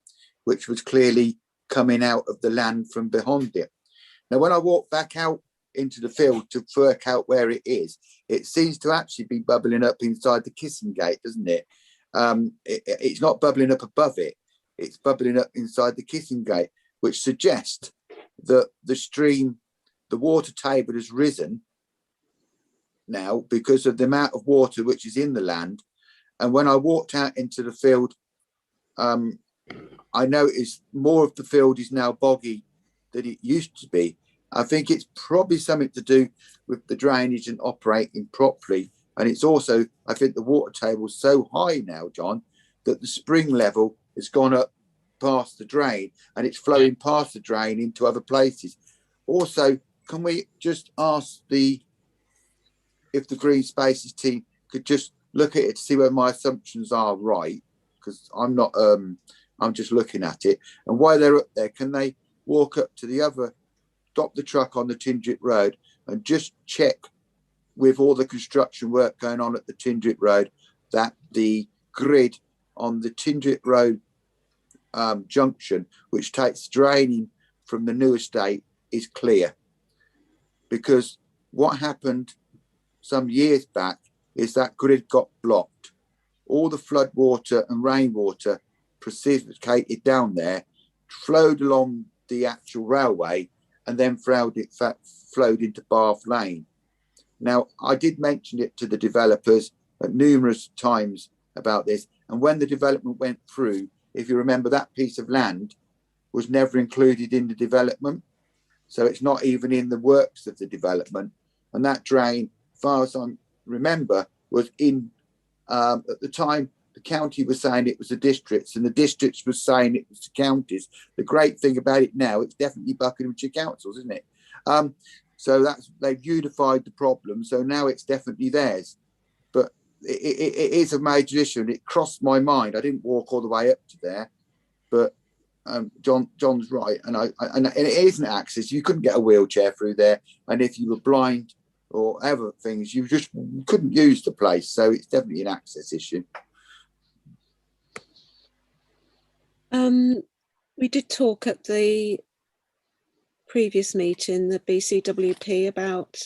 which was clearly coming out of the land from behind it. Now, when I walk back out into the field to work out where it is, it seems to actually be bubbling up inside the kissing gate, doesn't it? It's not bubbling up above it, it's bubbling up inside the kissing gate, which suggests that the stream, the water table has risen now because of the amount of water which is in the land. And when I walked out into the field, I noticed more of the field is now boggy than it used to be. I think it's probably something to do with the drainage and operating properly. And it's also, I think the water table is so high now, John, that the spring level has gone up past the drain and it's flowing past the drain into other places. Also, can we just ask if the Green Spaces team could just look at it to see whether my assumptions are right? Because I'm not, I'm just looking at it. And while they're up there, can they walk up to the other, stop the truck on the Tindrick Road and just check with all the construction work going on at the Tindrick Road, that the grid on the Tindrick Road junction, which takes draining from the new estate, is clear. Because what happened some years back is that grid got blocked. All the flood water and rainwater precipitated down there, flowed along the actual railway, and then flowed into Bath Lane. Now, I did mention it to the developers at numerous times about this, and when the development went through, if you remember, that piece of land was never included in the development, so it's not even in the works of the development. And that drain, as far as I remember, was in at the time. The county was saying it was the districts, and the districts was saying it was the counties. The great thing about it now, it's definitely Buckinghamshire councils, isn't it? So they've unified the problem. So now it's definitely theirs. But it is a major issue, and it crossed my mind. I didn't walk all the way up to there, but John's right, and it isn't access. You couldn't get a wheelchair through there, and if you were blind or other things, you just couldn't use the place. So it's definitely an access issue. We did talk at the previous meeting, the BCWP, about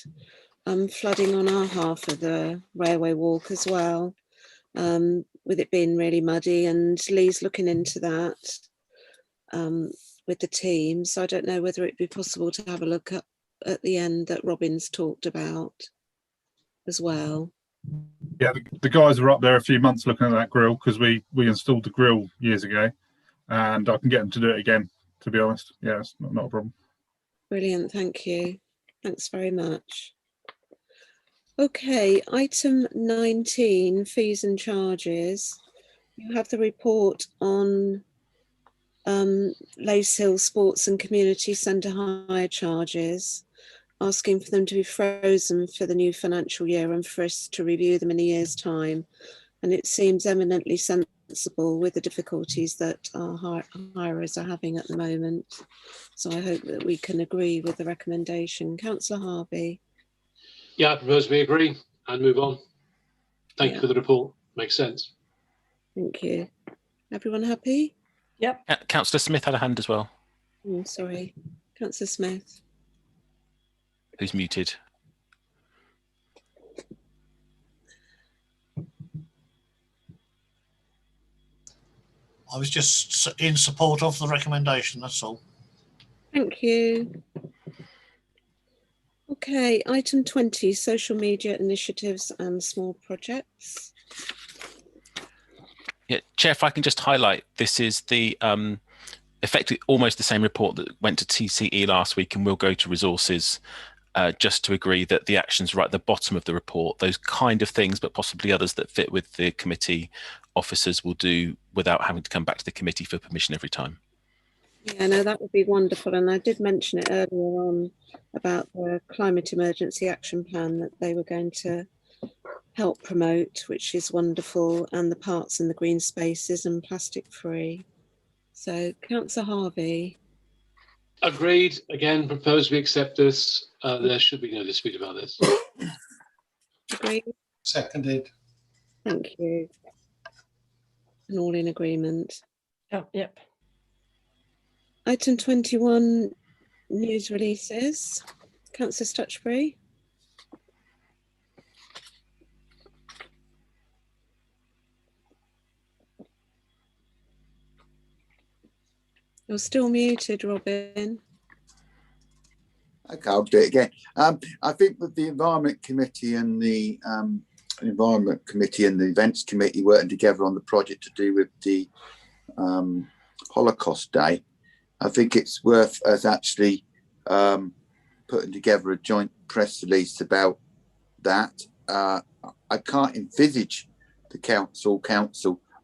flooding on our half of the railway walk as well, with it being really muddy, and Lee's looking into that with the team. So I don't know whether it'd be possible to have a look at the end that Robin's talked about as well. Yeah, the guys were up there a few months looking at that grill, because we installed the grill years ago, and I can get them to do it again, to be honest. Yeah, it's not a problem. Brilliant, thank you. Thanks very much. Okay, item 19, fees and charges. You have the report on Lace Hill Sports and Community Centre hire charges, asking for them to be frozen for the new financial year and for us to review them in a year's time. And it seems eminently sensible with the difficulties that our hirers are having at the moment. So I hope that we can agree with the recommendation. Councillor Harvey. Yeah, I propose we agree and move on. Thank you for the report. Makes sense. Thank you. Everyone happy? Yep. Councillor Smith had a hand as well. Oh, sorry. Councillor Smith. Who's muted? I was just in support of the recommendation, that's all. Thank you. Okay, item 20, social media initiatives and small projects. Yeah, Chair, if I can just highlight, this is the effectively almost the same report that went to TCE last week and will go to resources, just to agree that the actions right at the bottom of the report, those kind of things, but possibly others that fit with the committee officers, will do without having to come back to the committee for permission every time. Yeah, no, that would be wonderful. And I did mention it earlier on about the climate emergency action plan that they were going to help promote, which is wonderful, and the parks and the green spaces and plastic free. So, Councillor Harvey. Agreed. Again, propose we accept this. There should be no dispute about this. Agreed. Seconded. Thank you. And all in agreement. Oh, yep. Item 21, news releases. Councillor Stutchbury. You're still muted, Robin. Okay, I'll do it again. I think that the Environment Committee and the Events Committee working together on the project to do with the Holocaust Day. I think it's worth us actually putting together a joint press release about that. I can't envisage the council,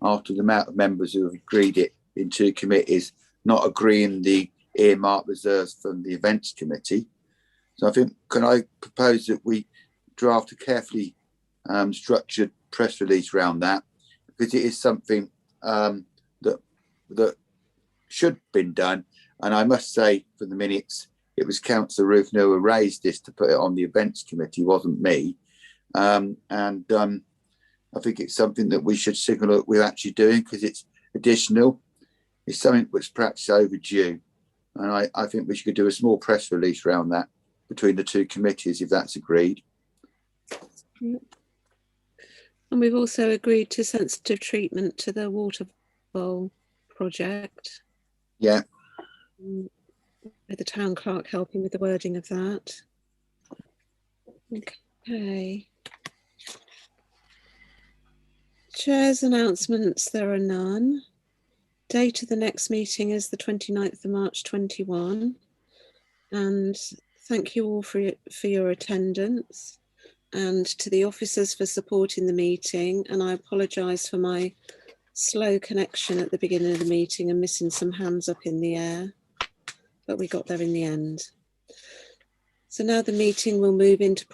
after the amount of members who have agreed it in two committees, not agreeing the earmark reserves from the Events Committee. So I think, can I propose that we draft a carefully structured press release around that, because it is something that should have been done. And I must say, for the minutes, it was Councillor Ruth who raised this to put it on the Events Committee, wasn't me. I think it's something that we should signal that we're actually doing because it's additional. It's something that's perhaps overdue. And I think we should do a small press release around that between the two committees, if that's agreed. And we've also agreed to sensitive treatment to the water bowl project. Yeah. With the town clerk helping with the wording of that. Okay. Chair's announcements, there are none. Date of the next meeting is the 29th of March 21. And thank you all for your attendance, and to the officers for supporting the meeting. And I apologise for my slow connection at the beginning of the meeting and missing some hands up in the air, but we got there in the end. So now the meeting will move into